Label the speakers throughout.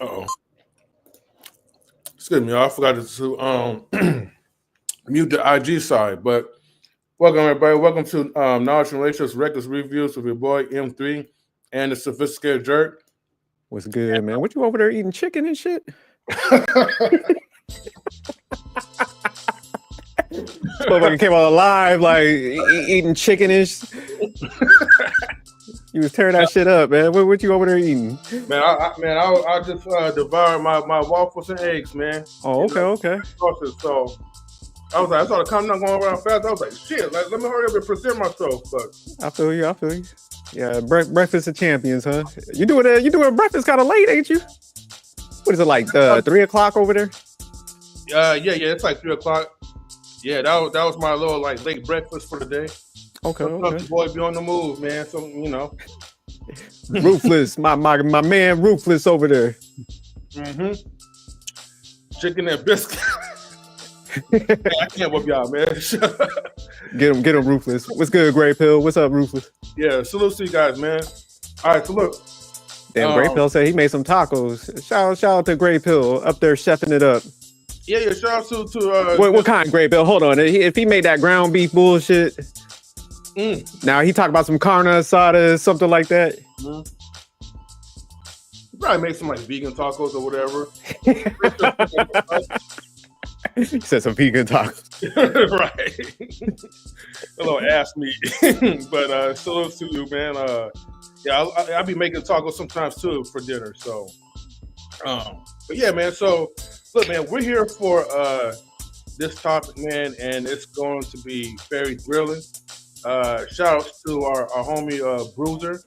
Speaker 1: Uh-oh. Excuse me, I forgot to mute the IG side, but welcome everybody. Welcome to Knowledge and Relationships Reckless Reviews with your boy M3 and the Sophisticated Jerk.
Speaker 2: What's good, man? What you over there eating chicken and shit? Motherfucker came on live like eating chicken and You was tearing that shit up, man. What you over there eating?
Speaker 1: Man, I just devoured my waffles and eggs, man.
Speaker 2: Oh, okay.
Speaker 1: So I was like, I saw the comment going around fast. I was like, shit, let me hurry up and present myself. But
Speaker 2: I feel you. Yeah, breakfast of champions, huh? You doing breakfast kind of late, ain't you? What is it like? 3 o'clock over there?
Speaker 1: Yeah, it's like 3 o'clock. Yeah, that was my little like late breakfast for the day.
Speaker 2: Okay.
Speaker 1: The boy be on the move, man. So
Speaker 2: Ruthless, my man, Ruthless over there.
Speaker 1: Mm-hmm. Chicken and biscuit. Man, I can't whoop y'all, man.
Speaker 2: Get him, Ruthless. What's good, Gray Pill? What's up, Ruthless?
Speaker 1: Yeah, salute to you guys, man. All right, so look.
Speaker 2: Damn, Gray Pill said he made some tacos. Shout out to Gray Pill up there chefing it up.
Speaker 1: Yeah. Shout out to
Speaker 2: what kind of Gray Pill? Hold on. If he made that ground beef bullshit. Now he talked about some carne asada, something like that.
Speaker 1: Mm. Probably make some like vegan tacos or whatever.
Speaker 2: He said some vegan tacos.
Speaker 1: Right. A little ass meat. But salute to you, man. I'll be making tacos sometimes too for dinner. So but yeah, man. So look, man, we're here for this topic, man, and it's going to be very grilling. Shout out to our homie BRUIZZR.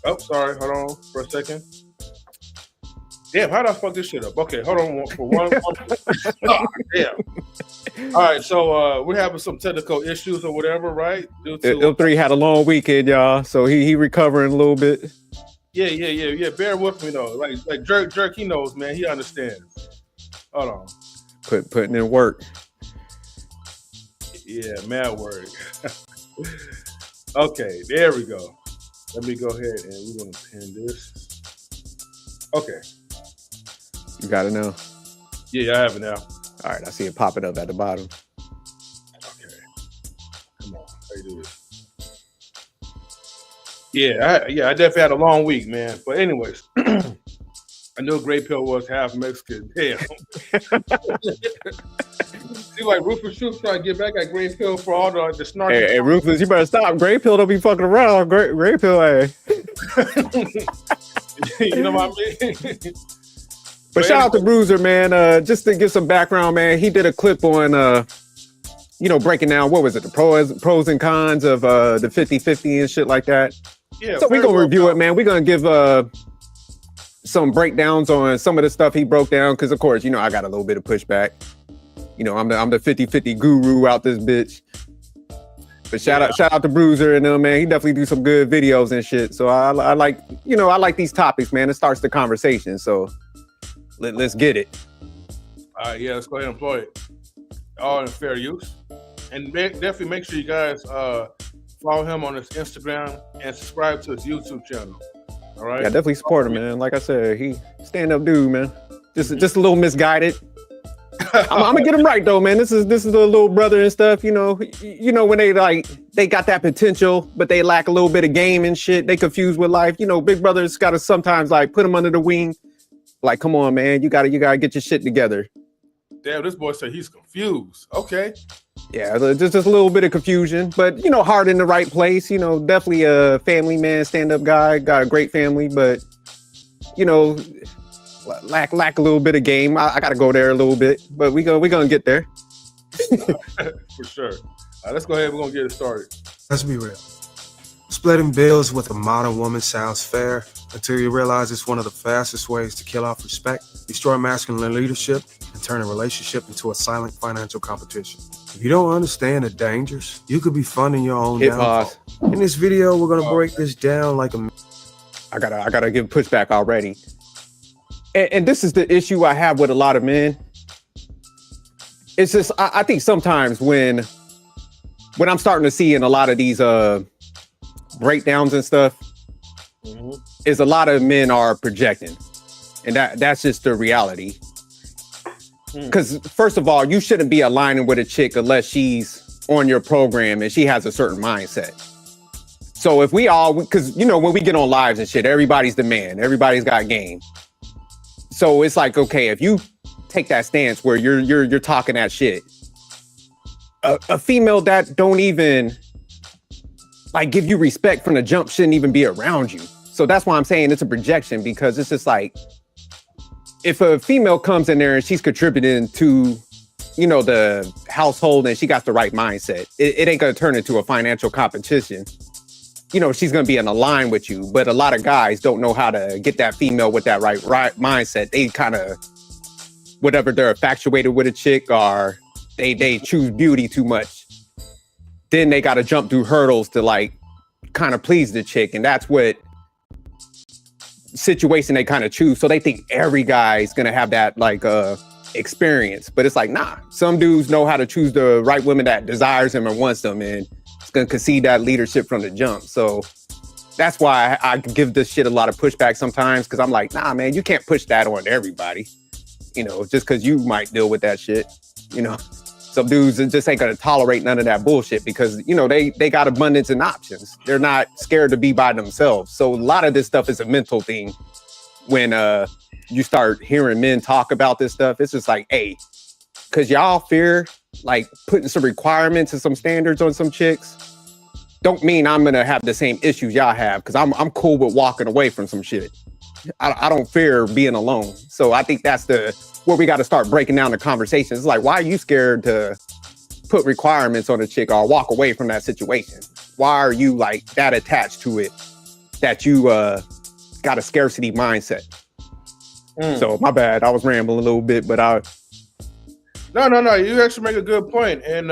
Speaker 1: Oh, sorry. Hold on for a second. Damn, how did I fuck this shit up? Okay, hold on for one. Oh, damn. All right, so we're having some technical issues or whatever, right?
Speaker 2: L3 had a long weekend, y'all, so he recovering a little bit.
Speaker 1: Yeah. Bear with me though. Like Jerk, he knows, man. He understands. Hold on.
Speaker 2: Putting in work.
Speaker 1: Yeah, mad work. Okay, there we go. Let me go ahead and we're gonna pin this. Okay.
Speaker 2: You got it now?
Speaker 1: Yeah, I have it now.
Speaker 2: All right, I see it popping up at the bottom.
Speaker 1: Okay. Come on, how you do this? Yeah, I definitely had a long week, man. But anyways, I knew Gray Pill was half Mexican. Damn. See, like Rufus Shoes trying to get back at Gray Pill for all the snarky.
Speaker 2: Hey, Rufus, you better stop. Gray Pill don't be fucking around. Gray Pill, hey.
Speaker 1: You know what I mean?
Speaker 2: But shout out to BRUIZZR, man. Just to give some background, man, he did a clip on, breaking down, what was it, the pros and cons of the 50-50 and shit like that.
Speaker 1: Yeah.
Speaker 2: So we're going to review it, man. We're going to give some breakdowns on some of the stuff he broke down, because, of course, I got a little bit of pushback. I'm the 50-50 guru out this bitch. But shout out to BRUIZZR and man. He definitely do some good videos and shit. So I like these topics, man. It starts the conversation. So let's get it.
Speaker 1: All right, yeah, let's go ahead and employ it. All in fair use. And definitely make sure you guys follow him on his Instagram and subscribe to his YouTube channel. All right.
Speaker 2: Yeah, definitely support him, man. Like I said, he stand-up dude, man. Just a little misguided. I'm gonna get him right though, man. This is the little brother and stuff. When they got that potential, but they lack a little bit of game and shit. They confused with life. Big brothers gotta sometimes put them under the wing. Like, come on, man, you gotta get your shit together.
Speaker 1: Damn, this boy said he's confused. Okay.
Speaker 2: Yeah, just a little bit of confusion, but heart in the right place. Definitely a family man, stand-up guy, got a great family, but lack a little bit of game. I gotta go there a little bit, but we gonna get there.
Speaker 1: For sure. All right, let's go ahead. We're gonna get it started.
Speaker 3: Let's be real. Splitting bills with a modern woman sounds fair until you realize it's one of the fastest ways to kill off respect, destroy masculine leadership, and turn a relationship into a silent financial competition. If you don't understand the dangers, you could be funding your own downfall. In this video, we're gonna break this down like a.
Speaker 2: I gotta give pushback already. And this is the issue I have with a lot of men. It's just, I think sometimes when I'm starting to see in a lot of these breakdowns and stuff, is a lot of men are projecting, and that's just the reality. Because first of all, you shouldn't be aligning with a chick unless she's on your program and she has a certain mindset. So if we all, because you know, when we get on lives and shit, everybody's the man, everybody's got game. So it's like, okay, if you take that stance where you're talking that shit, a female that don't even like give you respect from the jump shouldn't even be around you. So that's why I'm saying it's a projection, because it's just like, if a female comes in there and she's contributing to, you know, the household and she got the right mindset, it ain't gonna turn into a financial competition. You know, she's gonna be in a line with you. But a lot of guys don't know how to get that female with that right mindset. They kind of, whatever, they're infatuated with a chick, or they choose beauty too much. Then they gotta jump through hurdles to like kind of please the chick, and that's what situation they kind of choose. So they think every guy's gonna have that like experience, but it's like, nah, some dudes know how to choose the right woman that desires them and wants them, and it's gonna concede that leadership from the jump. So that's why I give this shit a lot of pushback sometimes, because I'm like, nah, man, you can't push that on everybody, you know, just because you might deal with that shit. You know, some dudes just ain't gonna tolerate none of that bullshit, because you know they got abundance and options. They're not scared to be by themselves. So a lot of this stuff is a mental thing. When you start hearing men talk about this stuff, it's just like, hey, because y'all fear like putting some requirements and some standards on some chicks, don't mean I'm gonna have the same issues y'all have, because I'm cool with walking away from some shit. I don't fear being alone. So I think that's where we got to start breaking down the conversations. It's like, why are you scared to put requirements on a chick or walk away from that situation? Why are you like that attached to it that you got a scarcity mindset? So my bad, I was rambling a little bit, but
Speaker 1: No, you actually make a good point. And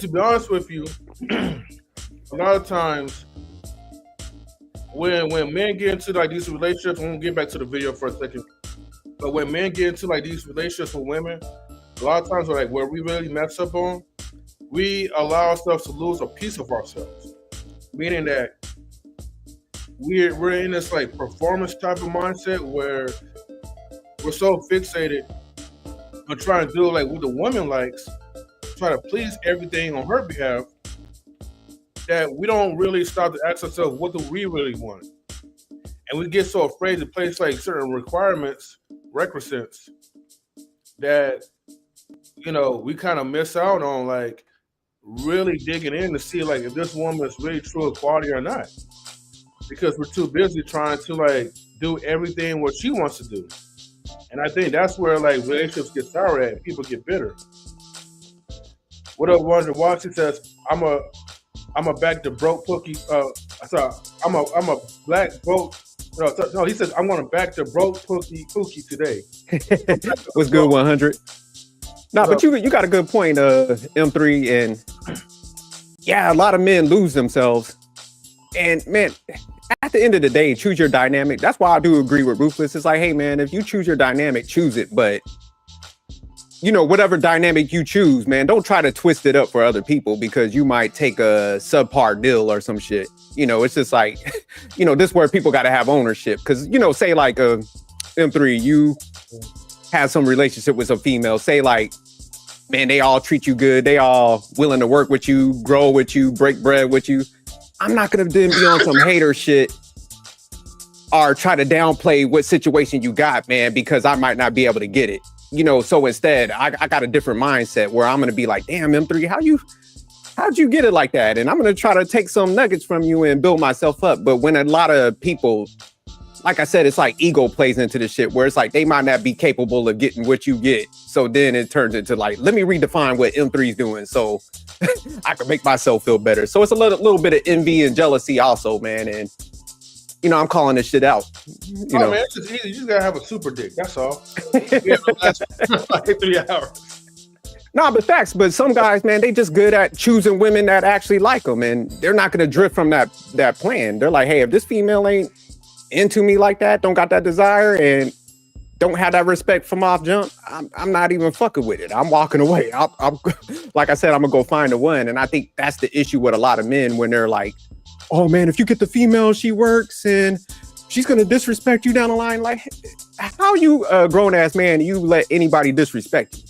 Speaker 1: to be honest with you, a lot of times when men get into like these relationships, I'm gonna get back to the video for a second. But when men get into like these relationships with women, a lot of times like where we really mess up on, we allow ourselves to lose a piece of ourselves. Meaning that we're in this like performance type of mindset where we're so fixated on trying to do like what the woman likes, try to please everything on her behalf, that we don't really stop to ask ourselves, what do we really want? And we get so afraid to place like certain requisites, that, you know, we kind of miss out on like really digging in to see like if this woman is really true equality or not. Because we're too busy trying to like do everything what she wants to do. And I think that's where like relationships get sour at, people get bitter. What up, Wonder Watch? He says, I'm a back to broke pookie. Sorry, I'm a black broke. No, he says I'm gonna back to broke pookie today.
Speaker 2: What's good, 100? Nah, but you got a good point, M3, and yeah, a lot of men lose themselves. And man, at the end of the day, choose your dynamic. That's why I do agree with Ruthless. It's like, hey man, if you choose your dynamic, choose it. But you know, whatever dynamic you choose, man, don't try to twist it up for other people, because you might take a subpar deal or some shit. You know, it's just like, you know, this is where people got to have ownership. Because, you know, say like M3, you have some relationship with some female. Say like, man, they all treat you good. They all willing to work with you, grow with you, break bread with you. I'm not going to then be on some hater shit or try to downplay what situation you got, man, because I might not be able to get it. You know, so instead, I got a different mindset where I'm going to be like, damn, M3, how'd you get it like that? And I'm going to try to take some nuggets from you and build myself up. But when a lot of people, like I said, it's like ego plays into the shit where it's like they might not be capable of getting what you get. So then it turns into like, let me redefine what M3's doing so I can make myself feel better. So it's a little bit of envy and jealousy also, man. And you know, I'm calling this shit out. You know,
Speaker 1: man, it's just easy. You just gotta have a super dick. That's all. Yeah, that's like 3 hours.
Speaker 2: Nah, but facts. But some guys, man, they just good at choosing women that actually like them, and they're not gonna drift from that plan. They're like, hey, if this female ain't into me like that, don't got that desire, and don't have that respect from off jump, I'm not even fucking with it. I'm walking away. I'm like I said, I'm gonna go find the one. And I think that's the issue with a lot of men when they're like oh man, if you get the female, she works and she's gonna disrespect you down the line. Like, how you a grown ass man, you let anybody disrespect you?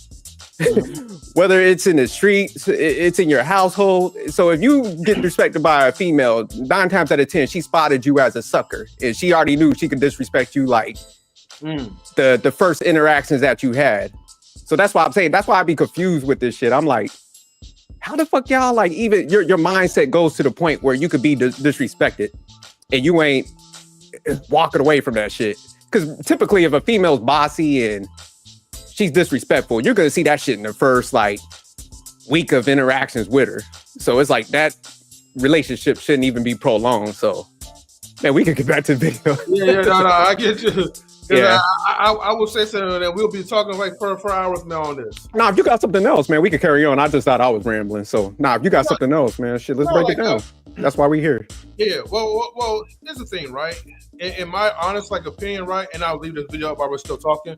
Speaker 2: Whether it's in the streets, it's in your household. So if you get disrespected by a female, 9 times out of 10, she spotted you as a sucker, and she already knew she could disrespect you like the first interactions that you had. So that's why I'm saying, that's why I be confused with this shit. I'm like, how the fuck y'all, like, even your mindset goes to the point where you could be disrespected and you ain't walking away from that shit. Because typically if a female's bossy and she's disrespectful, you're gonna see that shit in the first like week of interactions with her. So it's like that relationship shouldn't even be prolonged. So man, we could get back to the video.
Speaker 1: No, I get you.
Speaker 2: Yeah,
Speaker 1: I will say something that we'll be talking like for hours now on this.
Speaker 2: Nah, if you got something else, man, we could carry on. I just thought I was rambling. So nah, if you got something else, man, shit, let's break it down. That's why we here.
Speaker 1: Yeah, well, here's the thing, right? In my honest like opinion, right, and I'll leave this video up while we're still talking.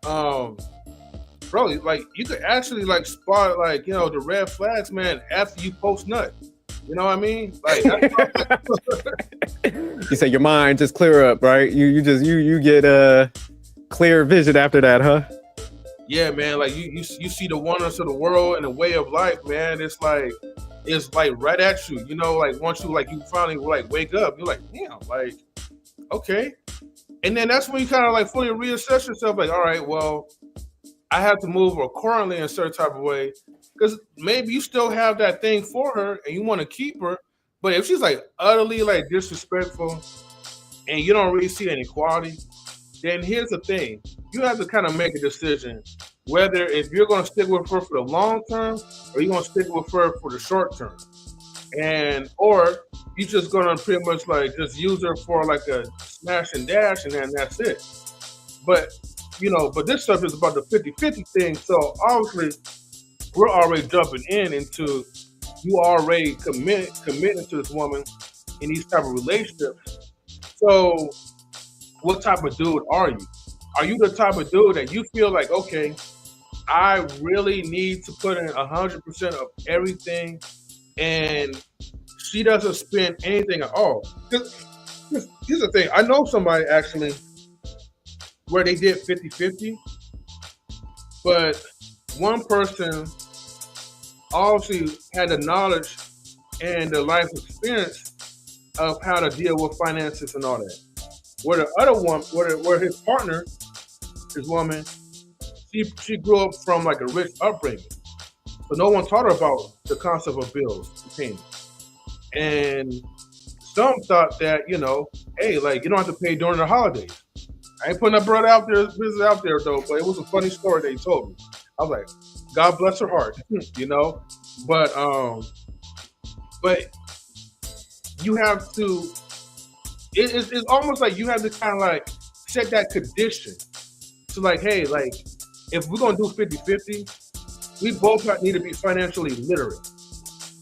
Speaker 1: Bro, like you could actually like spot like, you know, the red flags, man, after you post nut. You know what I mean? Like
Speaker 2: you say your mind just clear up, right? You get clear vision after that, huh?
Speaker 1: Yeah, man. Like you see the wonders of the world and the way of life, man. It's like right at you. You know, like once you finally like wake up, you're like, damn, like okay. And then that's when you kind of like fully reassess yourself. Like, all right, well, I have to move accordingly in a certain type of way. Because maybe you still have that thing for her and you want to keep her. But if she's like utterly like disrespectful and you don't really see any quality, then here's the thing. You have to kind of make a decision whether if you're going to stick with her for the long term or you're going to stick with her for the short term. Or you just going to pretty much like just use her for like a smash and dash and then that's it. But, you know, but this stuff is about the 50-50 thing. So obviously, we're already jumping into you already committing to this woman in these type of relationships. So what type of dude are you? Are you the type of dude that you feel like, okay, I really need to put in 100% of everything and she doesn't spend anything at all? Here's the thing. I know somebody actually where they did 50-50, but one person obviously had the knowledge and the life experience of how to deal with finances and all that. Where the other one, where his partner, his woman, she grew up from like a rich upbringing. So no one taught her about the concept of bills and payments. And some thought that, you know, hey, like you don't have to pay during the holidays. I ain't putting that brother out there, business out there though, but it was a funny story they told me. I was like, God bless her heart, you know. But you have to. It's almost like you have to kind of like set that condition. So like, hey, like if we're gonna do 50-50, we both need to be financially literate.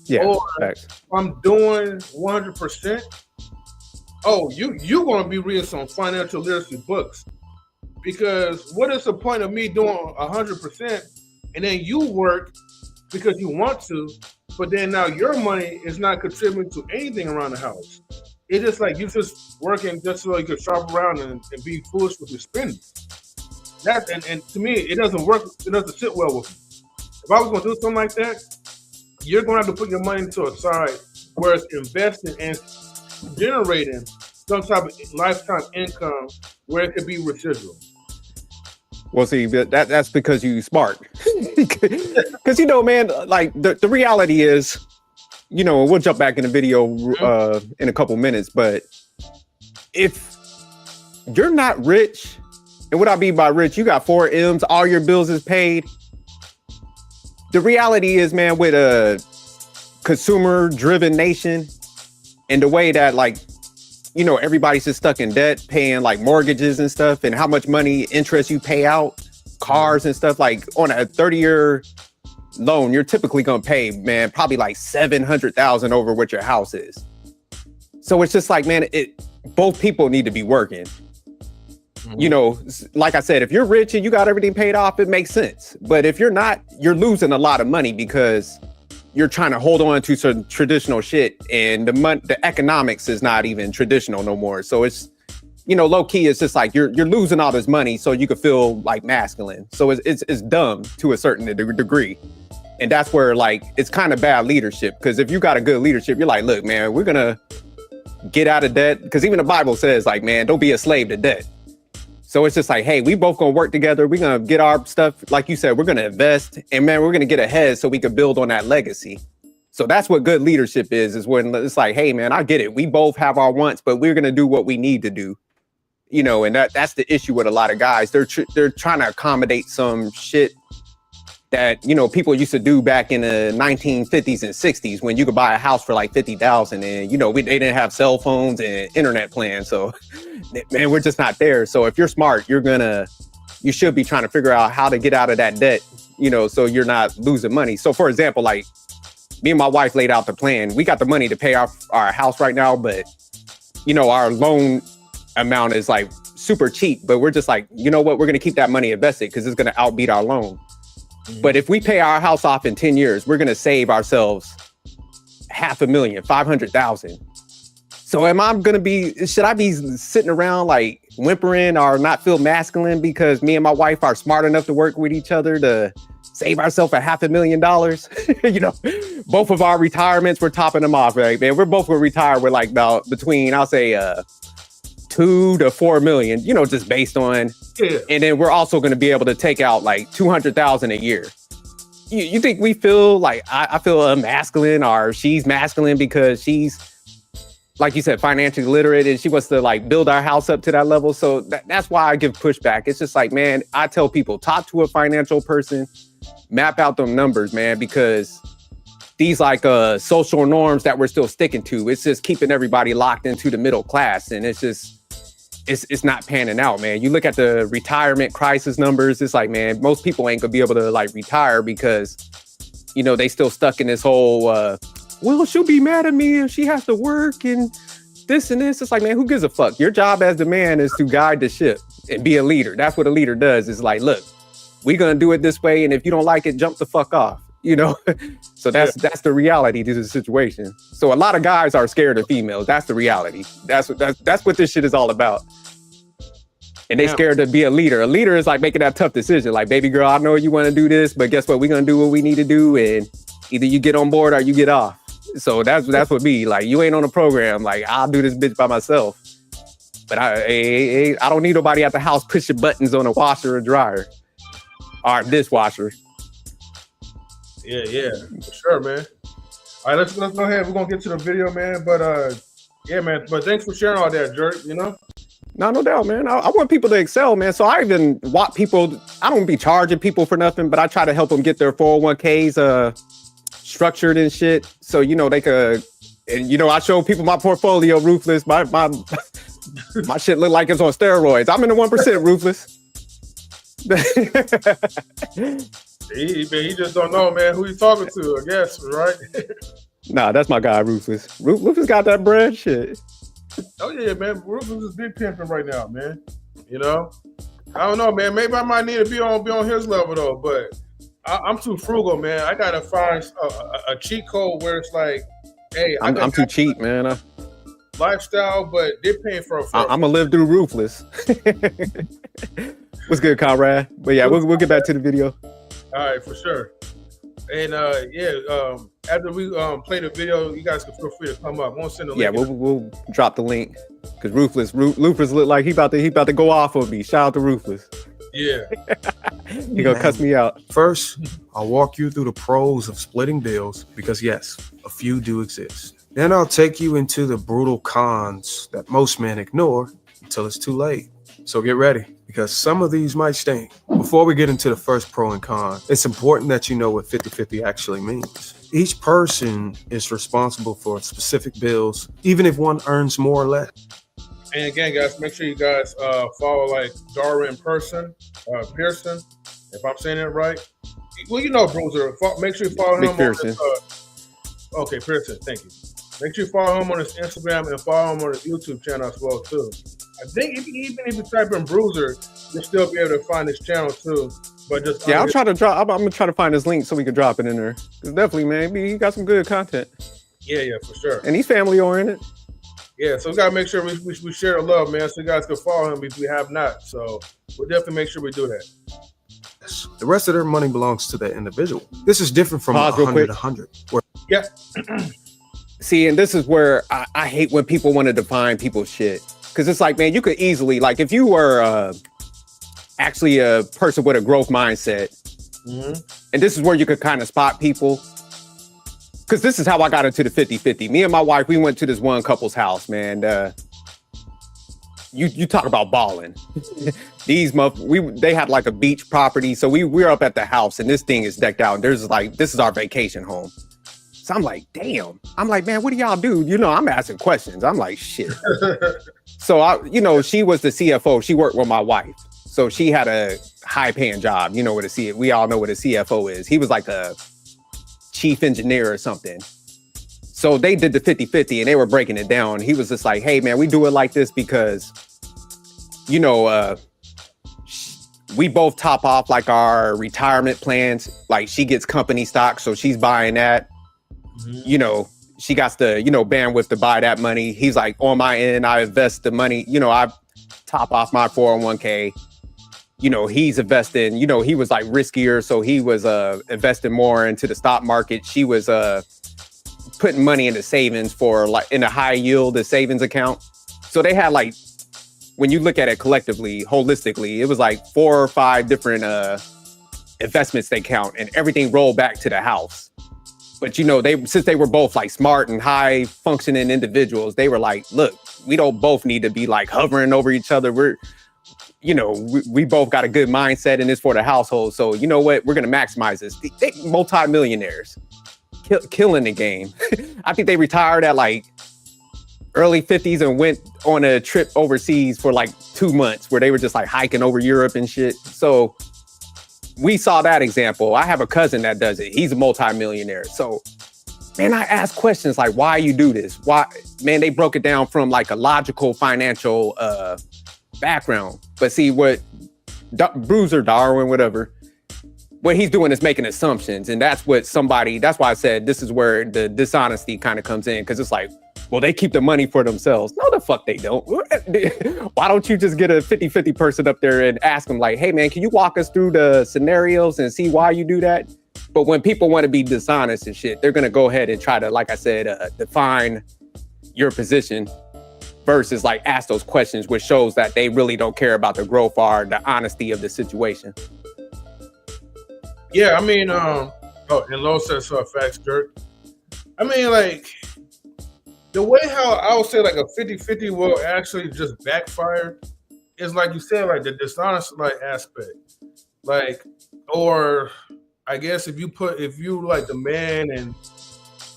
Speaker 2: Yeah.
Speaker 1: Or
Speaker 2: Facts.
Speaker 1: if I'm doing 100%. Oh, you're gonna be reading some financial literacy books. Because what is the point of me doing 100% and then you work because you want to, but then now your money is not contributing to anything around the house. It's just like you're just working just so you can shop around and be foolish with your spending. That and to me, it doesn't work. It doesn't sit well with me. If I was going to do something like that, you're going to have to put your money to a side where it's investing and generating some type of lifetime income where it could be residual.
Speaker 2: Well, see, that's because you smart. Because, you know, man, like the reality is, you know, we'll jump back in the video in a couple minutes, but if you're not rich, and what I mean by rich, you got 4 M's, all your bills is paid. The reality is, man, with a consumer-driven nation and the way that, like, you know, everybody's just stuck in debt, paying like mortgages and stuff, and how much money interest you pay out, cars and stuff. Like on a 30-year loan, you're typically gonna pay, man, probably like $700,000 over what your house is. So it's just like, man, both people need to be working. Mm-hmm. You know, like I said, if you're rich and you got everything paid off, it makes sense. But if you're not, you're losing a lot of money because you're trying to hold on to some traditional shit, and the economics is not even traditional no more. So it's, you know, low key, it's just like you're losing all this money so you can feel like masculine. So it's dumb to a certain degree. And that's where, like, it's kind of bad leadership, because if you got a good leadership, you're like, look, man, we're gonna get out of debt, because even the Bible says, like, man, don't be a slave to debt. So it's just like, hey, we both gonna work together. We're gonna get our stuff, like you said, we're gonna invest, and man, we're gonna get ahead so we can build on that legacy. So that's what good leadership is when it's like, hey, man, I get it. We both have our wants, but we're gonna do what we need to do. You know, and that's the issue with a lot of guys. They're trying to accommodate some shit that, you know, people used to do back in the 1950s and 60s, when you could buy a house for like $50,000, and, you know, they didn't have cell phones and internet plans. So, man, we're just not there. So if you're smart, you should be trying to figure out how to get out of that debt, you know, so you're not losing money. So, for example, like, me and my wife laid out the plan. We got the money to pay off our house right now, but, you know, our loan amount is like super cheap, but we're just like, you know what, we're going to keep that money invested because it's going to outbeat our loan. Mm-hmm. But if we pay our house off in 10 years, we're going to save ourselves $500,000, 500,000. So should I be sitting around like whimpering or not feel masculine because me and my wife are smart enough to work with each other to save ourselves $500,000? You know, both of our retirements, we're topping them off, right, man? We're both going to retire with like about between, I'll say, 2 to 4 million, you know, just based on, and then we're also going to be able to take out like 200,000 a year. You think we feel like I feel masculine, or she's masculine because she's, like you said, financially literate, and she wants to like build our house up to that level? So that's why I give pushback. It's just like, man, I tell people, talk to a financial person, map out them numbers, man, because these like social norms that we're still sticking to, it's just keeping everybody locked into the middle class, and it's not panning out, man. You look at the retirement crisis numbers, it's like, man, most people ain't gonna be able to like retire because, you know, they still stuck in this whole, well, she'll be mad at me if she has to work and this and this. It's like, man, who gives a fuck? Your job as the man is to guide the ship and be a leader. That's what a leader does. It's like, look, we're gonna do it this way, and if you don't like it, jump the fuck off, you know? So that's the reality to the situation. So a lot of guys are scared of females. That's the reality. That's what this shit is all about. And they scared to be a leader. A leader is like making that tough decision. Like, baby girl, I know you want to do this, but guess what? We're gonna do what we need to do, and either you get on board or you get off. So that's what me. Like, you ain't on a program. Like, I'll do this bitch by myself. But I don't need nobody at the house pushing buttons on a washer or dryer or dishwasher.
Speaker 1: Yeah, for sure, man. All right, let's go ahead. We're gonna get to the video, man. But yeah, man. But thanks for sharing all that, Jerk. You know.
Speaker 2: No doubt, man. I want people to excel, man. So I even want people. I don't be charging people for nothing, but I try to help them get their 401ks structured and shit. So, you know, they could. And you know, I show people my portfolio, Ruthless. My shit look like it's on steroids. I'm in the 1%, Ruthless.
Speaker 1: He just don't know, man, who you talking to, I guess, right?
Speaker 2: Nah, that's my guy, Ruthless. Ruthless got that bread shit.
Speaker 1: Oh yeah, man. Ruthless is big pimping right now, man. You know, I don't know, man. Maybe I might need to be on his level though, but I'm too frugal, man. I gotta find a cheat code where it's like, hey,
Speaker 2: I'm too cheap, man.
Speaker 1: Lifestyle, but they're paying for.
Speaker 2: I'm gonna live through Ruthless. What's good, comrade? But yeah, we'll get back to the video.
Speaker 1: All right, for sure. And after we play the video, you guys can feel free to come up. Won't send the link.
Speaker 2: Yeah, we'll drop the link because Ruthless look like he about to go off on me. Shout out to Ruthless.
Speaker 1: Yeah,
Speaker 2: he gonna cuss me out.
Speaker 3: First, I'll walk you through the pros of splitting bills because yes, a few do exist. Then I'll take you into the brutal cons that most men ignore until it's too late. So get ready, because some of these might sting. Before we get into the first pro and con, it's important that you know what 50-50 actually means. Each person is responsible for specific bills, even if one earns more or less.
Speaker 1: And again, guys, make sure you guys follow like Darwynn McPherson, if I'm saying it right. Well, you know, BRUIZZR. Make sure you follow him
Speaker 2: McPherson.
Speaker 1: On his, okay, Pearson, thank you. Make sure you follow him on his Instagram and follow him on his YouTube channel as well, too. I think even if you type in BRUIZZR, you'll still be able to find his channel, too. But just
Speaker 2: Yeah, I'm gonna try to find this link so we can drop it in there. Cause definitely, man, he got some good content.
Speaker 1: Yeah, for sure.
Speaker 2: And he's family oriented.
Speaker 1: Yeah, so we gotta make sure we share the love, man, so you guys can follow him if we have not. So we'll definitely make sure we do that.
Speaker 3: The rest of their money belongs to the individual. This is different from 100 to 100.
Speaker 1: Yeah.
Speaker 2: See, and this is where I hate when people want to define people's shit. Because it's like, man, you could easily, like, if you were actually a person with a growth mindset, and this is where you could kind of spot people. Because this is how I got into the 50-50. Me and my wife, we went to this one couple's house, man. You talk about balling. They had like a beach property. So we're up at the house and this thing is decked out. And there's like, this is our vacation home. So I'm like, damn. I'm like, man, what do y'all do? You know, I'm asking questions. I'm like, shit. So, she was the CFO. She worked with my wife. So she had a high paying job. You know what we all know what a CFO is. He was like a chief engineer or something. So they did the 50-50 and they were breaking it down. He was just like, hey, man, we do it like this because, we both top off like our retirement plans. Like she gets company stock, so she's buying that. She got the, bandwidth to buy that money. He's like, on my end, I invest the money. I top off my 401k. He's investing, he was like riskier. So he was investing more into the stock market. She was putting money into savings for like in a high yield, the savings account. So they had like, when you look at it collectively, holistically, it was like 4 or 5 different investments they count and everything rolled back to the house. But, since they were both like smart and high functioning individuals, they were like, look, we don't both need to be like hovering over each other. We both got a good mindset and it's for the household. So you know what? We're going to maximize this. They multi-millionaires killing the game. I think they retired at like early 50s and went on a trip overseas for like 2 months where they were just like hiking over Europe and shit. So we saw that example. I have a cousin that does it. He's a multi-millionaire. So, man, I ask questions like, why you do this? Why, man, they broke it down from like a logical financial background. But see what BRUIZZR, Darwynn, whatever, what he's doing is making assumptions. And that's why I said this is where the dishonesty kind of comes in. Because it's like, well, they keep the money for themselves. No, the fuck they don't. Why don't you just get a 50-50 person up there and ask them like, hey, man, can you walk us through the scenarios and see why you do that? But when people want to be dishonest and shit, they're going to go ahead and try to, like I said, define your position versus like ask those questions, which shows that they really don't care about the growth or the honesty of the situation.
Speaker 1: Yeah, I mean, and Lola says facts, Dirk. I mean, like, the way how I would say like a 50-50 will actually just backfire is like you said, like the dishonest like aspect. Like, or I guess if you like the man and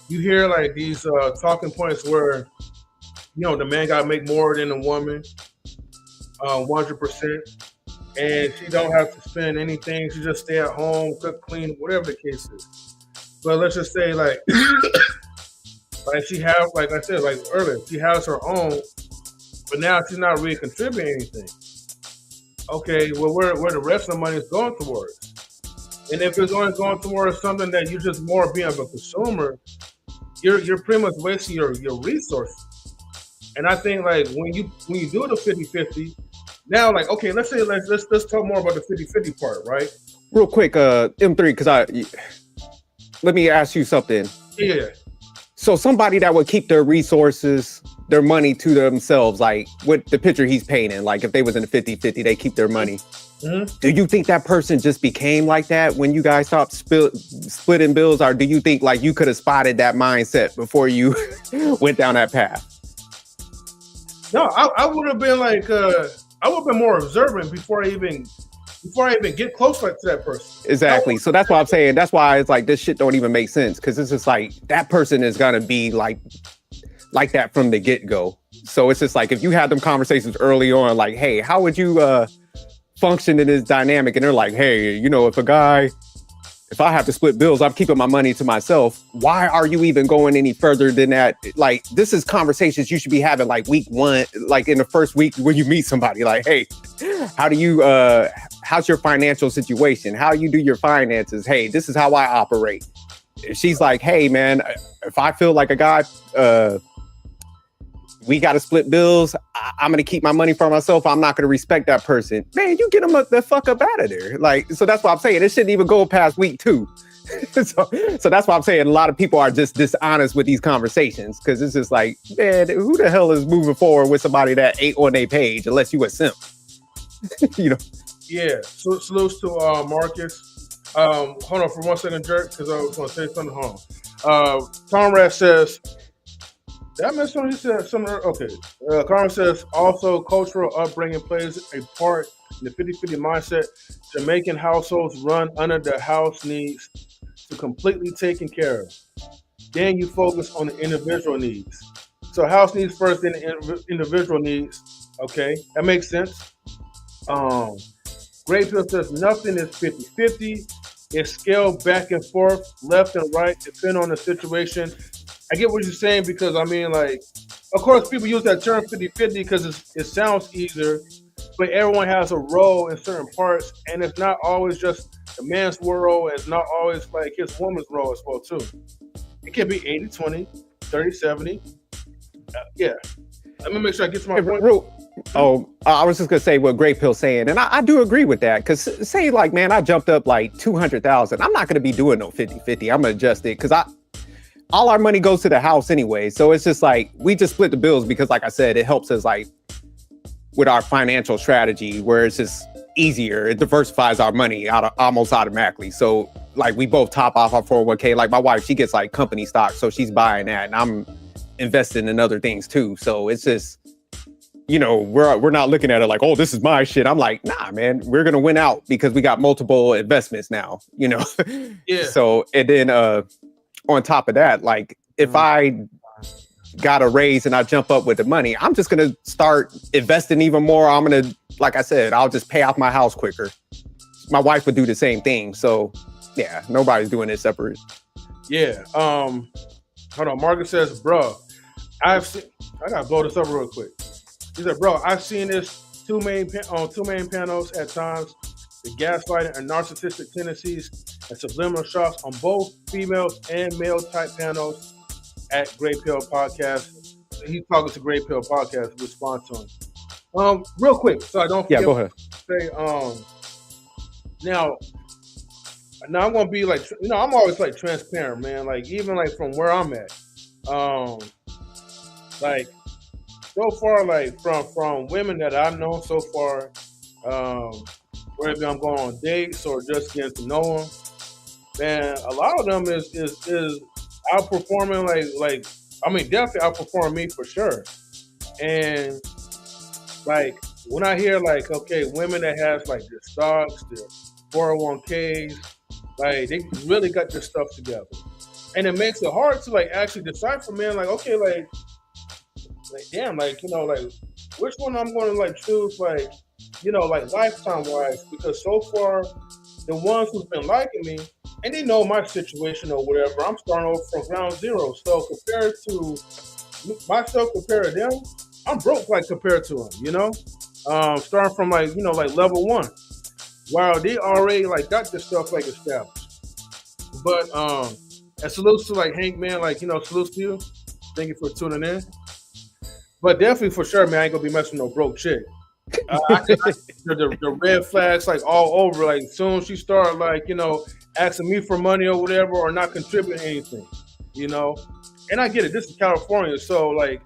Speaker 1: you hear like these talking points where, the man got to make more than the woman, 100%. And she don't have to spend anything. She just stay at home, cook, clean, whatever the case is. But let's just say like, like she have, like I said, like earlier, she has her own, but now she's not really contributing anything. Okay, well, where the rest of the money is going towards? And if it's only going towards something that you just more being of a consumer, you're pretty much wasting your resources. And I think like when you do the 50-50, now like okay, let's talk more about the 50-50 part, right?
Speaker 2: Real quick, M3, because let me ask you something.
Speaker 1: Yeah.
Speaker 2: So somebody that would keep their resources, their money to themselves, like with the picture he's painting, like if they was in a 50-50, they keep their money. Mm-hmm. Do you think that person just became like that when you guys stopped splitting bills? Or do you think like you could have spotted that mindset before you went down that path?
Speaker 1: No, I would have been like, I would have been more observant before I even get close to that person.
Speaker 2: Exactly. So that's why I'm saying, that's why it's like this shit don't even make sense. Cause it's just like that person is gonna be like that from the get-go. So it's just like if you had them conversations early on, like, hey, how would you function in this dynamic? And they're like, hey, if I have to split bills, I'm keeping my money to myself. Why are you even going any further than that? Like, this is conversations you should be having like week 1, like in the first week when you meet somebody, like, hey, how do you how's your financial situation? How you do your finances? Hey, this is how I operate. If she's like, hey man, if I feel like a guy, we got to split bills, I'm going to keep my money for myself. I'm not going to respect that person. Man, you get them the fuck up out of there. Like, so that's what I'm saying. It shouldn't even go past week 2. so that's why I'm saying a lot of people are just dishonest with these conversations, because it's just like, man, who the hell is moving forward with somebody that ain't on their page unless you a simp? You know?
Speaker 1: Yeah. So salutes to Marcus. Hold on for 1 second, Jerk, because I was going to say something. Hold on. Conrad says, did I miss something? He said something. Okay. Conrad says, also cultural upbringing plays a part in the 50-50 mindset. Jamaican households run under the house needs to completely taken care of. Then you focus on the individual needs. So house needs first, then the individual needs. Okay, that makes sense. Great Pill says nothing is 50-50. It's scaled back and forth, left and right, depending on the situation. I get what you're saying, because I mean, like, of course, people use that term 50-50 because it sounds easier, but everyone has a role in certain parts, and it's not always just the man's world. It's not always like his woman's role as well, too. It can be 80-20, 30-70. Yeah. Let me make sure I get to my point.
Speaker 2: I was just gonna say what Great Pill's saying, and I do agree with that. Because say like, man, I jumped up like 200,000. I'm not gonna be doing no 50-50. I'm gonna adjust it because all our money goes to the house anyway. So it's just like we just split the bills because, like I said, it helps us like with our financial strategy, where it's just easier. It diversifies our money almost automatically. So like we both top off our 401k. Like my wife, she gets like company stock, so she's buying that, and I'm investing in other things too. So it's just, you know, we're not looking at it like, oh, this is my shit. I'm like, nah, man, we're gonna win out because we got multiple investments now, you know.
Speaker 1: Yeah.
Speaker 2: So and then on top of that, like if I got a raise and I jump up with the money, I'm just gonna start investing even more. I'm gonna, like I said, I'll just pay off my house quicker. My wife would do the same thing. So yeah, nobody's doing it separate.
Speaker 1: Yeah. Hold on. Marcus says, bro, I gotta blow this up real quick. He said, bro, I've seen this two main panels at times. The gaslighting and narcissistic tendencies and subliminal shots on both females and male type panels at Great Pill Podcast. He's talking to Great Pill Podcast to respond to him. Real quick, so I don't forget.
Speaker 2: Yeah, go ahead.
Speaker 1: Say, now I'm gonna be like, you know, I'm always like transparent, man. Like even like from where I'm at, like so far, like from women that I've known so far, whether I'm going on dates or just getting to know them, man, a lot of them is outperforming like I mean definitely outperforming me for sure. And like when I hear like, okay, women that has like their stocks, their 401ks, like they really got their stuff together, and it makes it hard to like actually decipher, man. Like okay, like damn, like you know, like which one I'm going to like choose, like you know, like lifetime wise, because so far the ones who've been liking me, and they know my situation or whatever, I'm starting over from ground zero. So compared to myself, compared to them, I'm broke like compared to them, you know, starting from like you know like level 1. Wow, they already like got this stuff like established. But and salutes to like Hank, man, like you know, salutes to you. Thank you for tuning in. But definitely for sure, man, I ain't gonna be messing with no broke chick. The red flags like all over. Like soon she start like you know asking me for money or whatever, or not contributing anything, you know. And I get it. This is California, so like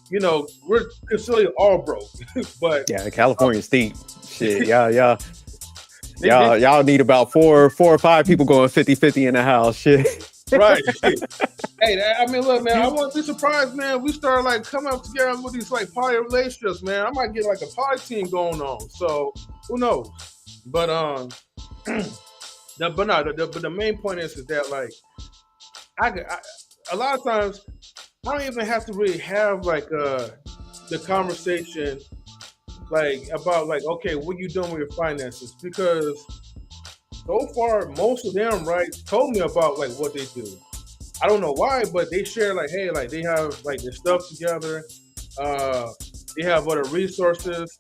Speaker 1: you know we're considered all broke. But
Speaker 2: yeah, California's steep. Shit, y'all need about four or five people going 50-50 in the house. Shit.
Speaker 1: Right. Hey, I mean, look, man, I wouldn't be surprised, man. We start like coming up together with these like poly relationships, man. I might get like a poly team going on. So who knows? But the main point is that like I a lot of times I don't even have to really have like the conversation like about like okay, what you doing with your finances, because so far most of them right told me about like what they do. I don't know why, but they share like, hey, like they have like their stuff together. They have other resources.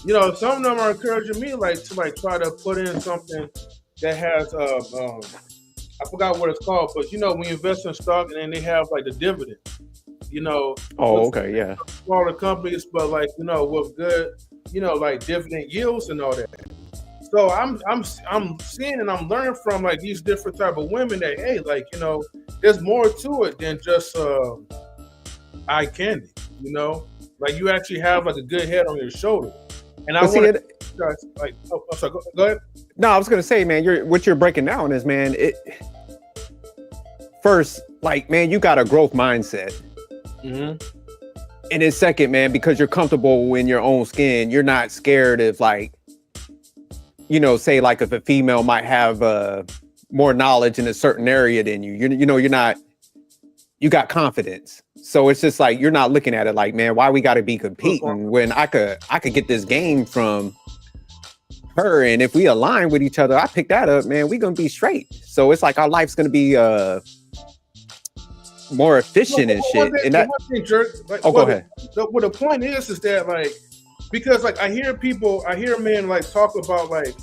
Speaker 1: you know, some of them are encouraging me like to like try to put in something that has I forgot what it's called, but you know, when you invest in stock and then they have like the dividend, you know,
Speaker 2: Oh,
Speaker 1: with
Speaker 2: okay, yeah.
Speaker 1: smaller companies, but like, you know, with good, you know, like dividend yields and all that. So I'm seeing and I'm learning from like these different type of women that hey, like, you know, there's more to it than just eye candy, you know? Like you actually have like a good head on your shoulder. And I
Speaker 2: But see
Speaker 1: want
Speaker 2: it.
Speaker 1: to guys like I'm sorry, go ahead.
Speaker 2: No, I was gonna say, man, what you're breaking down is, man, it first, like, man, you got a growth mindset.
Speaker 1: Mm-hmm.
Speaker 2: And then second, man, because you're comfortable in your own skin, you're not scared of like, you know, say like if a female might have more knowledge in a certain area than you, you know, you're not, you got confidence. So it's just like, you're not looking at it like, man, why we got to be competing when I could get this game from her. And if we align with each other, I pick that up, man, we gonna be straight. So it's like our life's gonna be more efficient and shit. And that,
Speaker 1: like,
Speaker 2: oh, go ahead.
Speaker 1: Well, the point is that like, because like I hear men like talk about like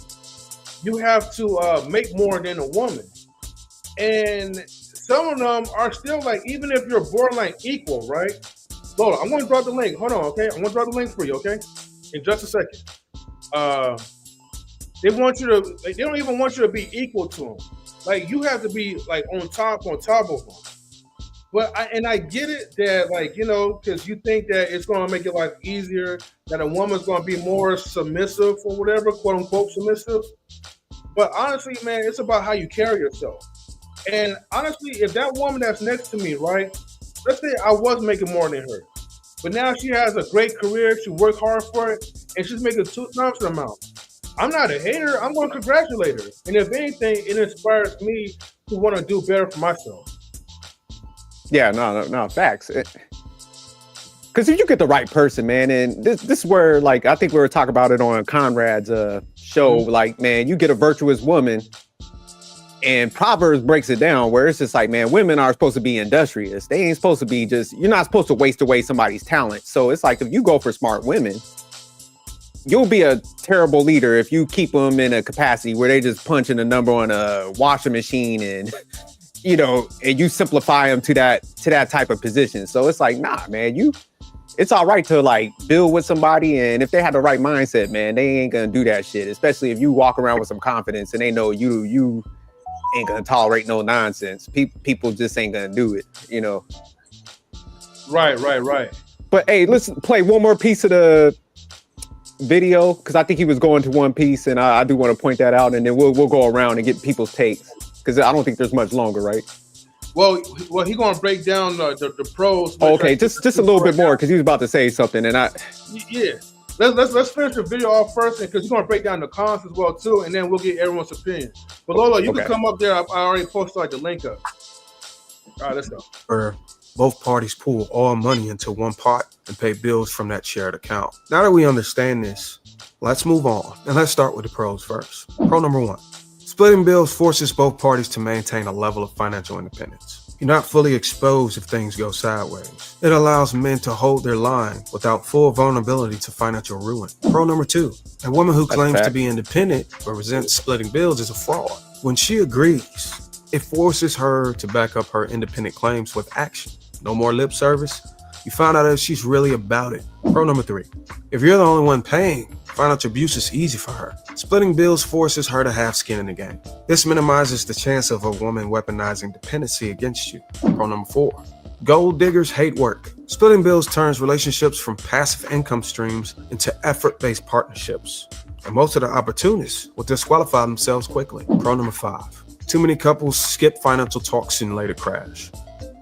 Speaker 1: you have to make more than a woman, and some of them are still like, even if you're borderline equal, right? Lola, I'm going to drop the link. Hold on, okay? I'm going to drop the link for you, okay? In just a second. They want you to, like, they don't even want you to be equal to them. Like, you have to be like on top of them. But I get it that, like, you know, because you think that it's going to make your life easier, that a woman's going to be more submissive or whatever, quote unquote submissive. But honestly, man, it's about how you carry yourself. And honestly, if that woman that's next to me, right, let's say I was making more than her, but now she has a great career, she worked hard for it, and she's making 2 times the amount. I'm not a hater, I'm going to congratulate her. And if anything, it inspires me to want to do better for myself.
Speaker 2: Yeah, no, facts. Because if you get the right person, man, and this is where, like, I think we were talking about it on Conrad's show, like, man, you get a virtuous woman, and Proverbs breaks it down where it's just like, man, women are supposed to be industrious. They ain't supposed to be just, you're not supposed to waste away somebody's talent. So it's like, if you go for smart women, you'll be a terrible leader if you keep them in a capacity where they just punching a number on a washing machine and, you know, and you simplify them to that type of position. So it's like, nah, man, it's all right to like build with somebody. And if they have the right mindset, man, they ain't gonna do that shit. Especially if you walk around with some confidence and they know you ain't gonna tolerate no nonsense. People just ain't gonna do it, you know.
Speaker 1: Right.
Speaker 2: But hey, let's play one more piece of the video because I think he was going to one piece, and I do want to point that out, and then we'll go around and get people's takes because I don't think there's much longer, right?
Speaker 1: Well, he's gonna break down the pros.
Speaker 2: Oh, okay, just a little bit more because he was about to say something, and
Speaker 1: yeah. Let's finish the video off first, because he's gonna break down the cons as well too, and then we'll get everyone's opinion. But Lola, you can come up there. I already posted like the link up. All right, let's go.
Speaker 3: Where both parties pool all money into one pot and pay bills from that shared account. Now that we understand this, let's move on and let's start with the pros first. Pro number 1: splitting bills forces both parties to maintain a level of financial independence. You're not fully exposed if things go sideways. It allows men to hold their line without full vulnerability to financial ruin. Pro number 2: a woman who claims to be independent but resents splitting bills is a fraud. When she agrees, it forces her to back up her independent claims with action. No more lip service. You find out if she's really about it. Pro number 3: if you're the only one paying, financial abuse is easy for her. Splitting bills forces her to have skin in the game. This minimizes the chance of a woman weaponizing dependency against you. Pro number 4: gold diggers hate work. Splitting bills turns relationships from passive income streams into effort-based partnerships. And most of the opportunists will disqualify themselves quickly. Pro number 5: too many couples skip financial talks and later crash.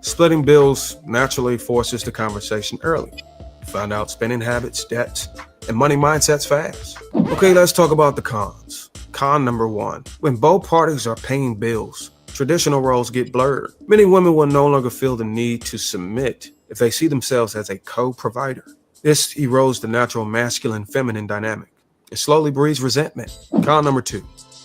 Speaker 3: Splitting bills naturally forces the conversation early. You find out spending habits, debts, and money mindsets fast. Okay, let's talk about the cons. Con number 1: when both parties are paying bills, traditional roles get blurred. Many women will no longer feel the need to submit if they see themselves as a co-provider. This erodes the natural masculine-feminine dynamic. It slowly breeds resentment. Con number 2: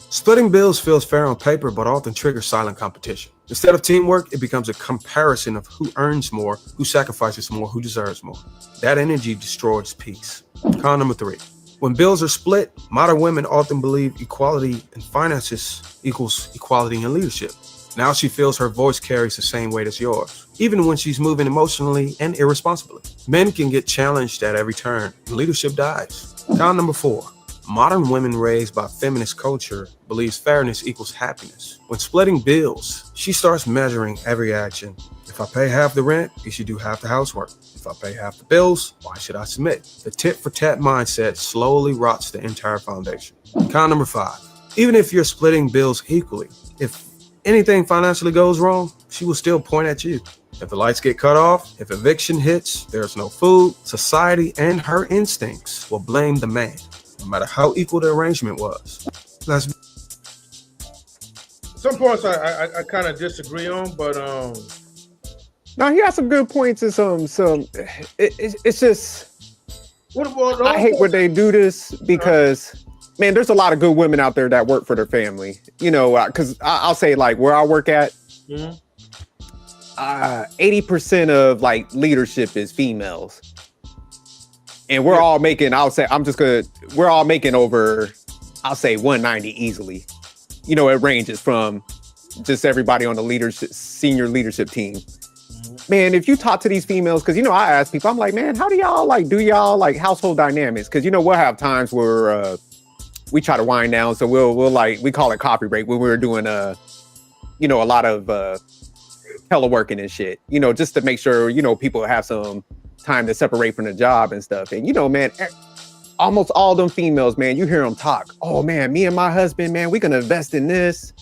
Speaker 3: splitting bills feels fair on paper, but often triggers silent competition. Instead of teamwork, it becomes a comparison of who earns more, who sacrifices more, who deserves more. That energy destroys peace. Con number 3: When bills are split, modern women often believe equality in finances equals equality in leadership. Now she feels her voice carries the same weight as yours, even when she's moving emotionally and irresponsibly. Men can get challenged at every turn, and leadership dies. Con number 4. Modern women raised by feminist culture believes fairness equals happiness. When splitting bills, she starts measuring every action. If I pay half the rent, you should do half the housework. If I pay half the bills, why should I submit? The tit-for-tat mindset slowly rots the entire foundation. Con number 5. Even if you're splitting bills equally, if anything financially goes wrong, she will still point at you. If the lights get cut off, if eviction hits, there's no food, society and her instincts will blame the man, no matter how equal the arrangement was.
Speaker 1: Some points I kind of disagree on, but
Speaker 2: No, he has some good points and it's just, I hate when they do this because, man, there's a lot of good women out there that work for their family, you know, because I'll say like where I work at, 80% of like leadership is females. And we're all making, we're all making over, I'll say 190 easily. You know, it ranges from just everybody on the leadership, senior leadership team. Man, if you talk to these females, because, you know, I ask people, I'm like, man, how do y'all like household dynamics? Because, you know, we'll have times where we try to wind down. So we'll like, we call it coffee break when we're doing, you know, a lot of teleworking and shit, you know, just to make sure, you know, people have some time to separate from the job and stuff. And, you know, man, almost all them females, man, you hear them talk. Oh, man, me and my husband, man, we're going to invest in this.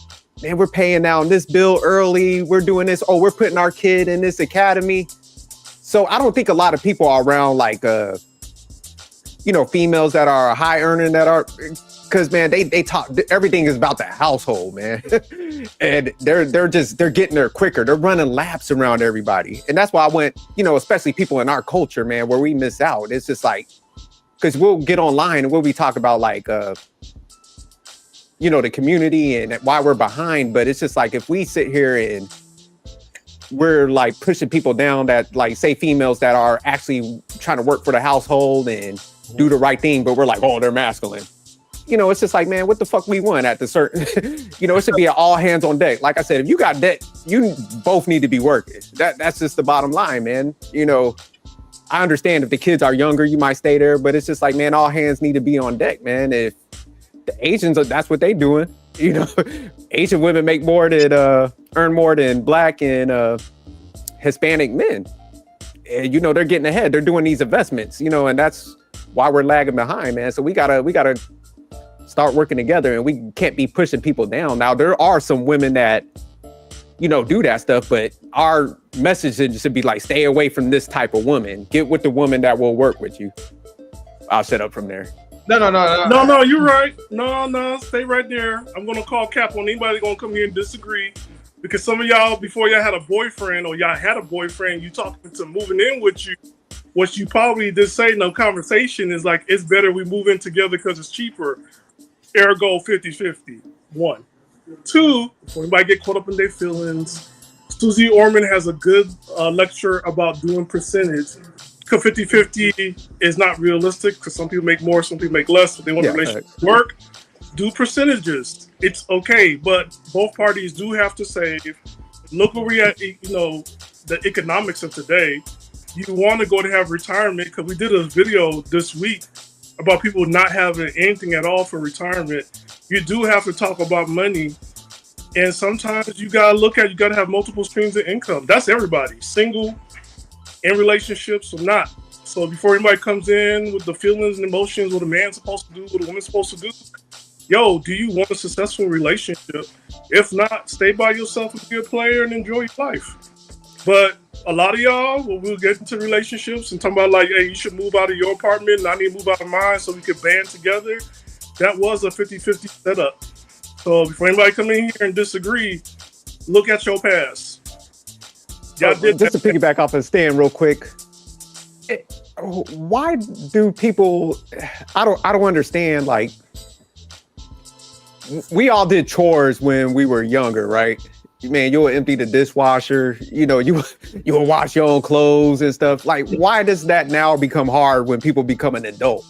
Speaker 2: Man, we're paying down this bill early. We're doing this. Oh, we're putting our kid in this academy. So I don't think a lot of people are around like, you know, females that are high earning that are, because, man, they talk, everything is about the household, man. And they're getting there quicker. They're running laps around everybody. And that's why I went, you know, especially people in our culture, man, where we miss out. It's just like, because we'll get online and we'll be talking about like, you know, the community and why we're behind. But it's just like, if we sit here and we're like pushing people down that like, say females that are actually trying to work for the household and do the right thing, but we're like, oh, they're masculine. You know, it's just like, man, what the fuck we want at the certain, you know, it should be an all hands on deck. Like I said, if you got debt, you both need to be working. That's just the bottom line, man. You know, I understand if the kids are younger, you might stay there, but it's just like, man, all hands need to be on deck, man. If the Asians, that's what they doing. You know, Asian women make more than, earn more than Black and Hispanic men. And, you know, they're getting ahead. They're doing these investments, you know, and that's why we're lagging behind, man. So we gotta start working together, and we can't be pushing people down. Now, there are some women that, you know, do that stuff, but our message should be like, stay away from this type of woman. Get with the woman that will work with you. I'll shut up from there.
Speaker 4: No, you're right. No, stay right there. I'm gonna call cap on anybody gonna come here and disagree, because some of y'all, before y'all had a boyfriend or y'all had a boyfriend, you talking to moving in with you. What you probably did say in the conversation is like, it's better we move in together because it's cheaper. Ergo 50-50. 1. 2, before anybody get caught up in their feelings, Susie Orman has a good lecture about doing percentage. Because 50-50 is not realistic, because some people make more, some people make less, but they want the relationship to work. Do percentages. It's okay, but both parties do have to save. Look where we at, you know, the economics of today. You want to go to have retirement, because we did a video this week about people not having anything at all for retirement. You do have to talk about money. And sometimes you got to have multiple streams of income. That's everybody, single, in relationships or not. So before anybody comes in with the feelings and emotions, what a man's supposed to do, what a woman's supposed to do, yo, do you want a successful relationship? If not, stay by yourself and be a player and enjoy your life. But a lot of y'all, when we'll get into relationships and talking about like, hey, you should move out of your apartment and I need to move out of mine so we could band together. That was a 50-50 setup. So before anybody come in here and disagree, look at your past.
Speaker 2: Just to piggyback off of Stan real quick. Why do people, I don't understand, like, we all did chores when we were younger, right? Man, you'll empty the dishwasher, you know, you'll wash your own clothes and stuff. Like, why does that now become hard when people become an adult?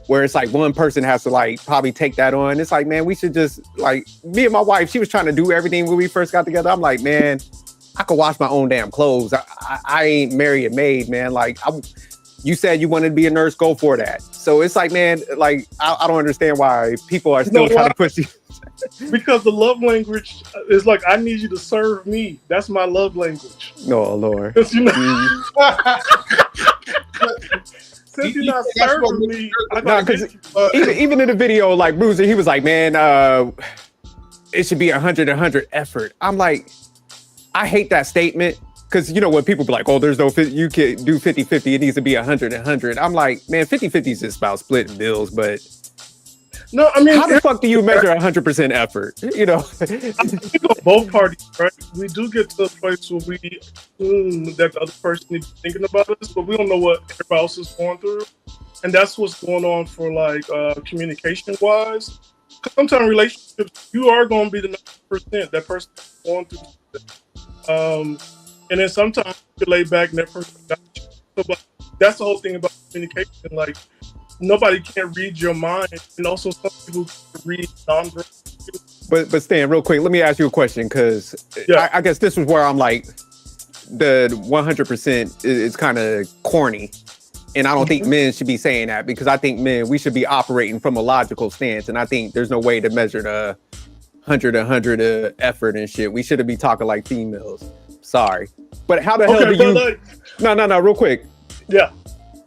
Speaker 2: where it's like one person has to like probably take that on. It's like, man, we should just like, me and my wife, she was trying to do everything when we first got together. I'm like, man, I could wash my own damn clothes. I ain't marry a maid, man. Like, you said you wanted to be a nurse, go for that. So it's like, man, like, I don't understand why people are still trying to push you.
Speaker 4: Because the love language is like, I need you to serve me. That's my love language.
Speaker 2: Oh, Lord.
Speaker 4: You know, since you're not serving me, I gotta
Speaker 2: even in the video, like BRUIZZR, he was like, man, it should be 100 effort. I'm like, I hate that statement. Because, you know, when people be like, oh, there's no, you can't do 50-50, it needs to be 100. I'm like, man, 50-50 is just about splitting bills, but
Speaker 4: no, I mean,
Speaker 2: how the fuck do you measure 100% effort? You know?
Speaker 4: I think on both parties, right? We do get to a place where we assume that the other person is thinking about us, but we don't know what everybody else is going through. And that's what's going on for like communication-wise. Because sometimes relationships, you are going to be the 90%, that person is going through. And then sometimes you lay back and that person got you. So, but that's the whole thing about communication. Like, nobody can read your mind. And also some people can read nonverbal.
Speaker 2: But Stan, real quick, let me ask you a question, because I guess this was where I'm like, the 100% is kind of corny. And I don't think men should be saying that, because I think men, we should be operating from a logical stance. And I think there's no way to measure the 100 effort and shit. We shouldn't be talking like females. Sorry. But how the hell do you... No, real quick.
Speaker 4: Yeah.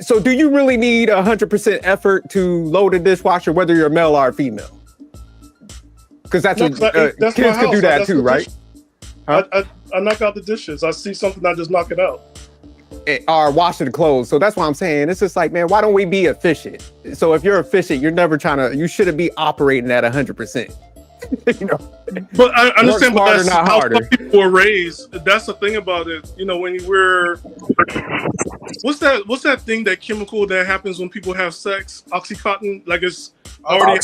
Speaker 2: So do you really need 100% effort to load a dishwasher, whether you're male or female? Because that's kids could do that too, right?
Speaker 4: Huh? I knock out the dishes. I see something, I just knock it out.
Speaker 2: Or washing the clothes. So that's what I'm saying. It's just like, man, why don't we be efficient? So if you're efficient, you're never you shouldn't be operating at 100%. You know,
Speaker 4: but I understand, but that's
Speaker 2: not
Speaker 4: how
Speaker 2: harder.
Speaker 4: People were raised. That's the thing about it. You know, when you were, what's that thing, that chemical that happens when people have sex? Oxycontin, like it's already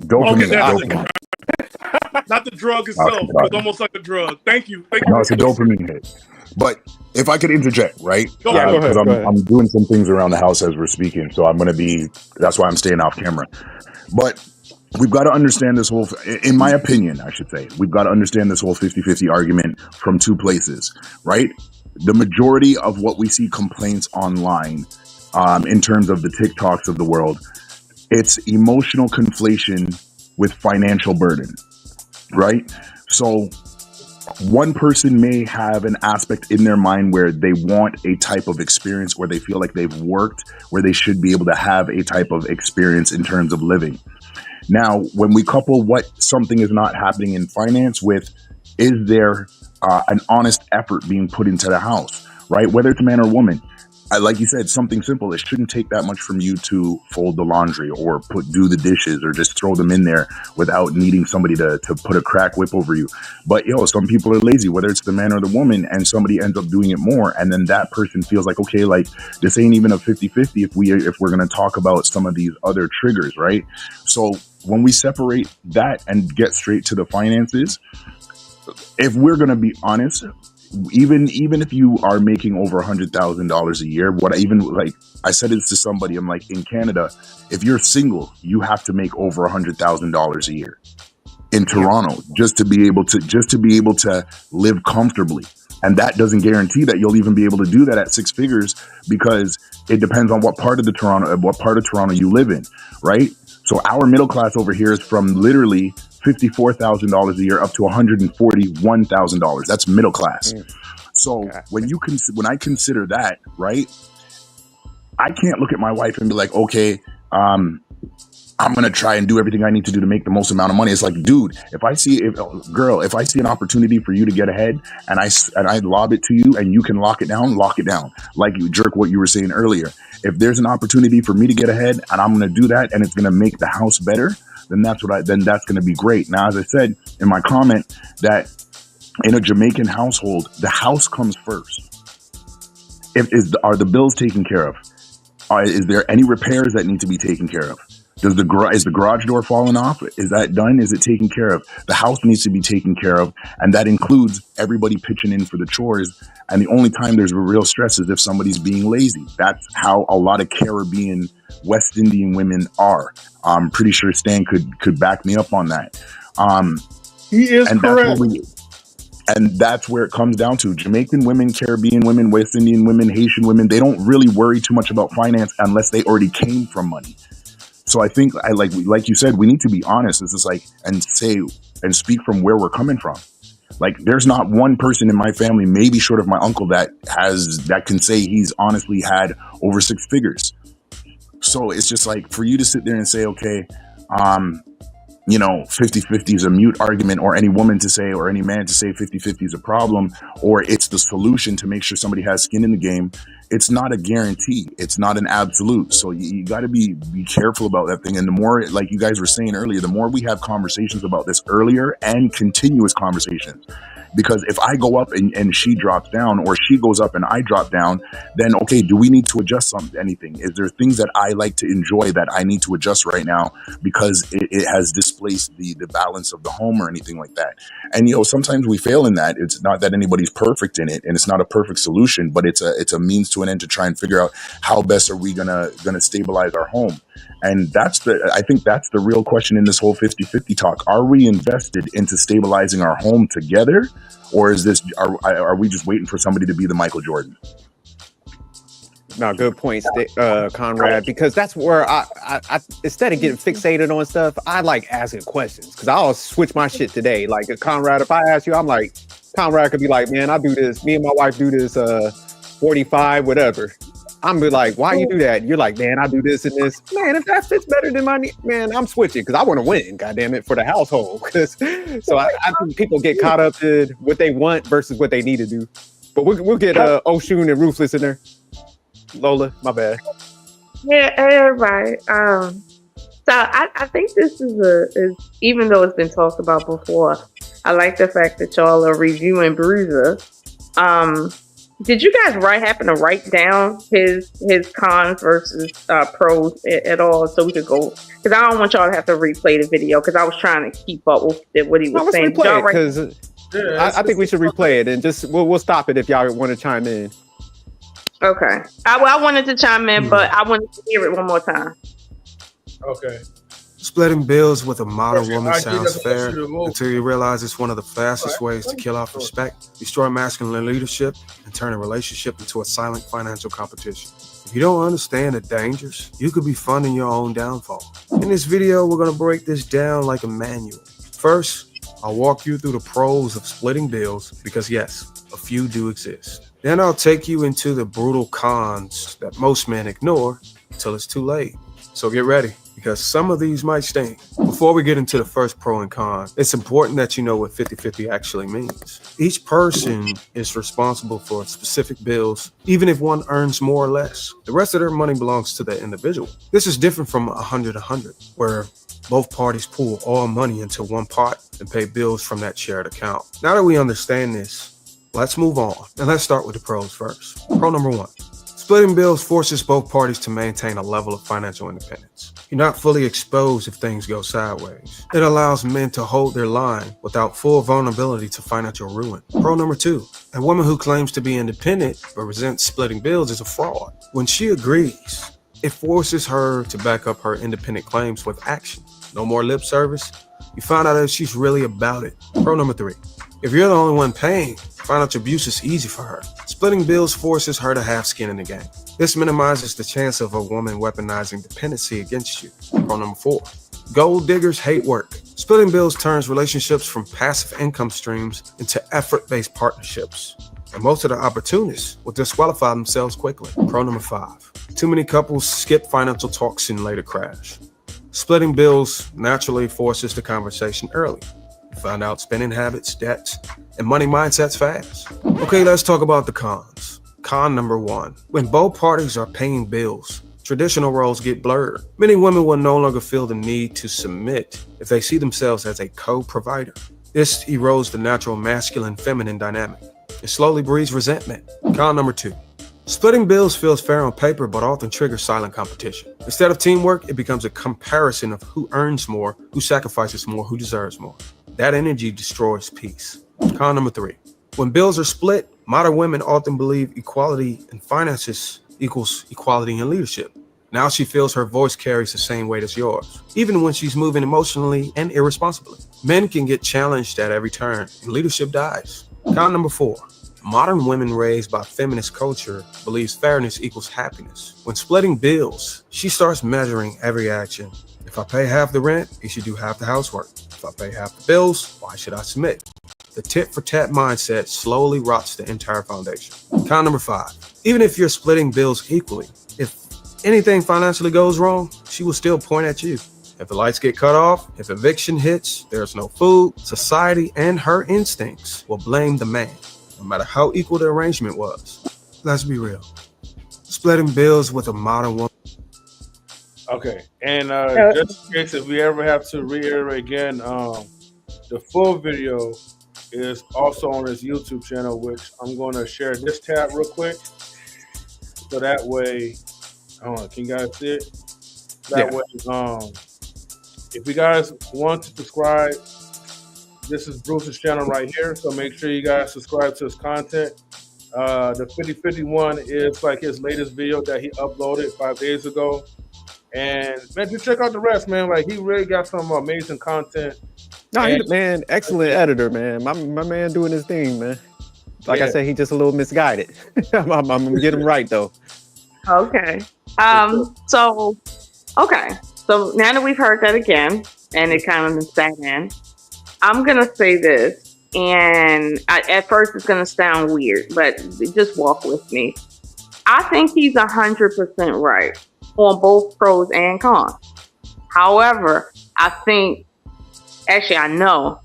Speaker 5: Dopamine.
Speaker 4: Not the drug itself, it's almost like a drug. Thank you.
Speaker 5: No, it's a dopamine hit. But if I could interject, right?
Speaker 4: Go ahead.
Speaker 5: Because I'm doing some things around the house as we're speaking, so that's why I'm staying off camera. But we've got to understand this whole, in my opinion, I should say, we've got to understand this whole 50-50 argument from two places, right? The majority of what we see complaints online, in terms of the TikToks of the world, it's emotional conflation with financial burden, right? So one person may have an aspect in their mind where they want a type of experience, where they feel like they've worked, where they should be able to have a type of experience in terms of living. Now, when we couple what something is not happening in finance with, is there an honest effort being put into the house, right? Whether it's a man or woman, like you said, something simple. It shouldn't take that much from you to fold the laundry or do the dishes or just throw them in there without needing somebody to put a crack whip over you. But some people are lazy, whether it's the man or the woman, and somebody ends up doing it more. And then that person feels like, okay, like this ain't even a 50-50 if we're going to talk about some of these other triggers, right? So when we separate that and get straight to the finances, if we're going to be honest, even if you are making over $100,000 a year, I said it to somebody, I'm like, in Canada, if you're single, you have to make over $100,000 a year in Toronto just to be able to live comfortably. And that doesn't guarantee that you'll even be able to do that at six figures, because it depends on what part of Toronto you live in, right? So our middle class over here is from literally $54,000 a year up to $141,000. That's middle class. So when I consider that, right, I can't look at my wife and be like, okay, I'm going to try and do everything I need to do to make the most amount of money. It's like, dude, if I see an opportunity for you to get ahead and I lob it to you and you can lock it down. Like you jerk what you were saying earlier. If there's an opportunity for me to get ahead and I'm going to do that and it's going to make the house better, then that's going to be great. Now, as I said in my comment, that in a Jamaican household, the house comes first. Are the bills taken care of? Is there any repairs that need to be taken care of? Is the garage door falling off? Is that done? Is it taken care of? The house needs to be taken care of, and that includes everybody pitching in for the chores. And the only time there's real stress is if somebody's being lazy. That's how a lot of Caribbean, West Indian women are. I'm pretty sure Stan could back me up on that.
Speaker 4: He is correct.
Speaker 5: And that's where it comes down to. Jamaican women, Caribbean women, West Indian women, Haitian women, they don't really worry too much about finance unless they already came from money. So I think, like you said, we need to be honest. This is like, and say and speak from where we're coming from. Like, there's not one person in my family, maybe short of my uncle, that can say he's honestly had over 6 figures. So it's just like, for you to sit there and say, okay, 50-50 is a mute argument, or any woman to say, or any man to say 50-50 is a problem, or it's the solution to make sure somebody has skin in the game. It's not a guarantee. It's not an absolute. So you got to be careful about that thing. And the more, like you guys were saying earlier, the more we have conversations about this earlier and continuous conversations. Because if I go up and she drops down, or she goes up and I drop down, then okay, do we need to adjust anything? Is there things that I like to enjoy that I need to adjust right now because it has displaced the balance of the home or anything like that? And sometimes we fail in that. It's not that anybody's perfect in it, and it's not a perfect solution, but it's a means to an end to try and figure out how best are we gonna stabilize our home. And I think that's the real question in this whole 50-50 talk. Are we invested into stabilizing our home together? Or are we just waiting for somebody to be the Michael Jordan?
Speaker 2: No, good point, Conrad, because that's where I instead of getting fixated on stuff, I like asking questions, because I'll switch my shit today. Like, Conrad, if I ask you, I'm like, Conrad could be like, man, I do this. Me and my wife do this 45, whatever. I'm be like, why you do that? You're like, man, I do this and this. Man, if that fits better than man, I'm switching, because I want to win, goddamn it, for the household. So I think people get caught up in what they want versus what they need to do. But we'll get Oshun and Ruthless in there. Lola, my bad.
Speaker 6: Yeah, everybody. So I think this is even though it's been talked about before, I like the fact that y'all are reviewing BRUIZZR. Did you guys happen to write down his cons versus pros at all, so we could go? Because I don't want y'all to have to replay the video, because I was trying to keep up with what he was saying.
Speaker 2: Let's replay it, I think we should replay it, and just we'll stop it if y'all want to chime in.
Speaker 6: Okay. I wanted to chime in, but I wanted to hear it one more time.
Speaker 1: Okay.
Speaker 3: Splitting bills with a modern woman sounds fair until you realize it's one of the fastest ways to kill off respect, destroy masculine leadership, and turn a relationship into a silent financial competition. If you don't understand the dangers, you could be funding your own downfall. In this video, we're going to break this down like a manual. First, I'll walk you through the pros of splitting bills, because yes, a few do exist. Then I'll take you into the brutal cons that most men ignore until it's too late. So get ready, because some of these might sting. Before we get into the first pro and con, it's important that you know what 50-50 actually means. Each person is responsible for specific bills, even if one earns more or less. The rest of their money belongs to the individual. This is different from 100-100, where both parties pool all money into one pot and pay bills from that shared account. Now that we understand this, let's move on, and let's start with the pros first. Pro number 1. Splitting bills forces both parties to maintain a level of financial independence. You're not fully exposed if things go sideways. It allows men to hold their line without full vulnerability to financial ruin. Pro number 2. A woman who claims to be independent but resents splitting bills is a fraud. When she agrees, it forces her to back up her independent claims with action. No more lip service. You find out if she's really about it. Pro number 3. If you're the only one paying, financial abuse is easy for her. Splitting bills forces her to have skin in the game. This minimizes the chance of a woman weaponizing dependency against you. Pro number 4. Gold diggers hate work. Splitting bills turns relationships from passive income streams into effort-based partnerships. And most of the opportunists will disqualify themselves quickly. Pro number 5. Too many couples skip financial talks and later crash. Splitting bills naturally forces the conversation early. Find out spending habits, debts, and money mindsets fast. Okay, let's talk about the cons. Con number 1. When both parties are paying bills, traditional roles get blurred. Many women will no longer feel the need to submit if they see themselves as a co-provider. This erodes the natural masculine-feminine dynamic. It slowly breeds resentment. Con number 2. Splitting bills feels fair on paper, but often triggers silent competition. Instead of teamwork, it becomes a comparison of who earns more, who sacrifices more, who deserves more. That energy destroys peace. Con number 3. When bills are split, modern women often believe equality in finances equals equality in leadership. Now she feels her voice carries the same weight as yours, even when she's moving emotionally and irresponsibly. Men can get challenged at every turn, and leadership dies. Con number 4. Modern women raised by feminist culture believes fairness equals happiness. When splitting bills, she starts measuring every action. If I pay half the rent, you should do half the housework. If I pay half the bills, why should I submit? The tit-for-tat mindset slowly rots the entire foundation. Con number 5. Even if you're splitting bills equally, if anything financially goes wrong, she will still point at you. If the lights get cut off, if eviction hits, there's no food, society and her instincts will blame the man, no matter how equal the arrangement was. Let's be real. Splitting bills with a modern woman.
Speaker 1: Okay, and just in case if we ever have to reiterate again, the full video is also on his YouTube channel, which I'm going to share this tab real quick, so that way, can you guys see it? That way, if you guys want to subscribe, this is Bruce's channel right here, so make sure you guys subscribe to his content. The 5051 is like his latest video that he uploaded 5 days ago. And man, just check out the rest, man. Like he really got some amazing content.
Speaker 2: No, man, excellent editor, man. My man doing his thing, man. Like I said, he just a little misguided. I'm gonna get him right though.
Speaker 6: Okay. So now that we've heard that again, and it kind of sat in, I'm gonna say this, and at first it's gonna sound weird, but just walk with me. I think he's 100% right on both pros and cons. However, I know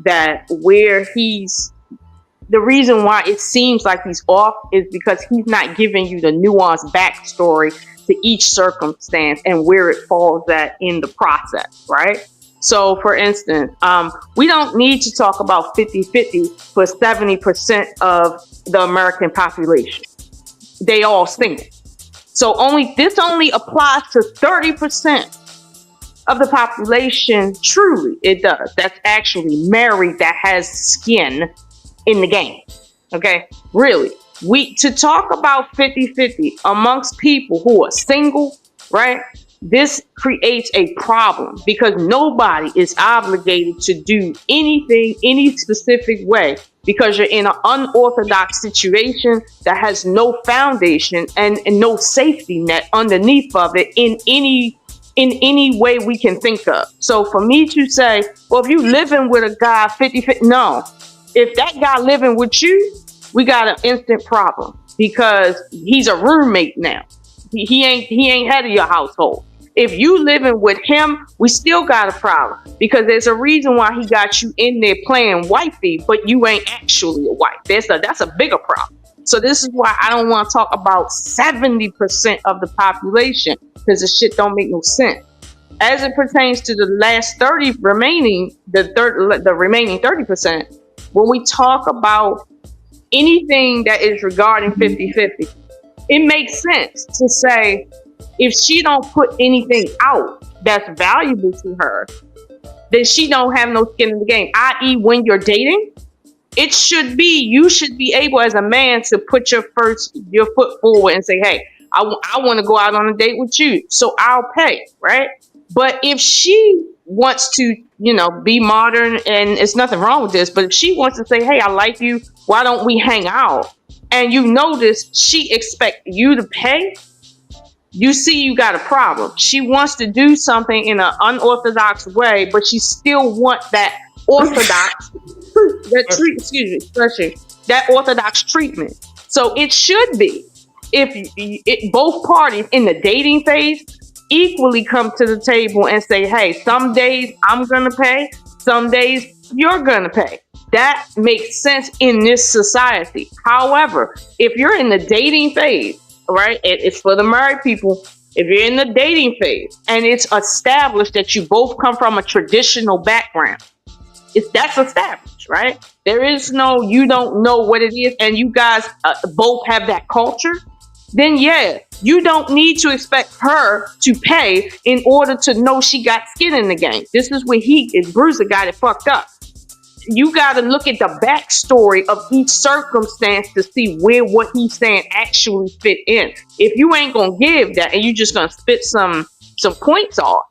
Speaker 6: that where the reason why it seems like he's off is because he's not giving you the nuanced backstory to each circumstance and where it falls at in the process, right? So, for instance, we don't need to talk about 50-50 for 70% of the American population. They all single. So this only applies to 30% of the population. Truly, it does. That's actually married, that has skin in the game. Okay, really. To talk about 50-50 amongst people who are single, right? This creates a problem because nobody is obligated to do anything any specific way because you're in an unorthodox situation that has no foundation and no safety net underneath of it in any way we can think of. So for me to say, well, if you living with a guy 50-50, no. If that guy living with you, we got an instant problem because he's a roommate now. He ain't head of your household. If you living with him, we still got a problem because there's a reason why he got you in there playing wifey, but you ain't actually a wife. That's a bigger problem. So this is why I don't want to talk about 70% of the population because the shit don't make no sense. As it pertains to the last the remaining 30%, when we talk about anything that is regarding 50-50, it makes sense to say, if she don't put anything out that's valuable to her, then she don't have no skin in the game. I.e., when you're dating, you should be able as a man to put your foot forward and say, hey, I want to go out on a date with you, so I'll pay, right? But if she wants to, be modern, and it's nothing wrong with this, but if she wants to say, hey, I like you, why don't we hang out? And you notice she expects you to pay, you see you got a problem. She wants to do something in an unorthodox way, but she still wants that orthodox, that orthodox treatment. So it should be, if both parties in the dating phase equally come to the table and say, hey, some days I'm gonna pay, some days you're gonna pay. That makes sense in this society. However, if you're in the dating phase, right, it's for the married people. If you're in the dating phase and it's established that you both come from a traditional background, that's established, right? There is no, you don't know what it is, and you guys both have that culture. then yeah, you don't need to expect her to pay in order to know she got skin in the game. This is where BRUIZZR got it fucked up. You got to look at the backstory of each circumstance to see where what he's saying actually fit in. If you ain't gonna give that and you just gonna spit some points off,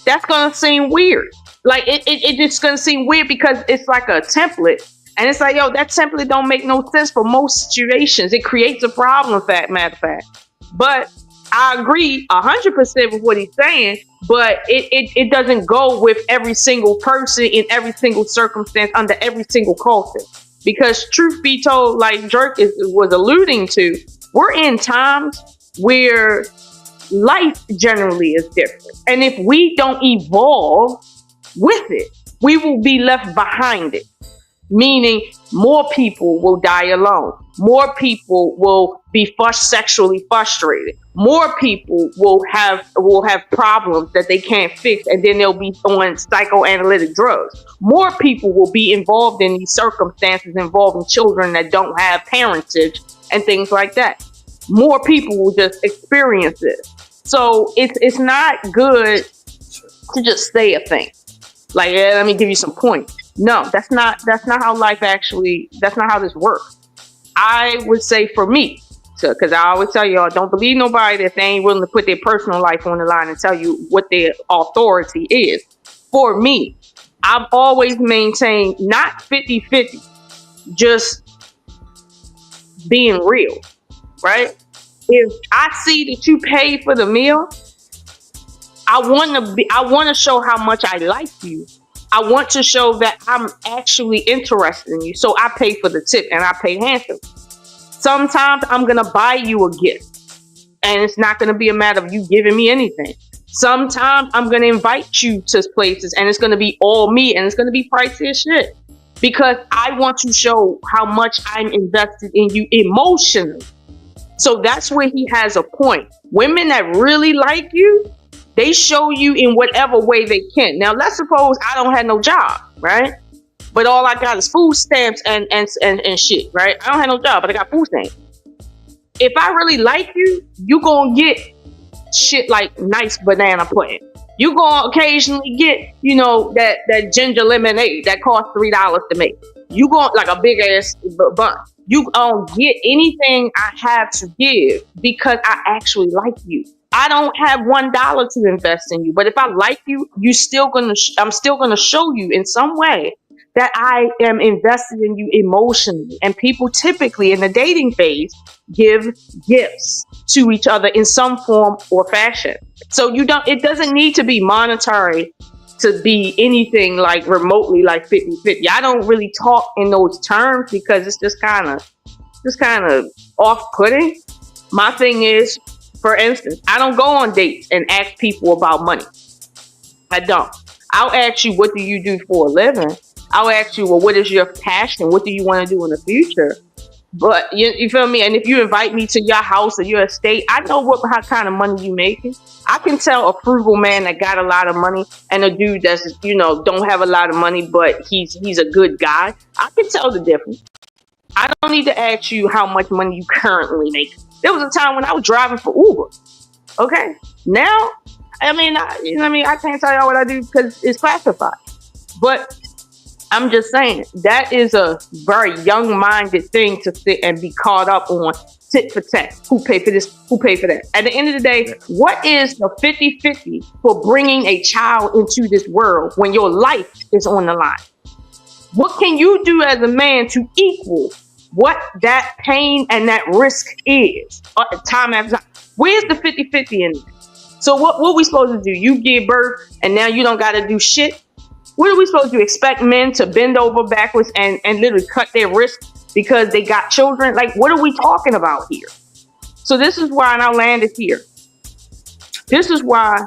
Speaker 6: that's gonna seem weird. Like it just gonna seem weird because it's like a template, and it's like, yo, that template don't make no sense for most situations. It creates a problem, matter of fact. But I agree 100% with what he's saying, but it doesn't go with every single person in every single circumstance under every single culture. Because truth be told, like Jerk was alluding to, we're in times where life generally is different. And if we don't evolve with it, we will be left behind it. Meaning more people will die alone. More people will be sexually frustrated. More people will have problems that they can't fix, and then they'll be on psychoanalytic drugs. More people will be involved in these circumstances involving children that don't have parentage and things like that. More people will just experience this. So it's not good to just say a thing. Like, yeah, let me give you some points. No, that's not how life actually, that's not how this works. I would say for me, because I always tell y'all, don't believe nobody if they ain't willing to put their personal life on the line and tell you what their authority is. For me, I've always maintained not 50-50, just being real, right? If I see that you paid for the meal, I want to show how much I like you. I want to show that I'm actually interested in you. So I pay for the tip and I pay handsome. Sometimes I'm going to buy you a gift and it's not going to be a matter of you giving me anything. Sometimes I'm going to invite you to places and it's going to be all me and it's going to be pricey as shit because I want to show how much I'm invested in you emotionally. So that's where he has a point. Women that really like you, they show you in whatever way they can. Now, let's suppose I don't have no job, right? But all I got is food stamps and shit, right? I don't have no job, but I got food stamps. If I really like you, you gonna get shit like nice banana pudding. You gonna occasionally get, that ginger lemonade that costs $3 to make. You gonna like a big ass bun. You gonna get anything I have to give because I actually like you. I don't have $1 to invest in you, but if I like you, I'm still gonna show you in some way that I am invested in you emotionally. And people typically in the dating phase give gifts to each other in some form or fashion. So it doesn't need to be monetary to be anything like remotely like 50-50. I don't really talk in those terms because it's just kind of off-putting. My thing is, for instance, I don't go on dates and ask people about money. I don't. I'll ask you, what do you do for a living? I'll ask you, well, what is your passion? What do you want to do in the future? But you feel me? And if you invite me to your house or your estate, I know how kind of money you making. I can tell a frugal man that got a lot of money and a dude that's, don't have a lot of money, but he's a good guy. I can tell the difference. I don't need to ask you how much money you currently make. There was a time when I was driving for Uber. Okay. Now, I can't tell y'all what I do because it's classified. But I'm just saying, that is a very young-minded thing to sit and be caught up on tit for tat. Who paid for this? Who paid for that? At the end of the day, what is the 50-50 for bringing a child into this world when your life is on the line? What can you do as a man to equal what that pain and that risk is time after time? Where's the 50-50 in there? So what we supposed to do? You give birth and now you don't got to do shit? What are we supposed to do? Expect men to bend over backwards and literally cut their wrists because they got children? Like, what are we talking about here? So this is why, and I landed here. This is why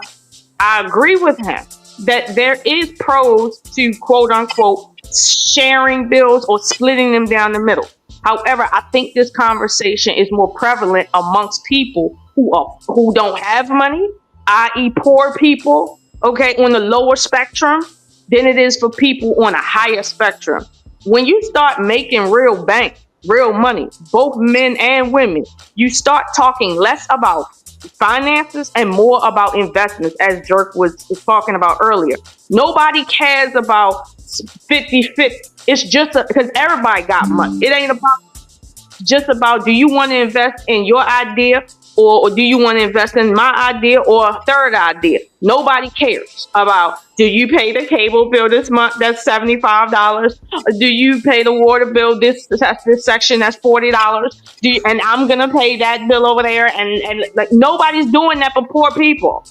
Speaker 6: I agree with him that there is pros to quote unquote sharing bills or splitting them down the middle. However, I think this conversation is more prevalent amongst people who don't have money, i.e. poor people, okay, on the lower spectrum, than it is for people on a higher spectrum. When you start making real bank, real money, both men and women, you start talking less about finances and more about investments, as Jerk was talking about earlier. Nobody cares about 50-50. It's just because everybody got money. It ain't just about, do you want to invest in your idea, or do you want to invest in my idea or a third idea? Nobody cares about, do you pay the cable bill this month? That's $75. Do you pay the water bill this section? That's $40. And I'm gonna pay that bill over there. And like, nobody's doing that for poor people.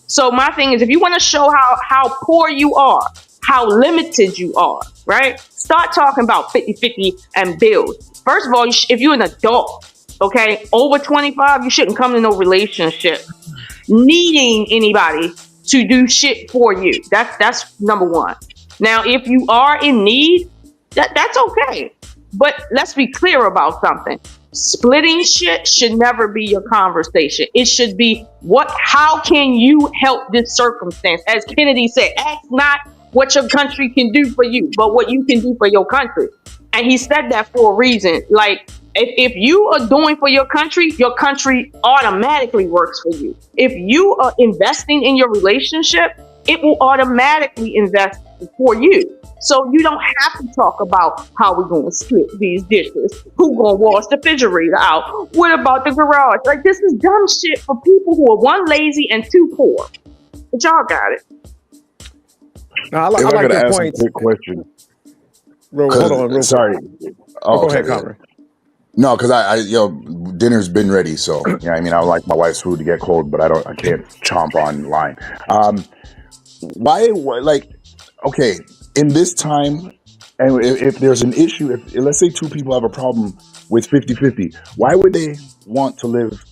Speaker 6: So my thing is, if you want to show how poor you are, how limited you are, right? Start talking about 50-50 and bills. First of all, if you're an adult, okay, over 25, you shouldn't come to no relationship needing anybody to do shit for you. That's number one. Now, if you are in need, that's okay. But let's be clear about something. Splitting shit should never be your conversation. It should be, how can you help this circumstance? As Kennedy said, ask not what your country can do for you, but what you can do for your country. And he said that for a reason. Like, if you are doing for your country automatically works for you. If you are investing in your relationship, it will automatically invest for you. So you don't have to talk about how we're going to split these dishes, who's going to wash the refrigerator out, what about the garage? Like, this is dumb shit for people who are, one, lazy, and two, poor. But y'all got it.
Speaker 2: No, I like your point.
Speaker 5: Quick question.
Speaker 2: Hold on,
Speaker 5: sorry.
Speaker 2: Go ahead, Conrad.
Speaker 5: No, because I dinner's been ready, so yeah. I mean, I like my wife's food to get cold, but I can't chomp online. Why, like, okay, in this time, and if there's an issue, if let's say two people have a problem with 50-50, why would they want to live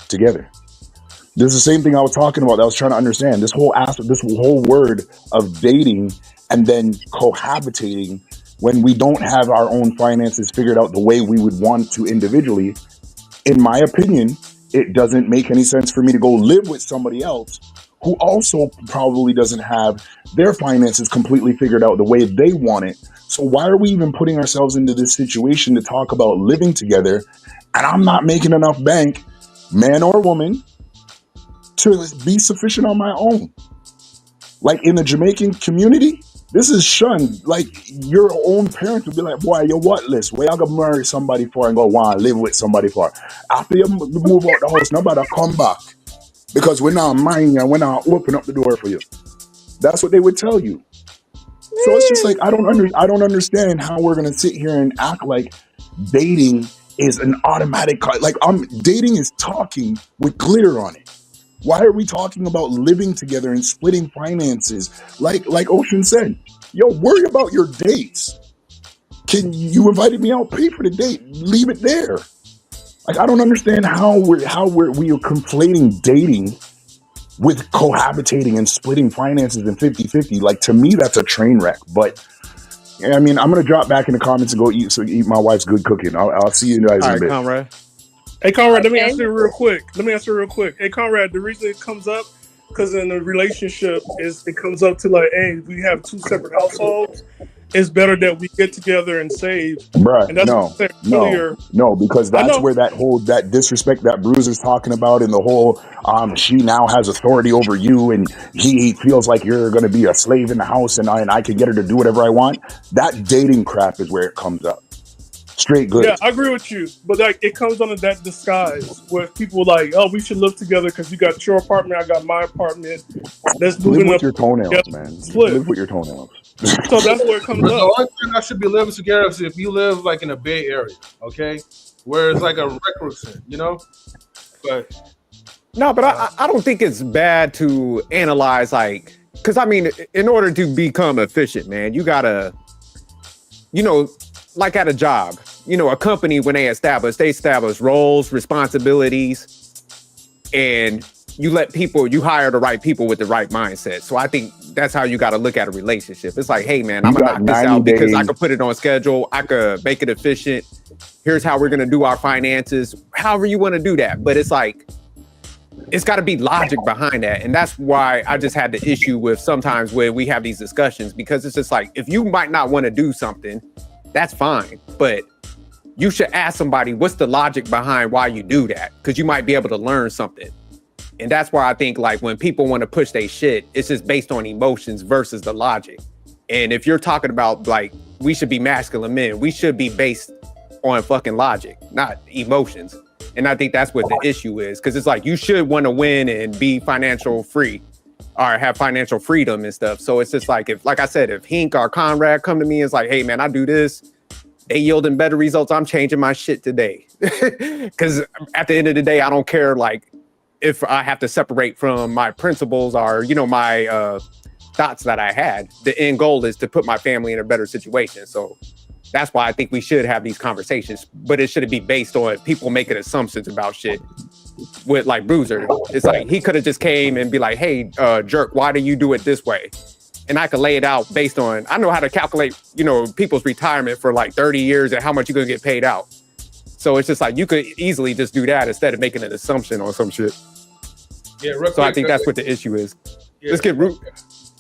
Speaker 5: together? This is the same thing I was talking about. I was trying to understand this whole word of dating and then cohabitating when we don't have our own finances figured out the way we would want to individually. In my opinion, it doesn't make any sense for me to go live with somebody else who also probably doesn't have their finances completely figured out the way they want it. So why are we even putting ourselves into this situation to talk about living together? And I'm not making enough bank, man or woman, to be sufficient on my own. Like in the Jamaican community, this is shunned. Like your own parents would be like, boy, you're whatless. Where y'all gonna marry somebody for and go want to live with somebody for? After you move out the house, nobody come back. Because we're not mine and we're not open up the door for you. That's what they would tell you. So it's just like, I don't understand how we're gonna sit here and act like dating is an automatic, like dating is talking with glitter on it. Why are we talking about living together and splitting finances? Like Ocean said, yo, worry about your dates. Can you invited me out, pay for the date, leave it there. Like, I don't understand how we are conflating dating with cohabitating and splitting finances in 50-50. Like, to me, that's a train wreck. But I mean, I'm gonna drop back in the comments and go eat my wife's good cooking. I'll see you guys in a bit.
Speaker 2: Conrad.
Speaker 4: Hey, Conrad, let me answer it real quick. Hey, Conrad, the reason it comes up, because in a relationship, it comes up to like, hey, we have two separate households. It's better that we get together and save.
Speaker 5: Bruh,
Speaker 4: and that's
Speaker 5: no, because that's where that disrespect that BRUIZZR's talking about, and the whole she now has authority over you, and he feels like you're going to be a slave in the house, and I can get her to do whatever I want. That dating crap is where it comes up. Straight good.
Speaker 4: Yeah, I agree with you, but like it comes under that disguise where people like, oh, we should live together because you got your apartment, I got my apartment. Let's move
Speaker 5: live with your toenails, man.
Speaker 4: Split.
Speaker 5: Live with your toenails.
Speaker 4: So that's where it comes up.
Speaker 1: The only thing I should be living together is if you live like in a Bay Area, okay, where it's like a reclusion, you know. But
Speaker 2: no, but I don't think it's bad to analyze, like, because I mean, in order to become efficient, man, you gotta, like at a job, a company, when they establish roles, responsibilities, and you hire the right people with the right mindset. So I think that's how you got to look at a relationship. It's like, hey man, I'm gonna knock this out because I could put it on schedule. I could make it efficient. Here's how we're going to do our finances. However you want to do that. But it's like, it's got to be logic behind that. And that's why I just had the issue with sometimes when we have these discussions, because it's just like, if you might not want to do something, that's fine. But you should ask somebody what's the logic behind why you do that, because you might be able to learn something. And that's why I think like when people want to push their shit, it's just based on emotions versus the logic. And if you're talking about like we should be masculine men, we should be based on fucking logic, not emotions. And I think that's what the issue is, because it's like you should want to win and be financial free or have financial freedom and stuff. So it's just like, if, like I said, if Hink or Conrad come to me and it's like, hey man, I do this, they yielding better results, I'm changing my shit today. Because at the end of the day, I don't care like if I have to separate from my principles or, you know, my thoughts that I had. The end goal is to put my family in a better situation. So that's why I think we should have these conversations, but it shouldn't be based on people making assumptions about shit. With like BRUIZZR, it's like he could have just came and be like, hey, jerk, why do you do it this way? And I could lay it out based on, I know how to calculate, you know, people's retirement for like 30 years and how much you're gonna get paid out. So it's just like, you could easily just do that instead of making an assumption on some shit.
Speaker 1: Yeah, real
Speaker 2: so
Speaker 1: quick,
Speaker 2: I think that's what the issue is.
Speaker 1: Yeah.
Speaker 2: Let's get Root.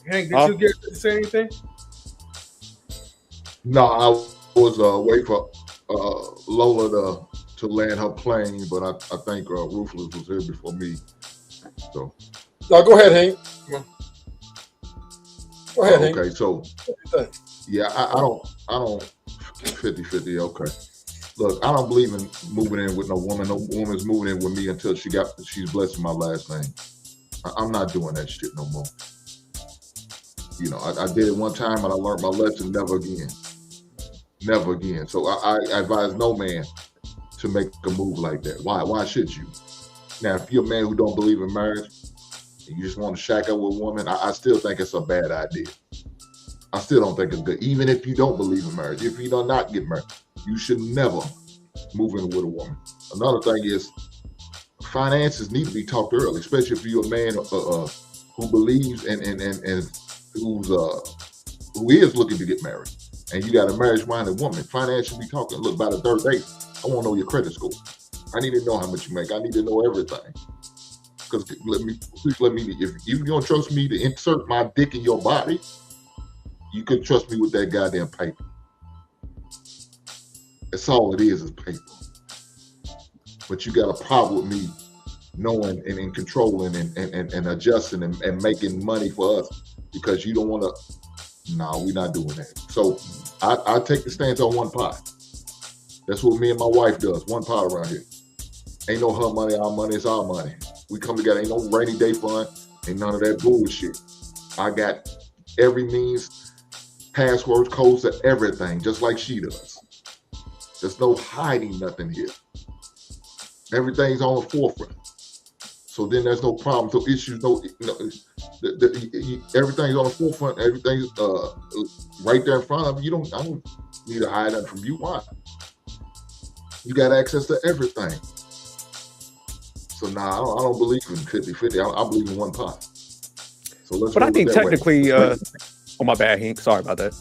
Speaker 1: Hank, did you get to say anything?
Speaker 7: No, I was waiting for Lola to land her plane, but I think Ruthless was here before me. So.
Speaker 8: No, go ahead, Hank. Go ahead, Hank.
Speaker 7: Okay, so yeah, I don't 50-50. Okay, look, I don't believe in moving in with no woman. No woman's moving in with me until she's blessed with my last name. I'm not doing that shit no more. You know, I did it one time and I learned my lesson. Never again. Never again. So I advise no man to make a move like that. Why should you? Now, if you're a man who don't believe in marriage and you just want to shack up with a woman, I still think it's a bad idea. I still don't think it's good. Even if you don't believe in marriage, if you do not get married, you should never move in with a woman. Another thing is finances need to be talked early, especially if you're a man who believes and who is looking to get married. And you got a marriage-minded woman, finance should be talking. Look, by the third date, I want to know your credit score. I need to know how much you make. I need to know everything. Because please let me, if you don't trust me to insert my dick in your body, you can trust me with that goddamn paper. That's all it is paper. But you got a problem with me knowing and controlling and adjusting and making money for us because you don't want to. No, we're not doing that. So I take the stance on one pot. That's what me and my wife does. One pot around here. Ain't no her money, our money, it's our money. We come together. Ain't no rainy day fund. Ain't none of that bullshit. I got every means, passwords, codes to everything, just like she does. There's no hiding nothing here. Everything's on the forefront. So then there's no problem, no issues, everything's on the forefront, everything's right there in front of you. I don't need to hide that from you. Why? You got access to everything. So I don't believe in 50-50. I believe in one pot. So let's.
Speaker 2: But I think technically, oh my bad, Hank. Sorry about that.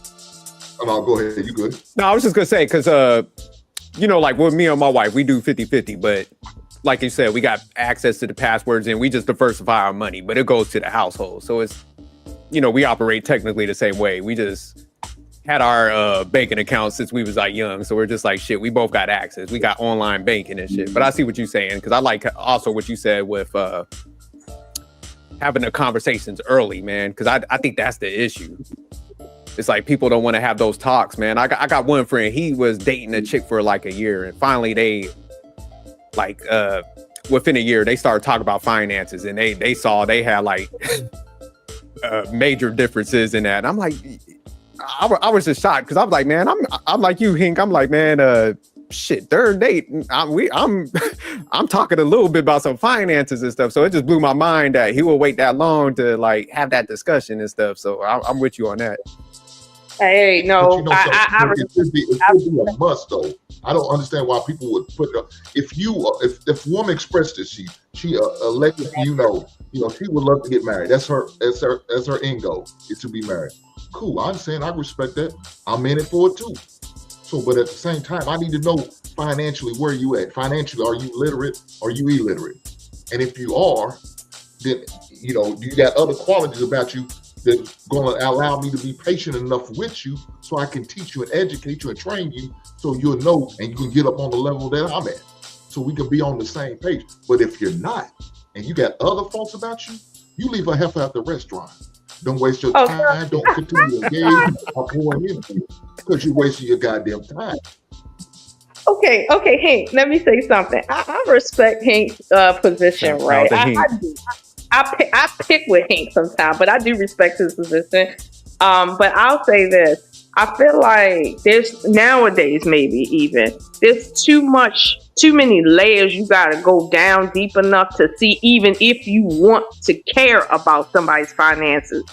Speaker 7: Oh, no, go ahead. You good?
Speaker 2: No, I was just gonna say because you know, like with me and my wife, we do 50-50, but like you said, we got access to the passwords and we just diversify our money, but it goes to the household. So it's, you know, we operate technically the same way. We just had our banking account since we was like young. So we're just like, shit, we both got access. We got online banking and shit. But I see what you're saying, because I like also what you said with having the conversations early, man, because I think that's the issue. It's like people don't want to have those talks, man. I got one friend, he was dating a chick for like a year, and finally they like within a year they started talking about finances, and they saw they had like major differences in that. And I'm like, I was just shocked, because I'm like, man, I'm like you, Hink. I'm like, man, shit, third date, I'm talking a little bit about some finances and stuff. So it just blew my mind that he will wait that long to like have that discussion and stuff. So I'm with you on that.
Speaker 6: Hey, no,
Speaker 7: you know, it should be a must, though. I don't understand why people would put if a woman expressed this, she elected, you know, she would love to get married. That's her end goal, is to be married. Cool, I understand. I respect that. I'm in it for it too. So, but at the same time, I need to know financially where you at. Financially, are you literate? Are you illiterate? And if you are, then you got other qualities about you that's going to allow me to be patient enough with you so I can teach you and educate you and train you so you'll know and you can get up on the level that I'm at. So we can be on the same page. But if you're not, and you got other thoughts about you, you leave a heifer at the restaurant. Don't waste your time. Don't continue to engage or pour in because you're wasting your goddamn time.
Speaker 6: Okay, Hank, let me say something. I respect Hank's position, right? I do. I pick with Hank sometimes, but I do respect his position. But I'll say this. I feel like there's nowadays, maybe even, there's too many layers you gotta go down deep enough to see, even if you want to care about somebody's finances,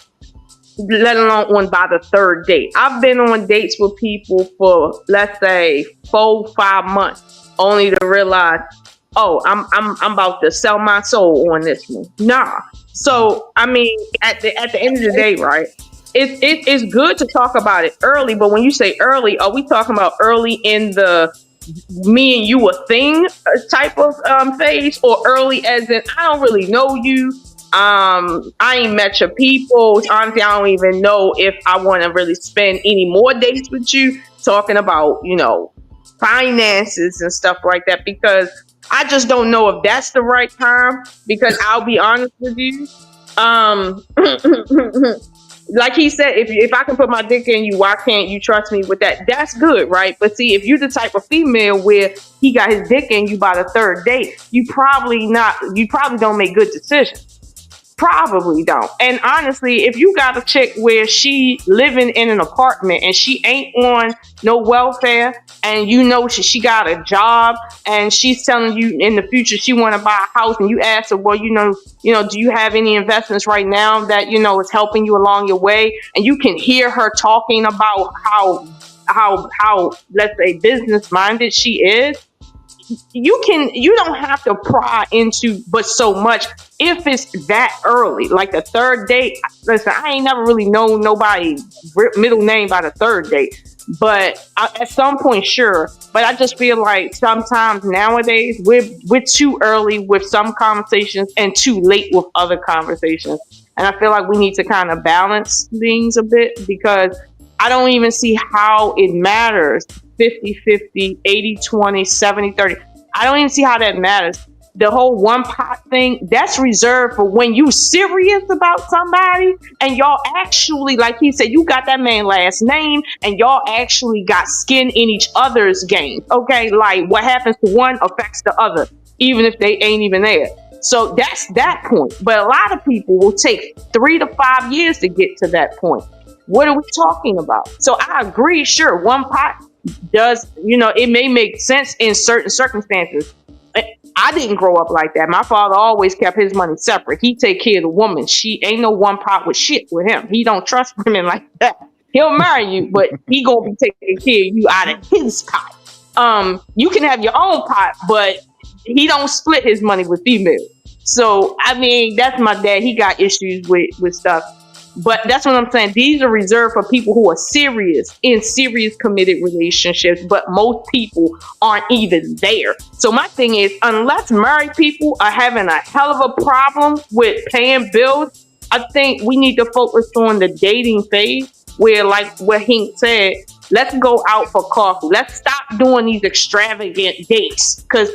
Speaker 6: let alone on by the third date. I've been on dates with people for, let's say, 4-5 months, only to realize, oh, I'm about to sell my soul on this one. Nah. So I mean, at the end of the day, right? It's good to talk about it early, but when you say early, are we talking about early in the me and you a thing type of phase, or early as in I don't really know you? I ain't met your people. Honestly, I don't even know if I want to really spend any more dates with you, talking about, finances and stuff like that, because I just don't know if that's the right time, because I'll be honest with you. Like he said, if I can put my dick in you, why can't you trust me with that? That's good, right? But see, if you're the type of female where he got his dick in you by the third date, you probably don't make good decisions. Probably don't. And honestly, if you got a chick where she living in an apartment and she ain't on no welfare, and she got a job, and she's telling you in the future she want to buy a house, and you ask her, well, do you have any investments right now that is helping you along your way? And you can hear her talking about how let's say business minded she is. You don't have to pry into but so much if it's that early, like the third date. Listen, I ain't never really known nobody middle name by the third date, but at some point, sure. But I just feel like sometimes nowadays we're too early with some conversations and too late with other conversations. And I feel like we need to kind of balance things a bit, because I don't even see how it matters 50-50, 80-20, 70-30. I don't even see how that matters. The whole one pot thing, that's reserved for when you serious about somebody and y'all actually, like he said, you got that man last name and y'all actually got skin in each other's game. Okay, like what happens to one affects the other, even if they ain't even there. So that's that point. But a lot of people will take 3 to 5 years to get to that point. What are we talking about? So I agree, sure, one pot does, it may make sense in certain circumstances. I didn't grow up like that. My father always kept his money separate. He take care of the woman. She ain't no one pot with shit with him. He don't trust women like that. He'll marry you, but he gonna be taking care of you out of his pot. You can have your own pot, but he don't split his money with females. So, I mean, that's my dad. He got issues with stuff. But that's what I'm saying. These are reserved for people who are serious, in serious committed relationships. But most people aren't even there. So my thing is, unless married people are having a hell of a problem with paying bills, I think we need to focus on the dating phase, where, like what Hank said, let's go out for coffee. Let's stop doing these extravagant dates, because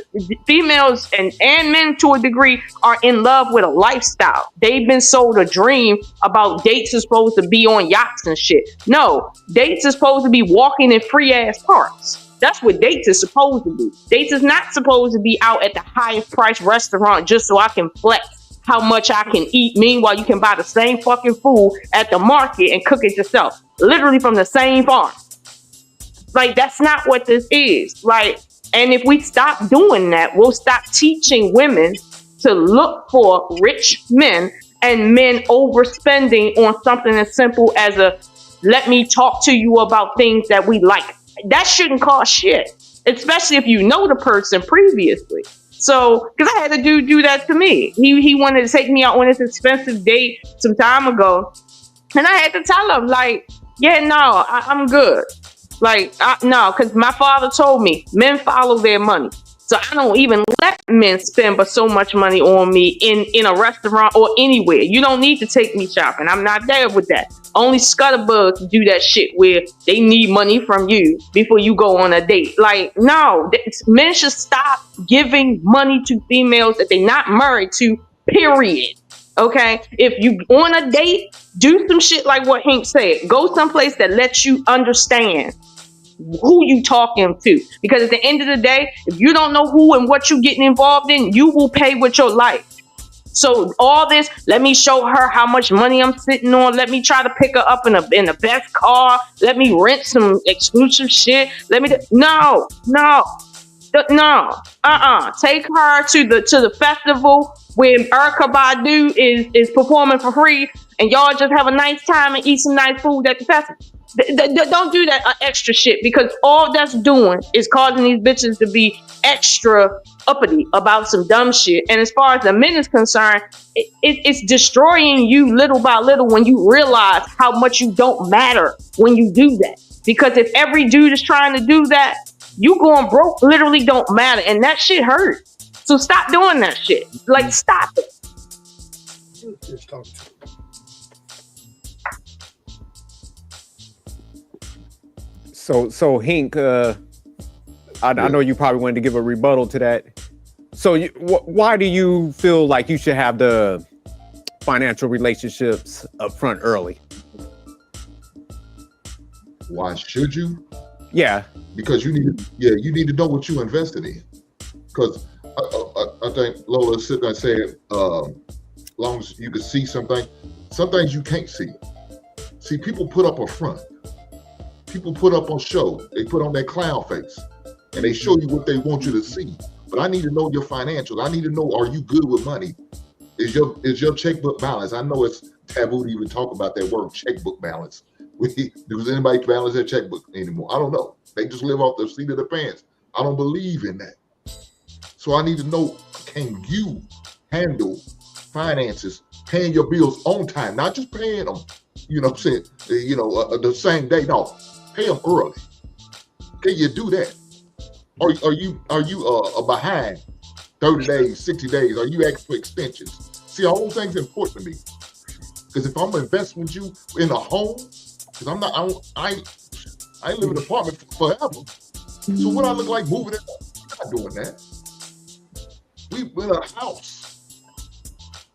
Speaker 6: females and men to a degree are in love with a lifestyle. They've been sold a dream about dates are supposed to be on yachts and shit. No, dates are supposed to be walking in free ass parks. That's what dates is supposed to be. Dates is not supposed to be out at the highest price restaurant just so I can flex how much I can eat. Meanwhile, you can buy the same fucking food at the market and cook it yourself, literally from the same farm. Like, that's not what this is. Like, and if we stop doing that, we'll stop teaching women to look for rich men, and men overspending on something as simple as let me talk to you about things that we like. That shouldn't cost shit, especially if you know the person previously. So, because I had a dude do that to me. He wanted to take me out on this expensive date some time ago, and I had to tell him, like, yeah, no, I'm good. Like, no, because my father told me men follow their money. So I don't even let men spend but so much money on me in a restaurant or anywhere. You don't need to take me shopping. I'm not there with that. Only scutterbugs do that shit where they need money from you before you go on a date. Like, no, men should stop giving money to females that they're not married to, period. Okay? If you on a date, do some shit like what Hank said. Go someplace that lets you understand who you talking to, because at the end of the day, if you don't know who and what you getting involved in, you will pay with your life. So all this, let me show her how much money I'm sitting on, let me try to pick her up in the best car, let me rent some exclusive shit, no, take her to the festival where Erykah Badu is performing for free, and y'all just have a nice time and eat some nice food at the festival. Don't do that extra shit, because all that's doing is causing these bitches to be extra uppity about some dumb shit. And as far as the men is concerned, it's destroying you little by little when you realize how much you don't matter when you do that. Because if every dude is trying to do that, you going broke literally don't matter, and that shit hurt. So stop doing that shit. Like, stop it.
Speaker 2: So Hank, I know you probably wanted to give a rebuttal to that. So why do you feel like you should have the financial relationships up front early?
Speaker 7: Why should you?
Speaker 2: Yeah.
Speaker 7: Because you need to know what you invested in. Because I think Lola sitting there saying, as long as you can see some things you can't see. See, people put up a front. People put up on show. They put on their clown face, and they show you what they want you to see. But I need to know your financials. I need to know, are you good with money? Is your checkbook balance? I know it's taboo to even talk about that word, checkbook balance. Does anybody balance their checkbook anymore? I don't know. They just live off the seat of their pants. I don't believe in that. So I need to know, can you handle finances, paying your bills on time, not just paying them, the same day. No, pay them early. Can you do that? Are you behind 30 days, 60 days? Are you asking for extensions? See, all those things are important to me. Because if I'm investing with you in a home, because I live in an apartment forever. So what I look like moving it up? I'm not doing that. We in a house.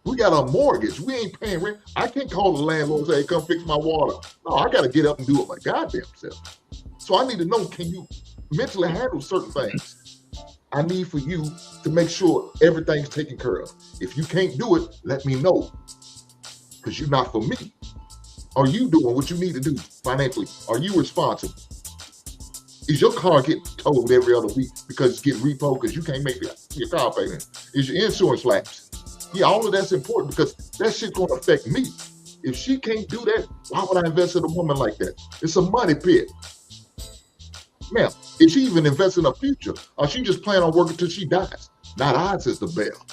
Speaker 7: We got a mortgage. We ain't paying rent. I can't call the landlord and say, hey, come fix my water. No, I got to get up and do it my goddamn self. So I need to know, can you mentally handle certain things? I need for you to make sure everything's taken care of. If you can't do it, let me know. Because you're not for me. Are you doing what you need to do financially? Are you responsible? Is your car getting towed every other week because it's getting repoed because you can't make your car payment? Is your insurance lapsed? Yeah, all of that's important because that shit's going to affect me. If she can't do that, why would I invest in a woman like that? It's a money pit. Ma'am, is she even investing in her future? Or she just planning on working till she dies? Not I, Sister Bell.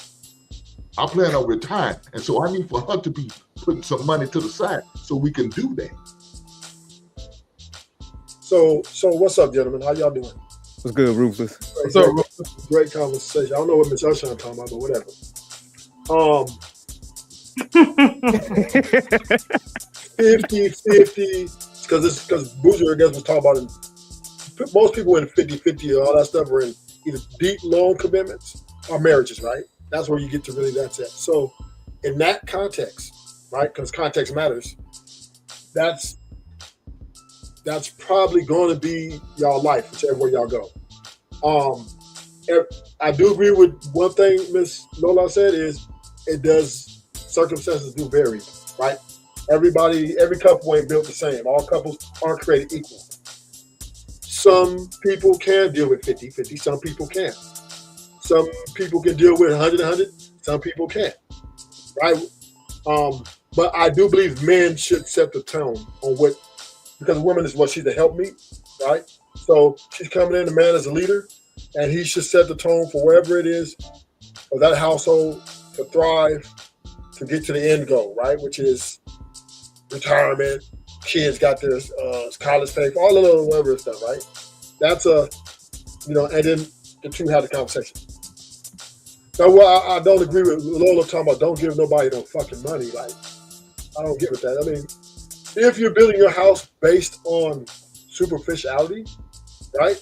Speaker 7: I plan on retiring. And so I need for her to be putting some money to the side so we can do that.
Speaker 8: So what's up, gentlemen? How y'all doing?
Speaker 2: What's good, Rufus?
Speaker 8: What's up, Rufus? Great conversation. I don't know what Miss Ushon talking about, but whatever. 50-50, because BRUIZZR, I guess, was talking about it. Most people in 50-50 and all that stuff are in either deep loan commitments or marriages, right? That's where you get to really that's it. So in that context, right, because context matters, that's probably going to be y'all life, whichever way y'all go. I do agree with one thing Miss Lola said is circumstances do vary, right? Every couple ain't built the same. All couples aren't created equal. Some people can deal with 50-50. Some people can't. Some people can deal with 100-100. Some people can't, right? But I do believe men should set the tone on what, because a woman is she's the helpmeet, right? So she's coming in, the man is a leader, and he should set the tone for wherever it is for that household to thrive, to get to the end goal, right? Which is retirement, kids got their college pay, all of the whatever stuff, right? That's and then the two have the conversation. Now, well, I don't agree with Lola talking about don't give nobody no fucking money. Like, I don't get with that. I mean, if you're building your house based on superficiality, right,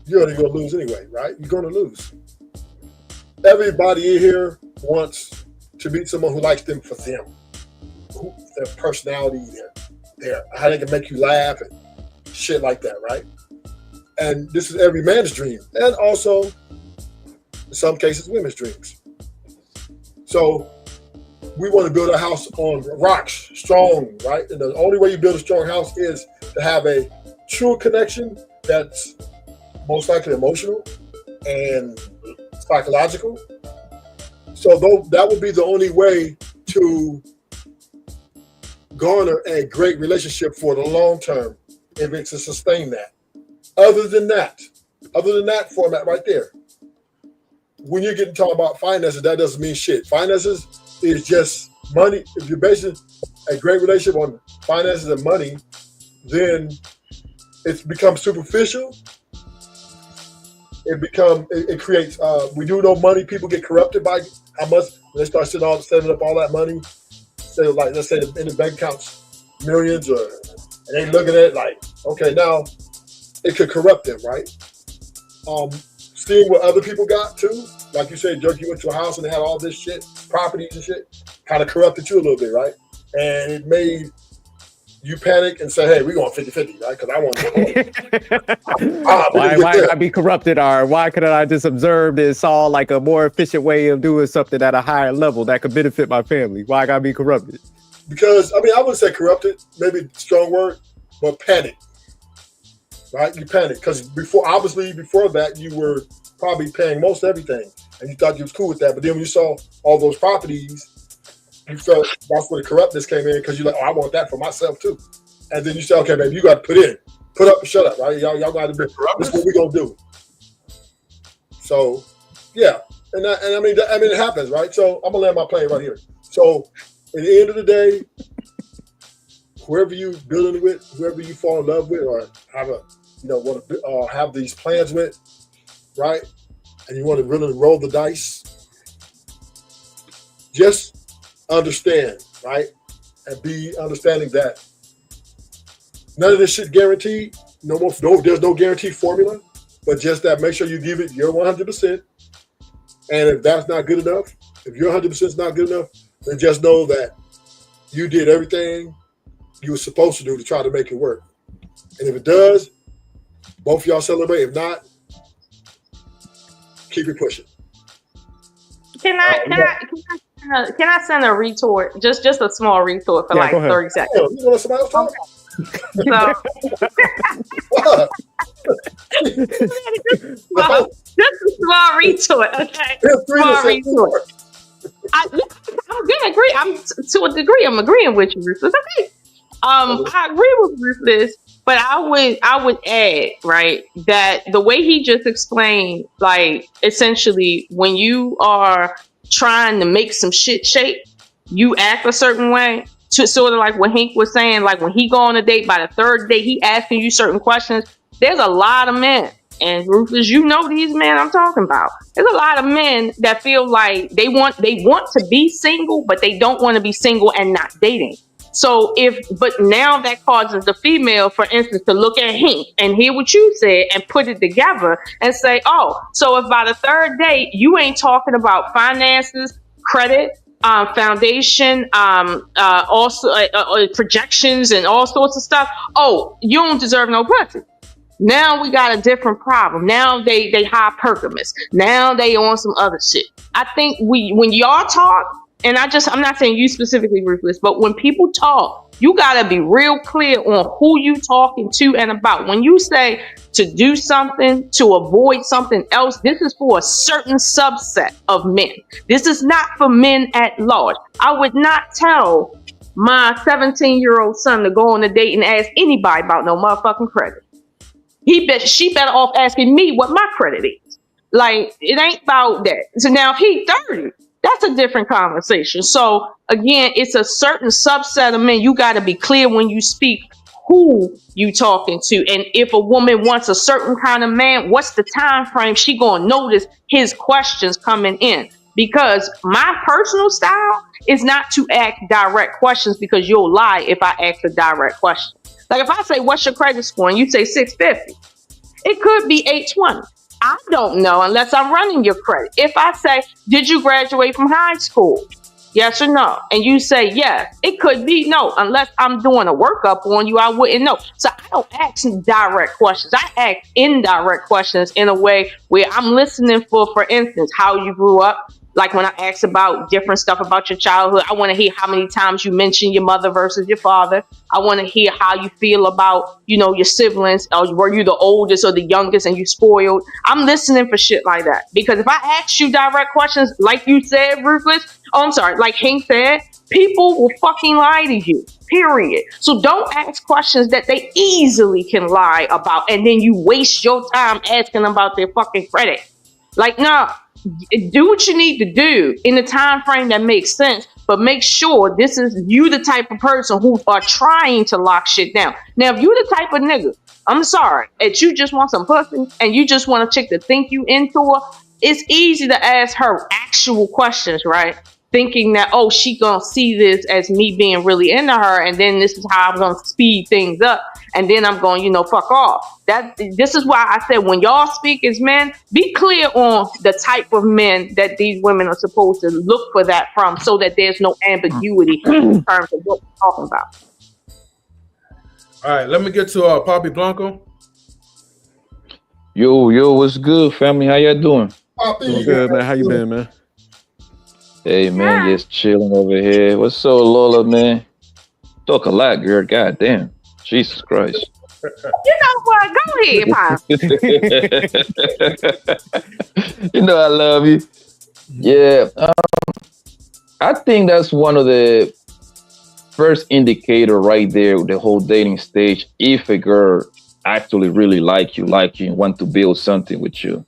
Speaker 8: you're going to lose anyway, right? You're going to lose. Everybody in here wants to meet someone who likes them for them, their personality, their how they can make you laugh and shit like that, right? And this is every man's dream, and also, in some cases, women's dreams. So we want to build a house on rocks, strong, right? And the only way you build a strong house is to have a true connection that's most likely emotional and psychological. So that would be the only way to garner a great relationship for the long term, if it's to sustain that. Other than that format right there, when you're getting talking about finances, that doesn't mean shit. Finances is just money. If you're basing a great relationship on finances and money, then it's become superficial. It creates, we do know money, people get corrupted by how much, when they start setting up all that money, say like, let's say in the bank accounts, millions, and they looking at it like, okay, now it could corrupt them, right? Seeing what other people got too, like you said, Jerk, you went to a house and they had all this shit, properties and shit, kind of corrupted you a little bit, right? And it made you panic and say, hey, we're going 50-50, right? Because I want to go.
Speaker 2: Why could I be corrupted? Or why couldn't I just observe this, saw like a more efficient way of doing something at a higher level that could benefit my family? Why I gotta be corrupted?
Speaker 8: Because, I mean, I wouldn't say corrupted, maybe strong word, but panic, right? You panic because before that, you were probably paying most everything and you thought you was cool with that. But then when you saw all those properties, you felt that's where the corruptness came in because you're like, oh, I want that for myself too. And then you say, okay, baby, you got to put up and shut up, right? Y'all got to be, this is what we're going to do. So, yeah. And I mean, it happens, right? So I'm going to land my plane right here. So at the end of the day, whoever you building with, whoever you fall in love with or have want to have these plans with, right? And you want to really roll the dice, just understand, right? And be understanding that none of this shit guaranteed. There's no guaranteed formula, but just that make sure you give it your 100%. And if that's not good enough, if your 100% is not good enough, then just know that you did everything you were supposed to do to try to make it work. And if it does, both of y'all celebrate. If not, keep it pushing.
Speaker 6: Can I send a retort? Just a small retort for like 30 seconds.
Speaker 8: You know what somebody else talk?
Speaker 6: Just a small retort, okay? Small retort. I'm gonna agree. To a degree, I'm agreeing with you, Rufus. Okay. I agree with Rufus, but I would add, right, that the way he just explained, like essentially when you are trying to make some shit shape, you act a certain way. To sort of like what Hank was saying, like when he go on a date, by the third date, he asking you certain questions. There's a lot of men, and Rufus, you know these men I'm talking about. There's a lot of men that feel like they want to be single, but they don't want to be single and not dating. So but now that causes the female, for instance, to look at Hank and hear what you said and put it together and say, oh, so if by the third date you ain't talking about finances, credit, foundation, also projections and all sorts of stuff, oh, you don't deserve no pussy. Now we got a different problem. Now they hypergamous. Now they on some other shit. I think when y'all talk, and I'm not saying you specifically, Ruthless, but when people talk, you gotta be real clear on who you talking to and about. When you say to do something, to avoid something else, this is for a certain subset of men. This is not for men at large. I would not tell my 17-year-old son to go on a date and ask anybody about no motherfucking credit. She better off asking me what my credit is. Like, it ain't about that. So now if he 30, that's a different conversation. So again, it's a certain subset of men. You got to be clear when you speak who you talking to. And if a woman wants a certain kind of man, what's the time frame she gonna notice his questions coming in? Because my personal style is not to ask direct questions, because you'll lie if I ask a direct question. Like if I say, what's your credit score? And you say 650. It could be 820. I don't know unless I'm running your credit. If I say, did you graduate from high school? Yes or no? And you say yes. It could be no. Unless I'm doing a workup on you, I wouldn't know. So I don't ask direct questions. I ask indirect questions in a way where I'm listening for instance, how you grew up. Like when I ask about different stuff about your childhood, I want to hear how many times you mention your mother versus your father. I want to hear how you feel about, your siblings. Were you the oldest or the youngest and you spoiled? I'm listening for shit like that. Because if I ask you direct questions, like you said, Ruthless, like Hank said, people will fucking lie to you, period. So don't ask questions that they easily can lie about, and then you waste your time asking them about their fucking credit. Like, nah. Do what you need to do in the time frame that makes sense, but make sure this is you the type of person who are trying to lock shit down. Now, if you the type of nigga, I'm sorry, that you just want some pussy and you just want a chick to think you into her, it's easy to ask her actual questions, right? Thinking that, oh, she gonna see this as me being really into her, and then this is how I'm gonna speed things up, and then I'm going, fuck off. This is why I said, when y'all speak as men, be clear on the type of men that these women are supposed to look for that from, so that there's no ambiguity in terms of what we're talking about.
Speaker 1: All right, let me get to Poppy Blanco.
Speaker 9: Yo, what's good, family? How y'all doing?
Speaker 2: Doing good, man. How you been, man?
Speaker 9: Hey, man, just chilling over here. What's up, Lola, man? Talk a lot, girl. God damn. Jesus Christ.
Speaker 6: You know what? Go ahead, Pop.
Speaker 9: I love you. Yeah. I think that's one of the first indicator right there, the whole dating stage, if a girl actually really like you and want to build something with you,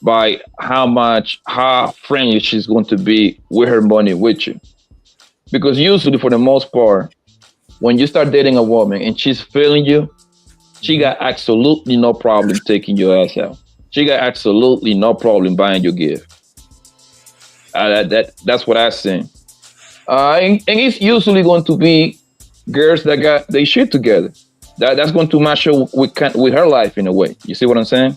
Speaker 9: by how friendly she's going to be with her money with you. Because usually, for the most part, when you start dating a woman and she's feeling you, she got absolutely no problem taking your ass out. She got absolutely no problem buying your gift. That's what I seen. And it's usually going to be girls that got their shit together. That's going to match her with her life in a way. You see what I'm saying?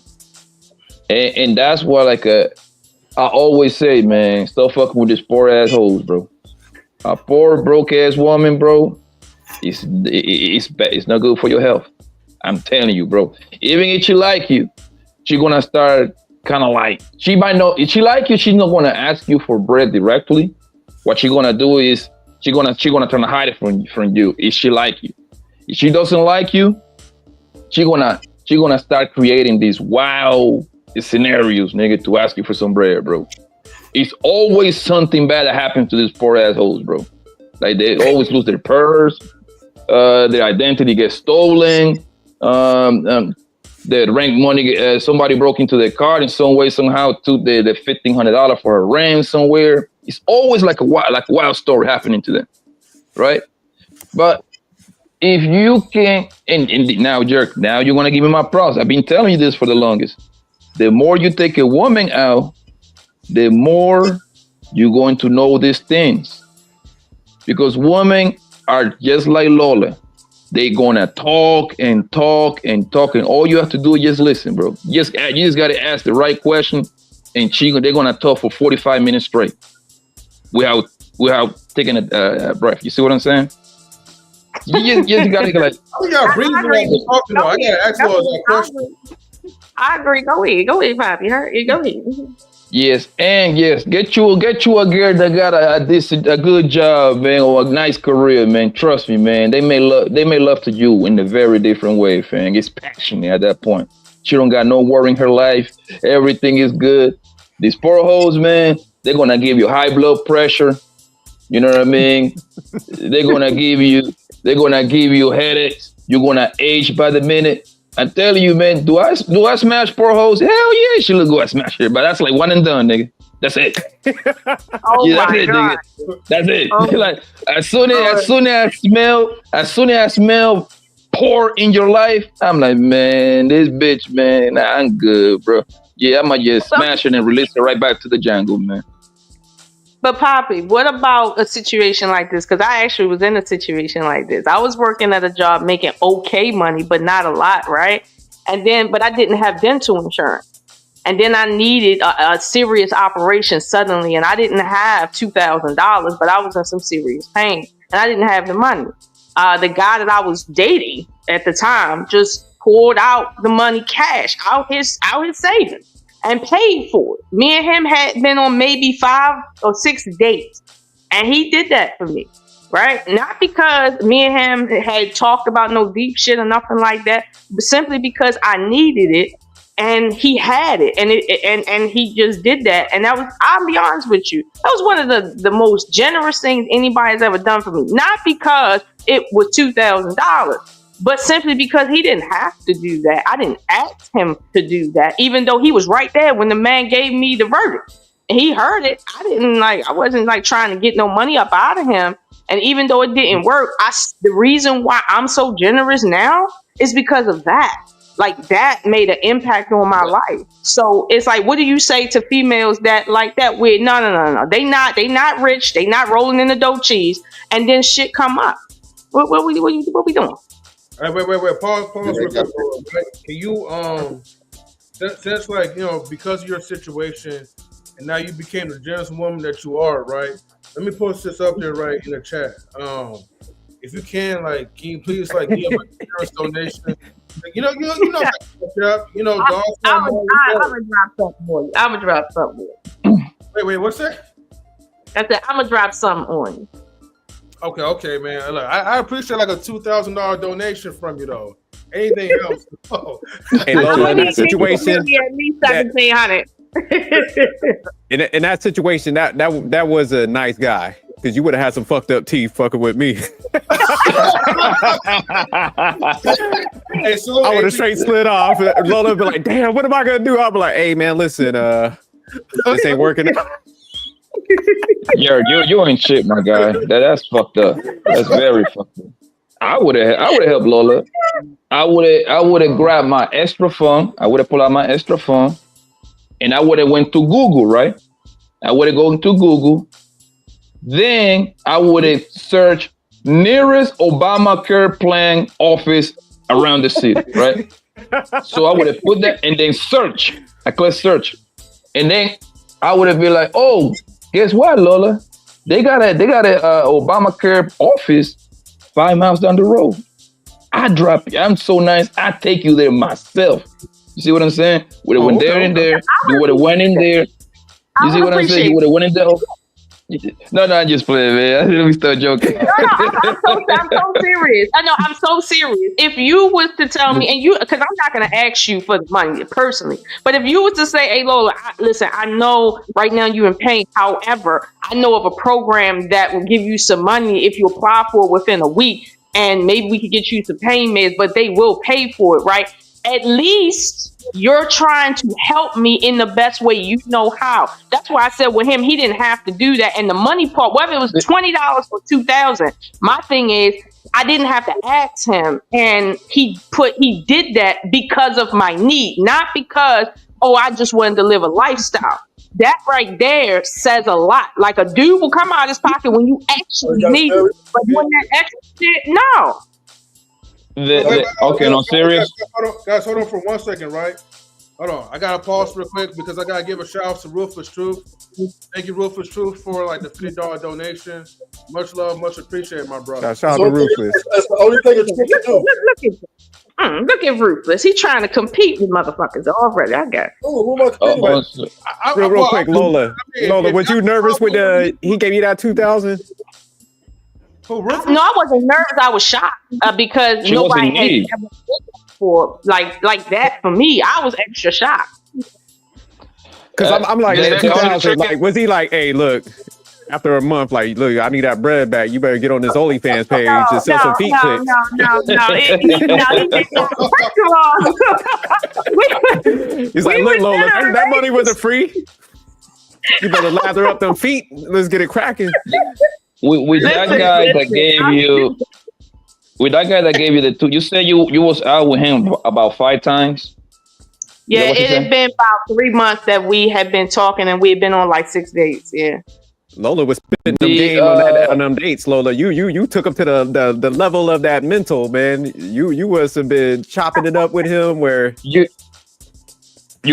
Speaker 9: And that's why, I always say, man, stop fucking with this poor assholes, bro. A poor broke ass woman, bro, it's bad. It's not good for your health. I'm telling you, bro. Even if she like you, she gonna start kind of like, she might know, if she like you, she's not gonna ask you for bread directly. What she gonna do is she gonna try to hide it from you if she like you. If she doesn't like you, she gonna start creating these wild scenarios, nigga, to ask you for some bread, bro. It's always something bad that happens to these poor assholes, bro. Like, they always lose their purse, their identity gets stolen, their rent money, somebody broke into their car in some way, somehow, took the $1,500 for her rent somewhere. It's always like a wild story happening to them, right? But if you can, and now, Jerk, now you're gonna give me my props. I've been telling you this for the longest. The more you take a woman out, the more you're going to know these things. Because women are just like Lola. They're gonna talk and talk and talk, and all you have to do is just listen, bro. You just gotta ask the right question, and they're gonna talk for 45 minutes straight without taking a breath. You see what I'm saying? You just gotta like.
Speaker 1: I gotta breathe when I'm talking. Though. I gotta ask Lola that question.
Speaker 6: I agree. Go ahead, Poppy. Go ahead.
Speaker 9: Yes, and yes, get you a girl that got a good job, man, or a nice career, man. Trust me, man. They may love to you in a very different way, fam. It's passionate at that point. She don't got no worry in her life. Everything is good. These poor hoes, man, they're gonna give you high blood pressure. You know what I mean? They're gonna give you headaches. You're gonna age by the minute. I'm telling you, man, do I smash poor hoes? Hell yeah, she look good. I smash her, but that's like one and done, nigga. That's it.
Speaker 6: Oh
Speaker 9: Yeah,
Speaker 6: my God.
Speaker 9: That's it.
Speaker 6: Oh.
Speaker 9: Like as soon as I smell pour in your life, I'm like, man, this bitch, man, nah, I'm good, bro. Yeah, I might just smash it and release it right back to the jungle, man.
Speaker 6: But Poppy, what about a situation like this? Because I actually was in a situation like this. I was working at a job making okay money, but not a lot, right? But I didn't have dental insurance. And then I needed a serious operation suddenly, and I didn't have $2,000, but I was in some serious pain, and I didn't have the money. The guy that I was dating at the time just pulled out the money cash out his savings and paid for it. Me and him had been on maybe 5 or 6 dates, and he did that for me, right? Not because me and him had talked about no deep shit or nothing like that, but simply because I needed it. And he had it, and he just did that. And that was, I'll be honest with you, that was one of the most generous things anybody's ever done for me. Not because it was $2,000, but simply because he didn't have to do that. I didn't ask him to do that, even though he was right there when the man gave me the verdict. And he heard it. I wasn't trying to get no money up out of him. And even though it didn't work, the reason why I'm so generous now is because of that. Like, that made an impact on my life. So it's like, what do you say to females that like that? With no. They not rich. They not rolling in the dough cheese. And then shit come up. What we doing?
Speaker 1: All right, wait. Pause. Real quick, right? Can you since because of your situation, and now you became the generous woman that you are, right? Let me post this up there right in the chat. If you can you please give a generous donation? I'm gonna
Speaker 6: drop something for you.
Speaker 1: Wait, what's that?
Speaker 6: I said I'm gonna drop something on you.
Speaker 1: Okay, man. Look, I appreciate a $2,000 donation from you though. Anything else? Oh.
Speaker 2: Hey, Lola, in that situation,
Speaker 6: at least 1,700.
Speaker 2: in that situation, that was a nice guy. Because you would have had some fucked up teeth fucking with me.
Speaker 1: Hey, so
Speaker 2: I would have straight slid off. Lola would be like, damn, what am I going to do? I'll be like, hey, man, listen, this ain't working.
Speaker 9: You ain't shit, my guy. That's fucked up. That's very fucked up. I would have helped Lola. I would have grabbed my extra phone. I would have pulled out my extra phone. And I would have went to Google, right? I would have gone to Google. Then I would have searched nearest Obamacare plan office around the city, right? So I would have put that and then search. I click search. And then I would have been like, oh, guess what, Lola? They got a Obamacare office 5 miles down the road. I drop you. I'm so nice. I take you there myself. You see what I'm saying? Would have went there and there. You would have went in there. You see what I'm saying? You would have went in there. No, I just playing, man. We still joking.
Speaker 6: No, I'm so serious. I know, I'm so serious. If you was to tell me, because I'm not going to ask you for the money personally, but if you was to say, hey, Lola, listen, I know right now you're in pain. However, I know of a program that will give you some money if you apply for it within a week, and maybe we could get you some pain meds, but they will pay for it, right? At least you're trying to help me in the best way you know how. That's why I said with him, he didn't have to do that. And the money part, whether it was $20 or $2,000, my thing is I didn't have to ask him, and he did that because of my need, not because I just wanted to live a lifestyle. That right there says a lot. Like, a dude will come out of his pocket when you actually need it, but when that extra shit, no.
Speaker 9: Okay, no, serious.
Speaker 1: Guys, hold on for 1 second, right? Hold on. I got to pause real quick because I got to give a shout out to Ruthless Truth. Thank you, Ruthless Truth, for the $50 donation. Much love, much appreciated, my brother.
Speaker 2: Shout out to Ruthless.
Speaker 8: That's the only thing that you can do.
Speaker 6: Look at Ruthless. He's trying to compete with motherfuckers already. I got it.
Speaker 8: Who am I competing with?
Speaker 2: Real quick, Lola. Lola, was you nervous with he gave you that $2,000?
Speaker 6: No, I wasn't nervous. I was shocked because nobody had ever for like that for me. I was extra shocked.
Speaker 2: Because I'm like, 2000, like, was he like, hey, look, after a month, like, look, I need that bread back. You better get on this OnlyFans page and sell some feet pics.
Speaker 6: No.
Speaker 2: He's like, look, Lola, that money wasn't free. You better lather up them feet. Let's get it cracking.
Speaker 9: With that guy that gave you, with that guy that gave you the two, you said you was out with him about 5 times.
Speaker 6: Yeah, it had been about 3 months that we had been talking, and we had been on like 6 dates. Yeah.
Speaker 2: Lola was spitting them game on them dates. Lola, you took him to the level of that mental, man. You must have been chopping it up with him where
Speaker 9: you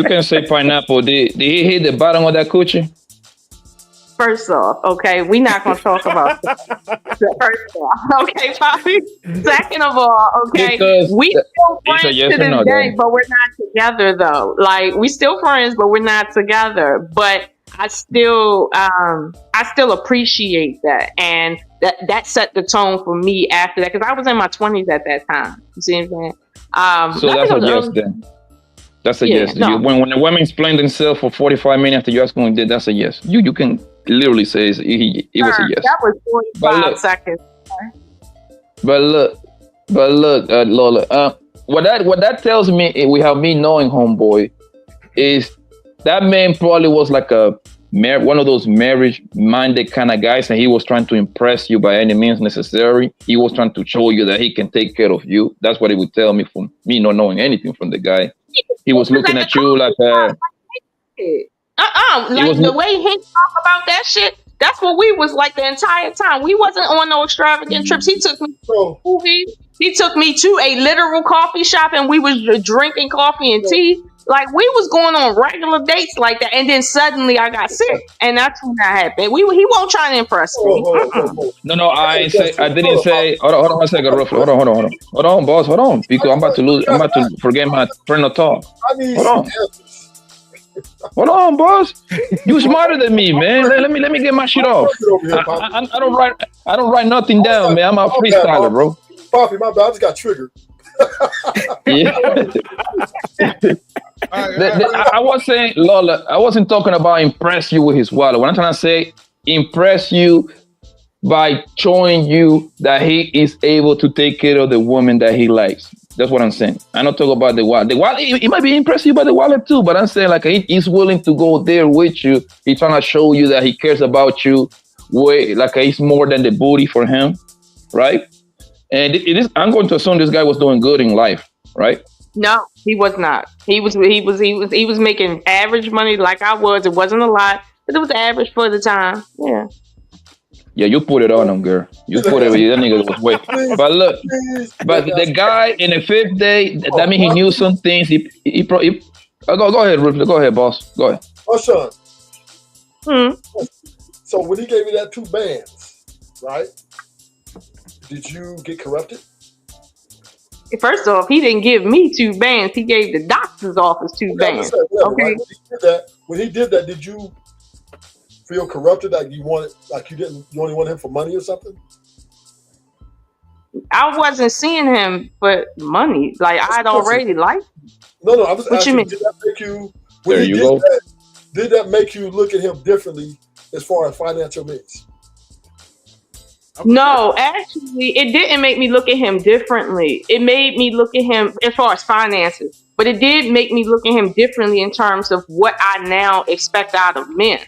Speaker 9: can say pineapple. Did he hit the bottom of that coochie?
Speaker 6: First off, okay, we're not gonna talk about first off, okay, Poppy. Second of all, okay,
Speaker 9: Because
Speaker 6: we still friends
Speaker 9: yes
Speaker 6: to this
Speaker 9: no,
Speaker 6: day, but we're not together though. Like we still friends, but we're not together. But I still appreciate that, and that set the tone for me after that because I was in my 20s at that time. You see what I'm saying?
Speaker 9: So that's a yes then. That's a yes.
Speaker 6: No.
Speaker 9: When the women explain themselves for 45 minutes after you ask them, that's a yes. You can literally say it was a yes.
Speaker 6: That was 45 seconds.
Speaker 9: But look, Lola. What that tells me, we have me knowing homeboy, is that man probably was like one of those marriage-minded kind of guys, and he was trying to impress you by any means necessary. He was trying to show you that he can take care of you. That's what he would tell me from me not knowing anything from the guy. He was looking at you like
Speaker 6: the way he talk about that shit. That's what we was like the entire time. We wasn't on no extravagant trips. He took me to movies. He took me to a literal coffee shop, and we was drinking coffee and tea. Like we was going on regular dates like that, and then suddenly I got sick, and that's when that happened. He won't try to impress me.
Speaker 9: No, I didn't say. Hold on a second, roughly. Hold on, boss. Hold on, because I'm about to forget my train of thought. Hold on, boss. You smarter than me, man. Let me get my shit off. I don't write nothing down, man. I'm a freestyler, bro.
Speaker 8: Poppy, my bad. I just got triggered.
Speaker 9: I was saying, Lola, I wasn't talking about impress you with his wallet. What I'm trying to say, impress you by showing you that he is able to take care of the woman that he likes. That's what I'm saying. I'm not talking about the wallet. The wallet, he might be impressed you by the wallet too, but I'm saying like he's willing to go there with you. He's trying to show you that he cares about you. Like he's more than the booty for him, right? And I'm going to assume this guy was doing good in life, right?
Speaker 6: No, he was not. He was making average money like I was. It wasn't a lot, but it was average for the time. Yeah.
Speaker 9: Yeah, you put it on him, girl. You put it. That nigga was way. But look, but the guy in the 5th day, that means he knew some things. He go ahead, Ripley. Go ahead, boss. Go ahead.
Speaker 8: Oh, son. So when he gave me that 2 bands, right? Did you get corrupted?
Speaker 6: First off, he didn't give me 2 bands. He gave the doctor's office 2 bands. Okay.
Speaker 8: Right? When he did that, did you feel corrupted? Like you only wanted him for money or something?
Speaker 6: I wasn't seeing him for money. Like I'd already liked him.
Speaker 8: No, I was asking,
Speaker 6: you mean?
Speaker 8: Did that make you? Did that make you look at him differently as far as financial means?
Speaker 6: No, actually, it didn't make me look at him differently. It made me look at him as far as finances, but it did make me look at him differently in terms of what I now expect out of men.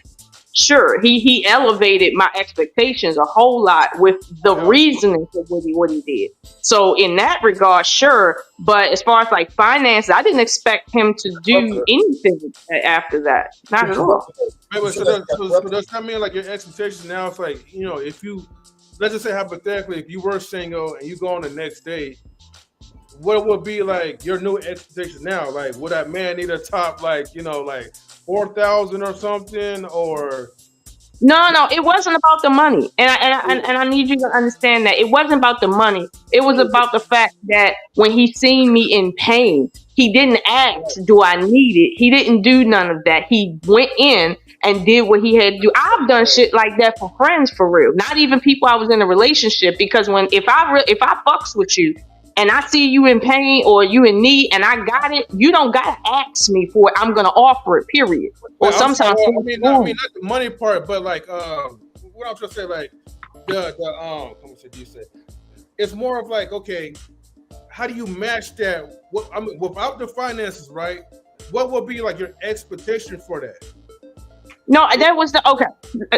Speaker 6: Sure, he elevated my expectations a whole lot with the reasoning for what he did. So in that regard, sure. But as far as like finances, I didn't expect him to do anything after that. Not at all.
Speaker 1: So does that mean like your expectations now? It's like, you know, if you, let's just say hypothetically, if you were single and you go on the next date, what would be like your new expectations now? Like, would that man need a top, like, you know, like 4,000 or something, or?
Speaker 6: No, it wasn't about the money, and I need you to understand that it wasn't about the money. It was about the fact that when he seen me in pain, he didn't ask, "Do I need it?" He didn't do none of that. He went in and did what he had to do. I've done shit like that for friends, for real. Not even people I was in a relationship, because if I fucks with you and I see you in pain or you in need and I got it, you don't gotta ask me for it. I'm gonna offer it, period. Or sometimes
Speaker 1: I mean, not the money part, but like what I'm trying to say, like it's more of like, okay, how do you match that? I mean, without the finances, right? What would be like your expectation for that?
Speaker 6: No, that was the okay.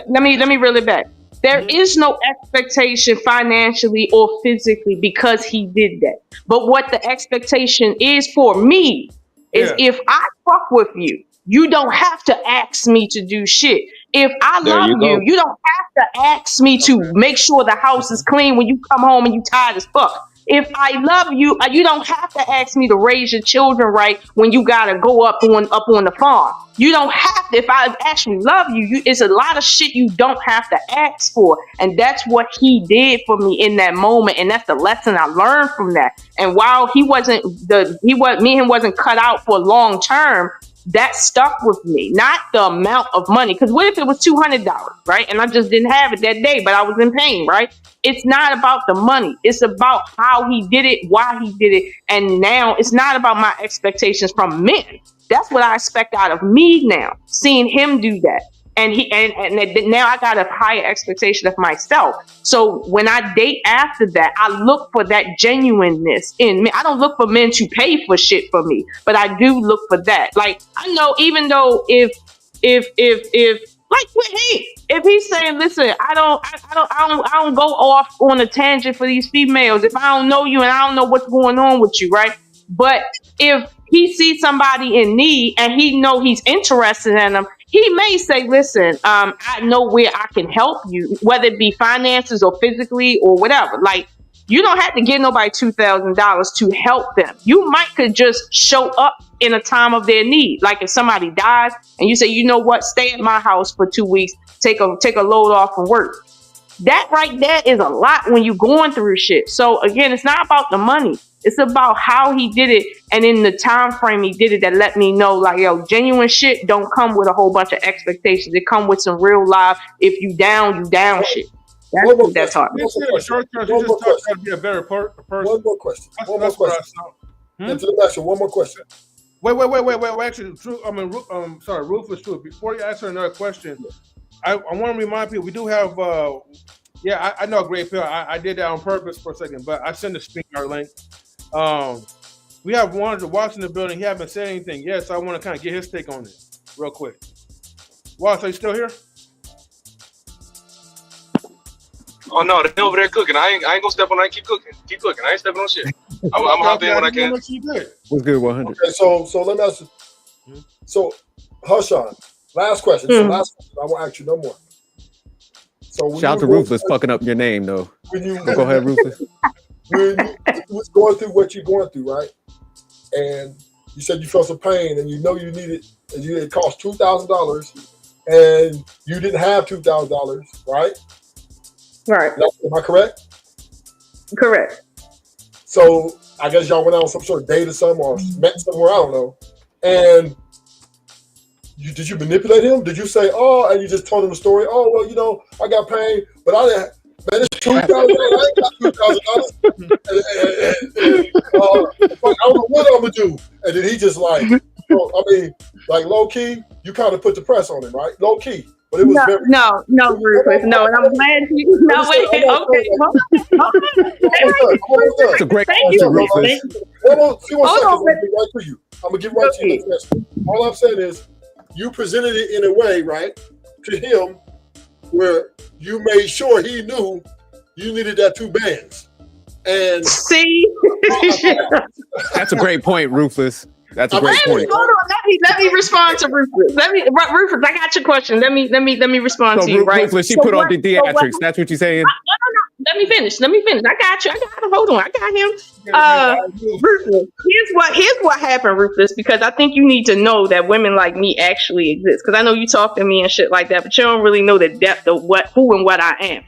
Speaker 6: Let me reel it back. There is no expectation financially or physically because he did that. But what the expectation is for me is if I fuck with you, you don't have to ask me to do shit. If I
Speaker 9: There
Speaker 6: love
Speaker 9: you
Speaker 6: you,
Speaker 9: go.
Speaker 6: you don't have to ask me to make sure the house is clean when you come home and you tired as fuck. If I love you, you don't have to ask me to raise your children right when you gotta go up on the farm. You don't have to. If I actually love you, it's a lot of shit you don't have to ask for, and that's what he did for me in that moment, and that's the lesson I learned from that. And while me and him wasn't cut out for long term, that stuck with me, not the amount of money. Because what if it was $200, right? And I just didn't have it that day, but I was in pain, right? It's not about the money. It's about how he did it, why he did it. And now it's not about my expectations from men. That's what I expect out of me now, seeing him do that. And now I got a higher expectation of myself. So when I date after that, I look for that genuineness in me. I don't look for men to pay for shit for me, but I do look for that. Like, I know, even though if like with him, if he's saying, listen, I don't go off on a tangent for these females if I don't know you and I don't know what's going on with you, right? But if he sees somebody in need and he know he's interested in them, he may say, listen, I know where I can help you, whether it be finances or physically or whatever. Like, you don't have to give nobody $2,000 to help them. You might could just show up in a time of their need. Like if somebody dies and you say, you know what, stay at my house for 2 weeks, take a load off from work. That right there is a lot when you're going through shit. So again, it's not about the money. It's about how he did it and in the time frame he did it that let me know, like, yo, genuine shit don't come with a whole bunch of expectations. It come with some real life. If you down shit. That's what that's hard.
Speaker 1: You just taught how to be a better person.
Speaker 8: One more question. One more question. One more question.
Speaker 1: Wait. Actually, sorry, Rufus, too. Before you answer another question, I want to remind people we do have. I know a great pill. I did that on purpose for a second, but I sent the StreamYard link. We have Wander Watts in the building. He hasn't said anything yet, so I want to kind of get his take on it real quick. Watts, are you still here?
Speaker 10: Oh no, they're over there cooking. I ain't gonna step on that. Keep cooking. I ain't stepping on shit. I'm gonna hop in when I can.
Speaker 2: What's good, 100?
Speaker 8: Okay, so let me ask you. So, Houshold, last question. So last question. I won't ask you no more. So
Speaker 2: shout out to Ruthless fucking up your name though. Go ahead, Ruthless.
Speaker 8: When you was going through what you're going through, right? And you said you felt some pain, and you know you needed, and it cost $2,000, and you didn't have $2,000, right?
Speaker 6: Right.
Speaker 8: Am I correct?
Speaker 6: Correct.
Speaker 8: So I guess y'all went out on some sort of date or something, or met somewhere, I don't know. And did you manipulate him? Did you say, oh, and you just told him the story? Oh, well, you know, I got pain, but I didn't. Man, it's $2,000. I ain't got $2,000. I don't know what I'm gonna do. And then he just like, like low key, you kind of put the press on him, right? Low key. But it was
Speaker 6: no, Rufus, no, and I'm glad you. No, wait, okay,
Speaker 2: It's a great
Speaker 6: answer,
Speaker 2: Rufus.
Speaker 8: Right to you. I'm gonna get right to you. All I'm saying is, you presented it in a way, right, to him, where you made sure he knew you needed that 2 bands. And
Speaker 6: see,
Speaker 2: that's a great point, Rufus. That's a great point.
Speaker 6: Hold on, let me respond to Rufus. Rufus, I got your question. Let me respond to you, right?
Speaker 2: Rufus, she put on the theatrics. That's what you're saying?
Speaker 6: No. Let me finish. I got you. Hold on. I got him. Rufus, here's what happened, Rufus, because I think you need to know that women like me actually exist. Because I know you talk to me and shit like that, but you don't really know the depth of who and what I am.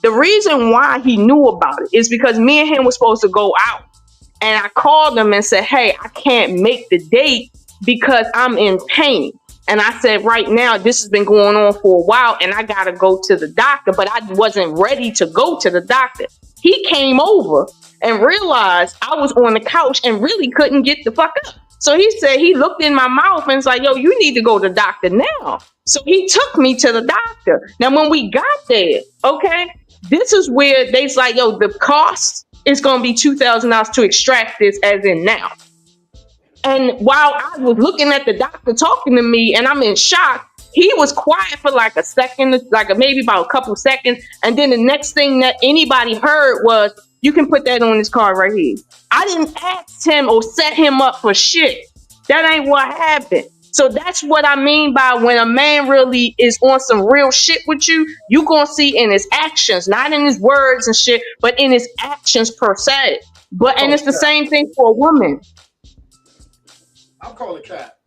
Speaker 6: The reason why he knew about it is because me and him were supposed to go out. And I called him and said, hey, I can't make the date because I'm in pain. And I said, right now, this has been going on for a while and I got to go to the doctor, but I wasn't ready to go to the doctor. He came over and realized I was on the couch and really couldn't get the fuck up. So he said, he looked in my mouth and was like, yo, you need to go to the doctor now. So he took me to the doctor. Now, when we got there, okay, this is where they's like, yo, the cost is going to be $2,000 to extract this as in now. And while I was looking at the doctor talking to me and I'm in shock, He was quiet for like a second, maybe about a couple seconds, and then the next thing that anybody heard was, "You can put that on this card right here." I didn't ask him or set him up for shit. That ain't what happened. So that's what I mean by when a man really is on some real shit with you, you gonna see in his actions, not in his words and shit, but in his actions per se. And it's the same thing for a woman.
Speaker 8: I'm calling Cap.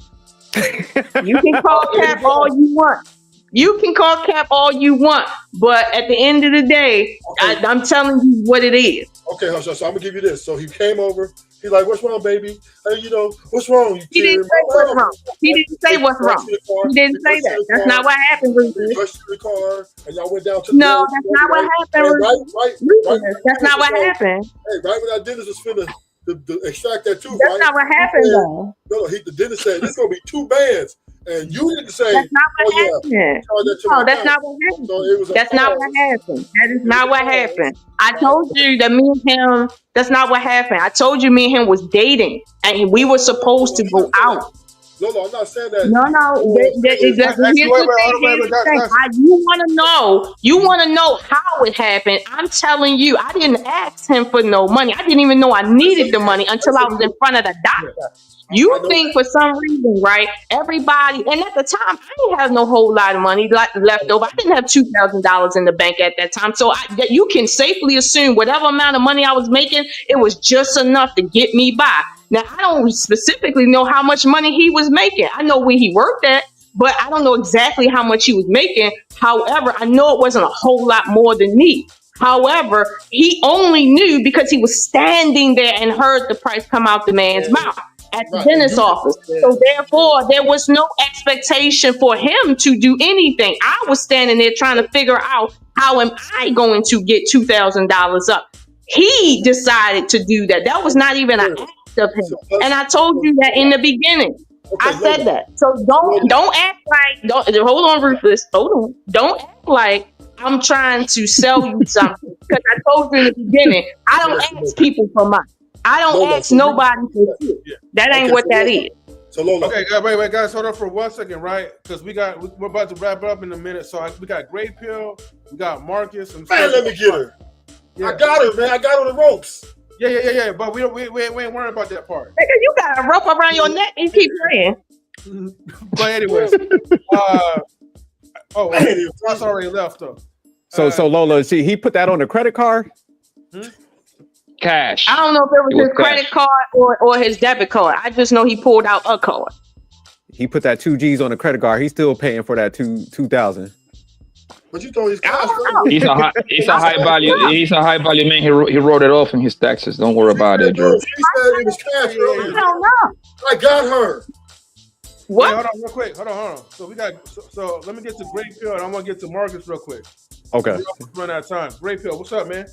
Speaker 6: You can call Cap all you want. You can call Cap all you want, but at the end of the day, okay. I'm telling you what it is.
Speaker 8: Okay, so I'm gonna give you this. So he came over. He's like, "What's wrong, baby? Hey, what's wrong?"
Speaker 6: He didn't say what's wrong. He didn't say what's wrong. He didn't say that. That's not what happened, Rufus.
Speaker 8: Rushed to the car, and y'all went down to
Speaker 6: no, that's not what happened, Rufus. That's not what happened.
Speaker 8: Hey, right when that dentist was finna extract that tooth,
Speaker 6: that's not what happened, though.
Speaker 8: No, the dentist said this gonna be 2 bands. And you didn't say
Speaker 6: that's not what happened. No, that's not what happened. So that's not what happened. That is not what happened. I told you that me and him, that's not what happened. I told you me and him was dating and we were supposed to go out.
Speaker 8: No, I'm not saying that.
Speaker 6: No. You want to know how it happened. I'm telling you, I didn't ask him for no money. I didn't even know I needed the money until I was in front of the doctor. You think for some reason, right? Everybody, and at the time, I didn't have no whole lot of money left over. I didn't have $2,000 in the bank at that time. So you can safely assume whatever amount of money I was making, it was just enough to get me by. Now, I don't specifically know how much money he was making. I know where he worked at, but I don't know exactly how much he was making. However, I know it wasn't a whole lot more than me. However, he only knew because he was standing there and heard the price come out the man's mouth at the dentist's office. So therefore, there was no expectation for him to do anything. I was standing there trying to figure out how am I going to get $2,000 up. He decided to do that. That was not even an act of him. And I told you that in the beginning. I said that. So don't act like, hold on, Rufus. Hold on. Don't act like I'm trying to sell you something. Because I told you in the beginning, I don't ask people for money. I don't ask nobody for shit. That ain't what that is.
Speaker 8: So Lola.
Speaker 1: Okay, wait, guys, hold on for 1 second, right? Because we're about to wrap it up in a minute. So we got Gray Pill, we got Marcus, and
Speaker 8: man, let me get her. Yeah. I got her, man. I got her the ropes.
Speaker 1: Yeah. But we ain't worried about that part.
Speaker 6: Nigga, you got a rope around your neck and keep playing.
Speaker 1: But anyways, that's already left though.
Speaker 2: So Lola, he put that on the credit card.
Speaker 9: Cash.
Speaker 6: I don't know if it was his credit card or his debit card. I just know he pulled out a card.
Speaker 2: He put that 2 G's on the credit card. He's still paying for that 2,000.
Speaker 8: But you throw his cash.
Speaker 9: He's a high value. He's a high value man. He wrote it off in his taxes. Don't worry about it, Joe.
Speaker 8: She said it was cash.
Speaker 6: I don't know.
Speaker 8: I got her.
Speaker 6: What?
Speaker 1: Wait, hold on, real quick. Hold on. So we got. So let me get to Gray Pill, and I'm gonna get to Marcus real quick.
Speaker 2: Okay.
Speaker 1: Run out of time. Gray Pill, what's up, man?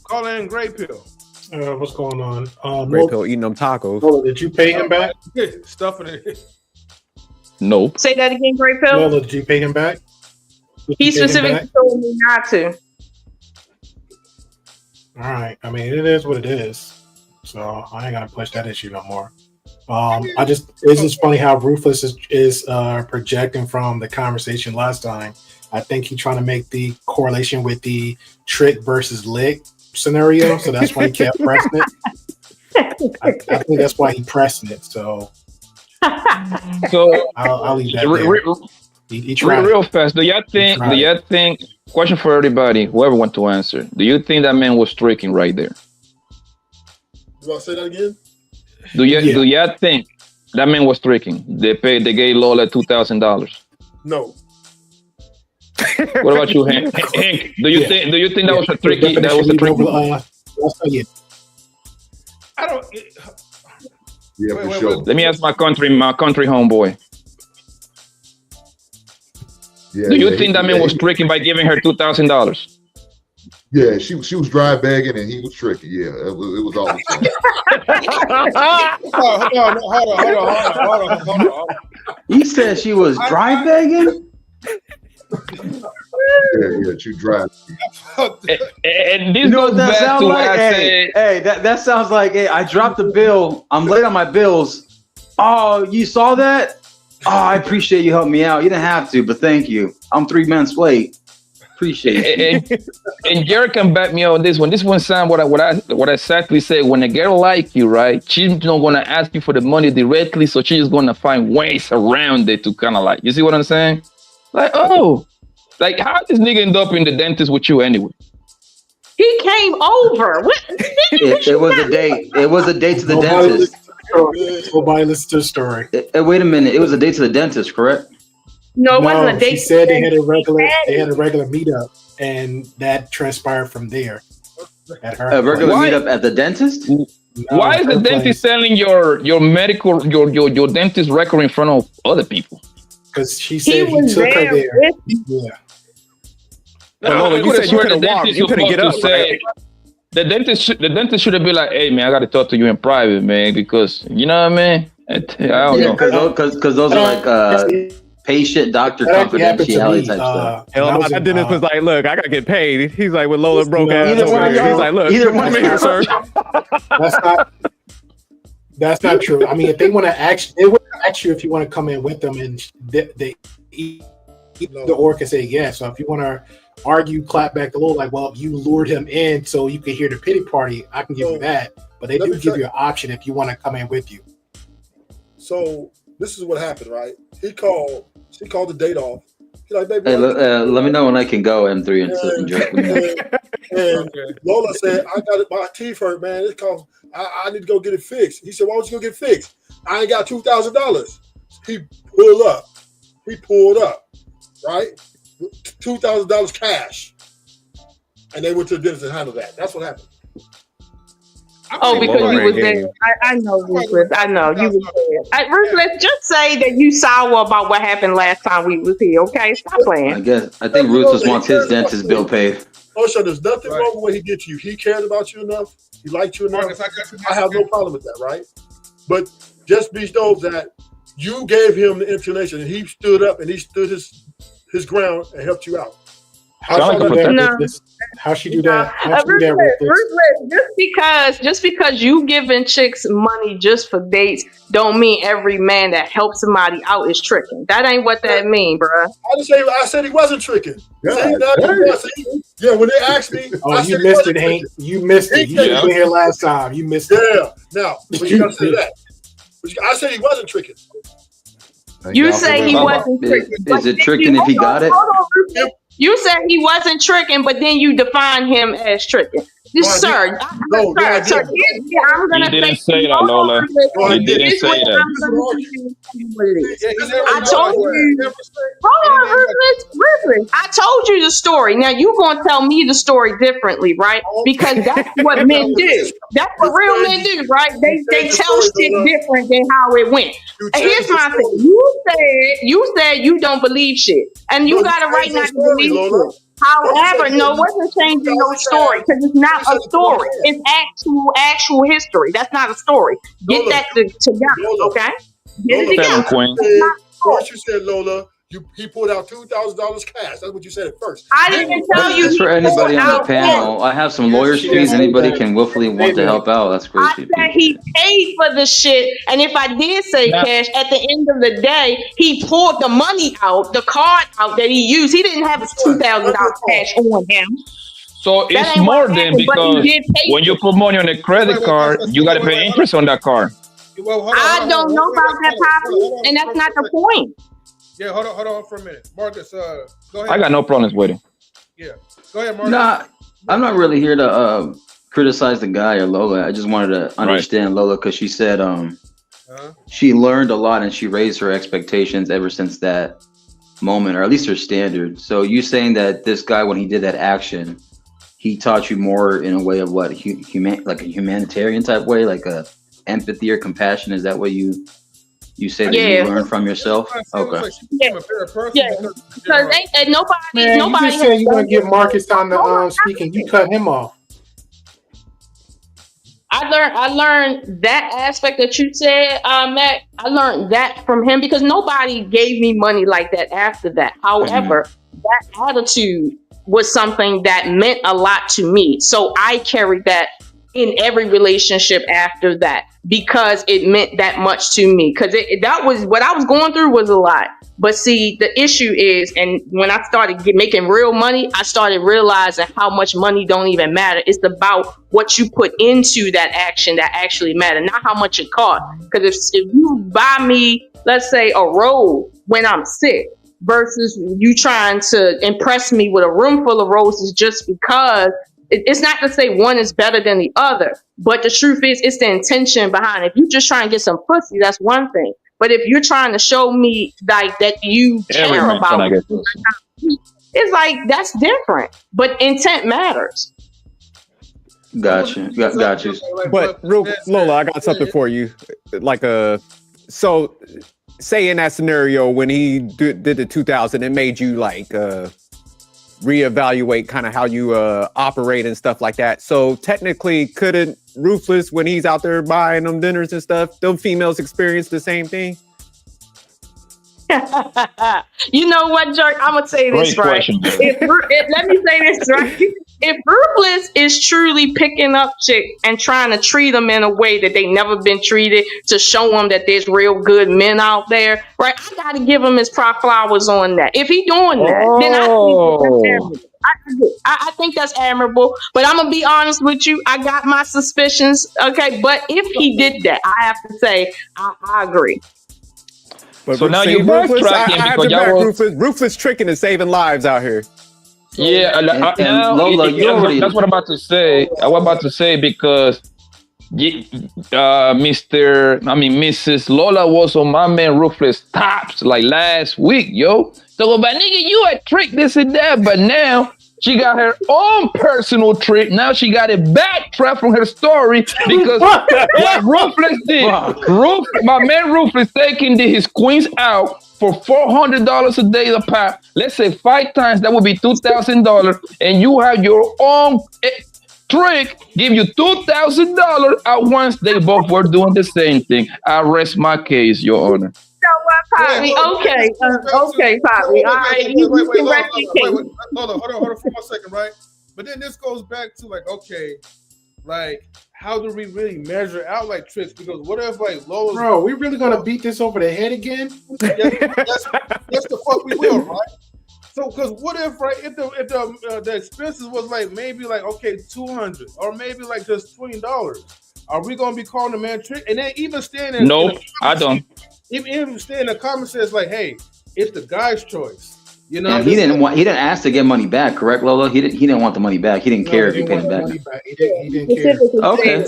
Speaker 1: Call in Gray Pill.
Speaker 11: What's going on?
Speaker 2: Gray Pill eating them tacos.
Speaker 11: Lola, did you pay him back?
Speaker 1: Stuffing it.
Speaker 9: Nope.
Speaker 6: Say that again, Gray Pill.
Speaker 11: Lola, did you pay him back?
Speaker 6: He specifically told me not to.
Speaker 11: All right. I mean, it is what it is. So I ain't gonna push that issue no more. It's just funny how Ruthless is projecting from the conversation last time. I think he's trying to make the correlation with the trick versus lick scenario, so that's why he kept pressing it. I think that's why he pressed it. So I'll leave that there. He tried.
Speaker 9: Real fast. Do you think? Question for everybody, whoever wants to answer. Do you think that man was tricking right there?
Speaker 8: You want to say that again?
Speaker 9: Do you think that man was tricking? They gave Lola $2,000.
Speaker 8: No.
Speaker 9: What about you, Hank? Hank, do you think that was a tricky? That was a tricky.
Speaker 1: I don't.
Speaker 7: Yeah, sure.
Speaker 9: Let me ask my country homeboy.
Speaker 7: Yeah,
Speaker 9: do you think that man was tricking by giving her $2,000?
Speaker 7: Yeah, she was dry bagging and he was tricking. Yeah, it was all the
Speaker 1: Hold on.
Speaker 12: You said she was dry bagging?
Speaker 7: Yeah, she dry.
Speaker 9: And this goes back to what I said.
Speaker 12: Hey, that sounds like, hey, I dropped the bill. I'm late on my bills. Oh, you saw that? Oh, I appreciate you helping me out. You didn't have to, but thank you. I'm 3 months late. Appreciate it.
Speaker 9: And Jared can back me up on this one. This one sound what I exactly say. When a girl like you, right? She's not gonna ask you for the money directly, so she's gonna find ways around it to kind of like. You see what I'm saying? Like, oh, like how this nigga end up in the dentist with you anyway?
Speaker 6: He came over. What?
Speaker 12: It was a date. It was a date to the dentist.
Speaker 11: Nobody listens to the story.
Speaker 12: Wait a minute. It was a date to the dentist, correct?
Speaker 6: No, it wasn't a date.
Speaker 11: She said they had a regular meetup, and that transpired from there. At her
Speaker 12: a regular meetup at the dentist?
Speaker 9: No, why is the dentist selling your medical your dentist record in front of other people?
Speaker 11: Because she said he took her there. Yeah.
Speaker 2: No, you said you couldn't walk. You couldn't get up. Right?
Speaker 9: The dentist should have been like, "Hey man, I got to talk to you in private, man, because you know what I mean." I don't know.
Speaker 12: Because those are like patient-doctor confidentiality type stuff.
Speaker 2: Hell, my dentist was like, "Look, I gotta get paid." He's like, "With Lola broke ass." He's like, "Look, come here, sir."
Speaker 11: That's not true. I mean, if they want to they would ask you if you want to come in with them, and they the orc and say yes. So if you want to argue, clap back a little, like, well, you lured him in so you could hear the pity party, I can give you that. But they do give you an option if you want to come in with you.
Speaker 8: So this is what happened, right? She called the date off. He's like, baby,
Speaker 12: hey, let me know when I can go, M3,
Speaker 8: and Lola said, I got it, my teeth hurt, man. It's cause I need to go get it fixed. He said, why don't you go get it fixed? I ain't got $2,000. He pulled up, right? $2,000 cash. And they went to the dentist and handled that. That's what happened.
Speaker 6: Oh, because you was there. I know, Ruthless. I know you was there. Ruthless, just say that you sour about what happened last time we was here, okay? Stop playing.
Speaker 12: I think Ruthless wants his dentist bill paid.
Speaker 8: Oh, so there's nothing wrong with what he did to you. He cared about you enough. He liked you enough. I have no problem with that, right? But just be told that you gave him the inclination, and he stood up and he stood his ground and helped you out.
Speaker 11: How she do that?
Speaker 6: Just because you giving chicks money just for dates don't mean every man that helps somebody out is tricking. That ain't what that mean, bruh.
Speaker 8: I said he wasn't tricking. Yeah, when they asked me,
Speaker 11: you missed it, Hank. You missed it. You should have been here last time. You missed it.
Speaker 8: Yeah. Now, but you gotta say that. I said he wasn't tricking.
Speaker 6: You say he wasn't tricking.
Speaker 12: Is it tricking if he got it?
Speaker 6: You said he wasn't tricking, but then you define him as tricking. Sir, I'm gonna
Speaker 9: didn't say that, Lola. He didn't say that.
Speaker 6: I told you. Hold on, Ruthless. I told you the story. Now you gonna tell me the story differently, right? Because that's what men do. That's what real men do, right? They tell shit different than how it went. And here's my thing. You said you don't believe shit, and you got a right not to believe shit. However, no, it wasn't changing no story because it's not a story. It's actual history. That's not a story. Get that together, okay? Get it together.
Speaker 8: First you said, Lola, he pulled out $2,000 cash. That's what you said at first.
Speaker 6: I didn't tell you.
Speaker 12: Just for anybody on the panel, I have some lawyers fees. Anybody can willfully want to help out. That's great.
Speaker 6: I said he paid for the shit, and if I did say cash, at the end of the day, he pulled the money out, the card out that he used. He didn't have his $2,000 cash on him.
Speaker 9: So it's more than because when you put money on a credit card, you got to pay interest on that card.
Speaker 6: I don't know about that, Poppy, and that's not the point.
Speaker 1: Yeah, hold on for a minute. Marcus, go ahead.
Speaker 9: I got no problems with it.
Speaker 1: Yeah. Go ahead, Marcus.
Speaker 12: Nah, I'm not really here to criticize the guy or Lola. I just wanted to understand Lola because she said she learned a lot and she raised her expectations ever since that moment, or at least her standard. So you saying that this guy, when he did that action, he taught you more in a way of what, like a humanitarian type way, like a empathy or compassion? Is that what you say that you learn from yourself? Okay.
Speaker 6: Yeah. Because nobody.
Speaker 11: You just said you're gonna give Marcus time to speak, and you cut him off.
Speaker 6: I learned that aspect that you said, Matt. I learned that from him because nobody gave me money like that after that. However, that attitude was something that meant a lot to me. So I carried that in every relationship after that because it meant that much to me. Because that was what I was going through was a lot. But see, the issue is, and when I started making real money, I started realizing how much money don't even matter. It's about what you put into that action that actually matter, not how much it costs. Because if you buy me, let's say, a robe when I'm sick, versus you trying to impress me with a room full of roses just because. It's not to say one is better than the other, but the truth is, it's the intention behind it. If you just trying to get some pussy, that's one thing. But if you're trying to show me like that you care about, it's like that's different. But intent matters.
Speaker 12: Gotcha.
Speaker 2: But Lola, I got something for you. Like so say in that scenario when he did the 2000, it made you like reevaluate kind of how you operate and stuff like that. So technically, couldn't Ruthless, when he's out there buying them dinners and stuff, them females experience the same thing?
Speaker 6: You know what, Jerk? I'm gonna say this right. Let me say this right. If Ruthless is truly picking up chick and trying to treat them in a way that they never been treated to show them that there's real good men out there, right? I gotta give him his proper flowers on that. If he doing that, then I think that's admirable. But I'm gonna be honest with you. I got my suspicions. Okay, but if he did that, I have to say I agree.
Speaker 2: But
Speaker 9: so now you're
Speaker 2: backtracking. Ruthless tricking and saving lives out here.
Speaker 9: Yeah,
Speaker 12: Lola,
Speaker 9: that's what I'm about to say. I was about to say because Mrs. Lola was on my man Ruthless tops like last week, yo. So, but nigga, you had tricked this and that, but now she got her own personal trick. Now she got it backtracked from her story because what Ruthless did, my man Ruthless taking his queens out for $400 a day a pop. Let's say 5 times, that would be $2,000. And you have your own trick, give you $2,000 at once. They both were doing the same thing. I rest my case, Your Honor.
Speaker 6: So what, Poppy? Okay, Poppy. All right, you can rest your case.
Speaker 1: Hold on for 1 second, right? But then this goes back to like, okay, like how do we really measure out like tricks? Because what if like Lola's...
Speaker 11: Bro, we really gonna beat this over the head again?
Speaker 1: Yes, the fuck we will, right? So, because what if, right, if the expenses was like maybe like okay $200 or maybe like just $20, are we gonna be calling the man trick? And then even staying in
Speaker 9: I don't.
Speaker 1: Even staying in the comments says like, hey, it's the guy's choice. You know,
Speaker 12: and he didn't ask to get money back, correct, Lola? He didn't want the money back. He didn't care if he paid it back.
Speaker 11: He didn't care.
Speaker 12: Okay.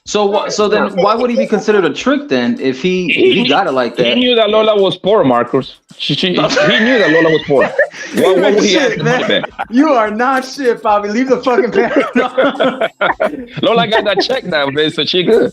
Speaker 12: So then why would he be considered a trick then if he got it like that?
Speaker 9: He knew that Lola was poor, Marcus. He knew that Lola was poor. Why would he ask the money back?
Speaker 12: You are not shit, Bobby. Leave the fucking panel.
Speaker 9: Lola got that check now, man, so she good.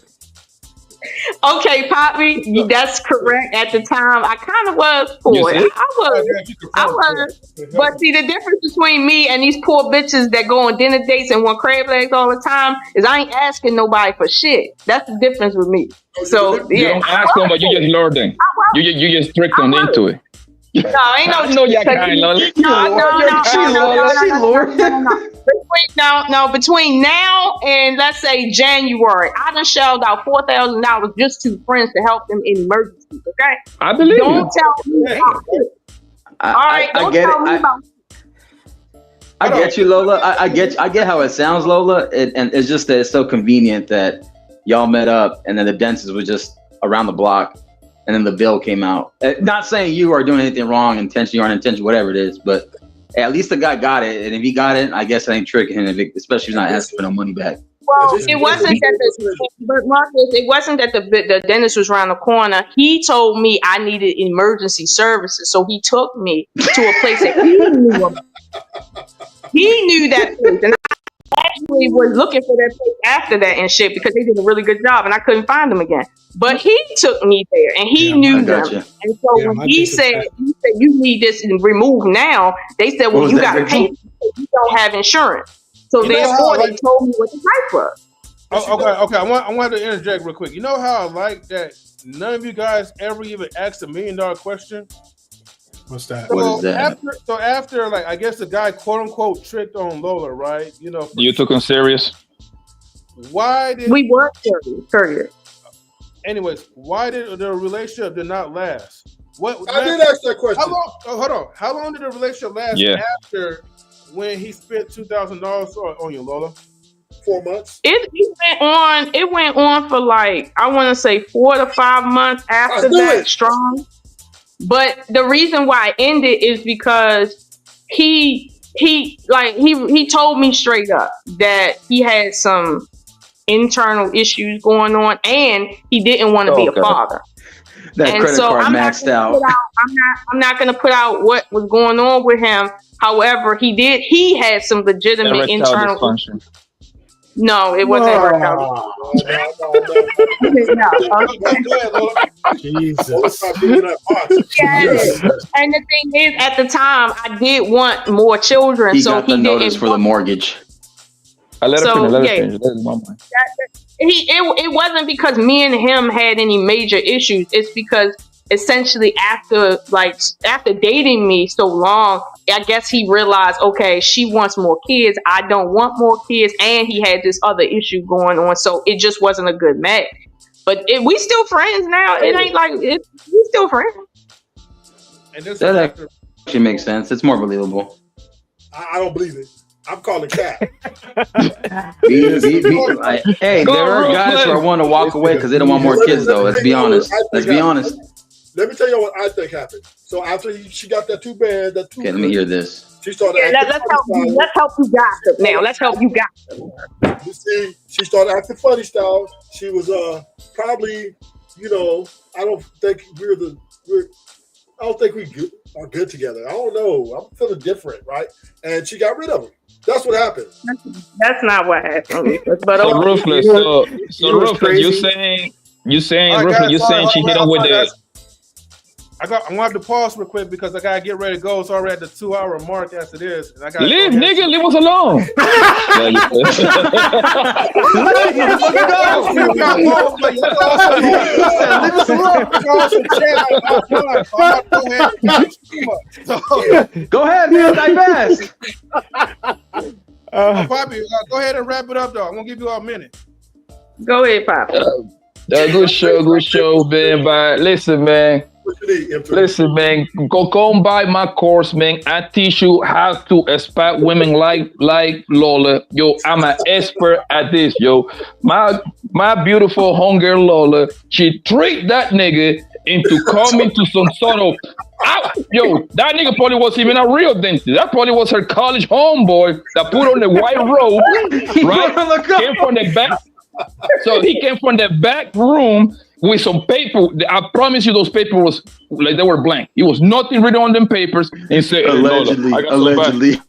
Speaker 6: Okay, Poppy, that's correct. At the time, I kind of was poor. I was. But see, the difference between me and these poor bitches that go on dinner dates and want crab legs all the time is I ain't asking nobody for shit. That's the difference with me. So
Speaker 9: you don't ask them, but you just lure them. You just trick them into it.
Speaker 6: No, ain't no.
Speaker 9: I know y'all kind, Lola.
Speaker 6: No. Between now and let's say January, I done shelled out $4,000 just to friends to help them in emergencies. Okay,
Speaker 9: I believe.
Speaker 6: Don't tell me about it. All right, don't tell me about it.
Speaker 12: I get you, Lola. I get how it sounds, Lola. And it's just that it's so convenient that y'all met up and then the dentist was just around the block. And then the bill came out. Not saying you are doing anything wrong, intentionally or unintentionally, whatever it is, but at least the guy got it. And if he got it, I guess I ain't tricking him, especially if he's not asking for no money back.
Speaker 6: Well, it wasn't that the dentist was around the corner. He told me I needed emergency services, so he took me to a place that he knew about. He knew that place, and I actually was looking for that place after that and shit because they did a really good job, and I couldn't find them again. But he took me there, and he knew them. And so when he said you need this removed now, they said, well, you got to pay. You don't have insurance, so therefore they told me what the price was.
Speaker 1: Okay. I want to interject real quick. You know how I like that none of you guys ever even asked $1 million question?
Speaker 11: What's that?
Speaker 12: What is that?
Speaker 1: After like I guess the guy quote unquote tricked on Lola, right? You know.
Speaker 9: You took him serious?
Speaker 1: why did
Speaker 6: we were serious?
Speaker 1: Anyways, why did the relationship did not last? What
Speaker 8: I did ask that question.
Speaker 1: How long? Oh, hold on. How long did the relationship last after when he spent $2,000 on you, Lola?
Speaker 8: 4 months.
Speaker 6: It went on for like, I want to say 4 to 5 months after that strong. But the reason why it ended is because he told me straight up that he had some internal issues going on and he didn't want to be a father.
Speaker 12: That
Speaker 6: and
Speaker 12: credit
Speaker 6: so
Speaker 12: card
Speaker 6: I'm
Speaker 12: maxed out.
Speaker 6: I'm not going to put out what was going on with him. However, he had some legitimate internal issues. No, it wasn't erectile.
Speaker 11: Jesus.
Speaker 6: And the thing is, at the time, I did want more children,
Speaker 12: He
Speaker 6: so
Speaker 12: got the notice for the mortgage.
Speaker 9: I let her finish. That is my mind.
Speaker 6: It wasn't because me and him had any major issues. It's because essentially after dating me so long, I guess he realized, okay, she wants more kids. I don't want more kids, and he had this other issue going on, so it just wasn't a good match. But we still friends now. It ain't like we still friends.
Speaker 1: And this
Speaker 12: that actually makes sense. It's more believable.
Speaker 8: I don't believe it. I'm calling cat.
Speaker 12: Hey, there are guys who are wanting to walk away because they don't want more kids, though. Let's be honest. Let's be honest.
Speaker 8: Let me tell you what I think happened. So after she got that band,
Speaker 12: okay, let me hear this.
Speaker 8: She started.
Speaker 6: Let's help you gossip now. Let's help you gossip.
Speaker 8: You see, she started acting funny style. She was probably, I don't think we are good together. I don't know. I'm feeling different, right? And she got rid of him. That's what happened.
Speaker 6: That's not what happened. But
Speaker 9: so Ruthless. So Ruthless, you saying Ruthless? You saying she hit him with the?
Speaker 1: I'm gonna have to pause real quick because I gotta get ready to go. It's already at the 2-hour mark after this, and I gotta
Speaker 9: leave, nigga. Leave us alone.
Speaker 12: Go ahead, man. Divest.
Speaker 1: Poppy, go ahead and wrap it up, though. I'm gonna give you a minute.
Speaker 6: Go ahead, Poppy.
Speaker 9: Good show, man. But listen, man. Listen, man, go and buy my course, man. I teach you how to expect women like Lola. Yo, I'm an expert at this, yo. My beautiful homegirl Lola, she tricked that nigga into coming to some sort of yo, that nigga probably wasn't even a real dentist. That probably was her college homeboy that put on the white robe, right? Came from the back. So he came from the back room with some paper. I promise you, those papers was like they were blank. It was nothing written on them papers. And said,
Speaker 12: allegedly,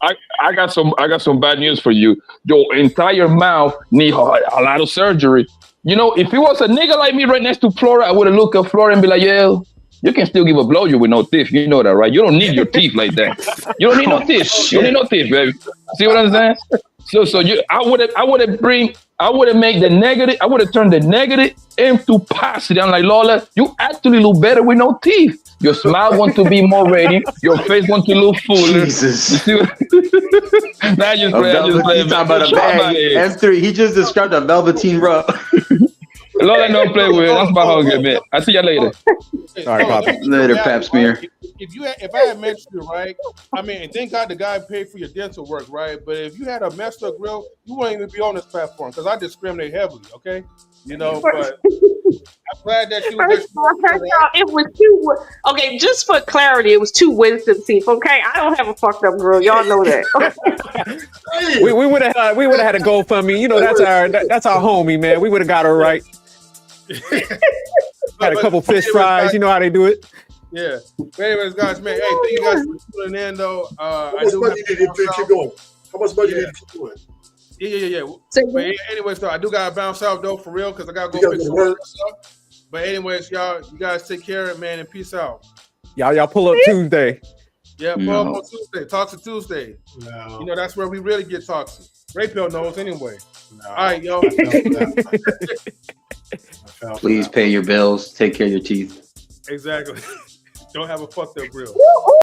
Speaker 9: I got some bad news for you. Your entire mouth need a lot of surgery. If it was a nigga like me right next to Flora, I would have looked at Flora and be like, yeah, you can still give a blowjob with no teeth. You know that, right? You don't need your teeth like that. You don't need no teeth. You don't need no teeth, baby. See what I'm saying? So I would have turned the negative into positive. I'm like, Lola, you actually look better with no teeth. Your smile wants to be more radiant. Your face wants to look fuller.
Speaker 12: Jesus.
Speaker 9: Now I just play.
Speaker 12: Talking about a bag. M3, he just described a velveteen rub.
Speaker 9: Lola don't play with it. That's my hunger, man. I see y'all later.
Speaker 2: All right, Poppy.
Speaker 12: Later, Pap Smear.
Speaker 1: If I had mentioned you, right? I mean, thank God the guy paid for your dental work, right? But if you had a messed up grill, you wouldn't even be on this platform because I discriminate heavily, okay? But I'm glad that you.
Speaker 6: First of all, it was two. Okay, just for clarity, it was two wisdom teeth. Okay, I don't have a fucked up grill. Y'all know that.
Speaker 2: we would have had a GoFundMe. That's our homie, man. We would have got her right. Had a couple fish fries. You know how they do it.
Speaker 1: Yeah. But anyways, guys, man, hey, thank you guys for tuning in, though.
Speaker 8: How much money you need to keep going? How much money you need to keep going?
Speaker 1: Yeah. But anyways, though, I do gotta bounce out though for real because I gotta go fix some work stuff. But anyways, y'all, you guys take care, man, and peace out.
Speaker 2: Y'all pull up Tuesday.
Speaker 1: Yeah, pull up on Tuesday. Toxic Tuesday. No. That's where we really get toxic. Ray Pill knows anyway. No. All right, yo.
Speaker 12: Please pay your bills. Take care of your teeth.
Speaker 1: Exactly. Don't have a fucked up grill.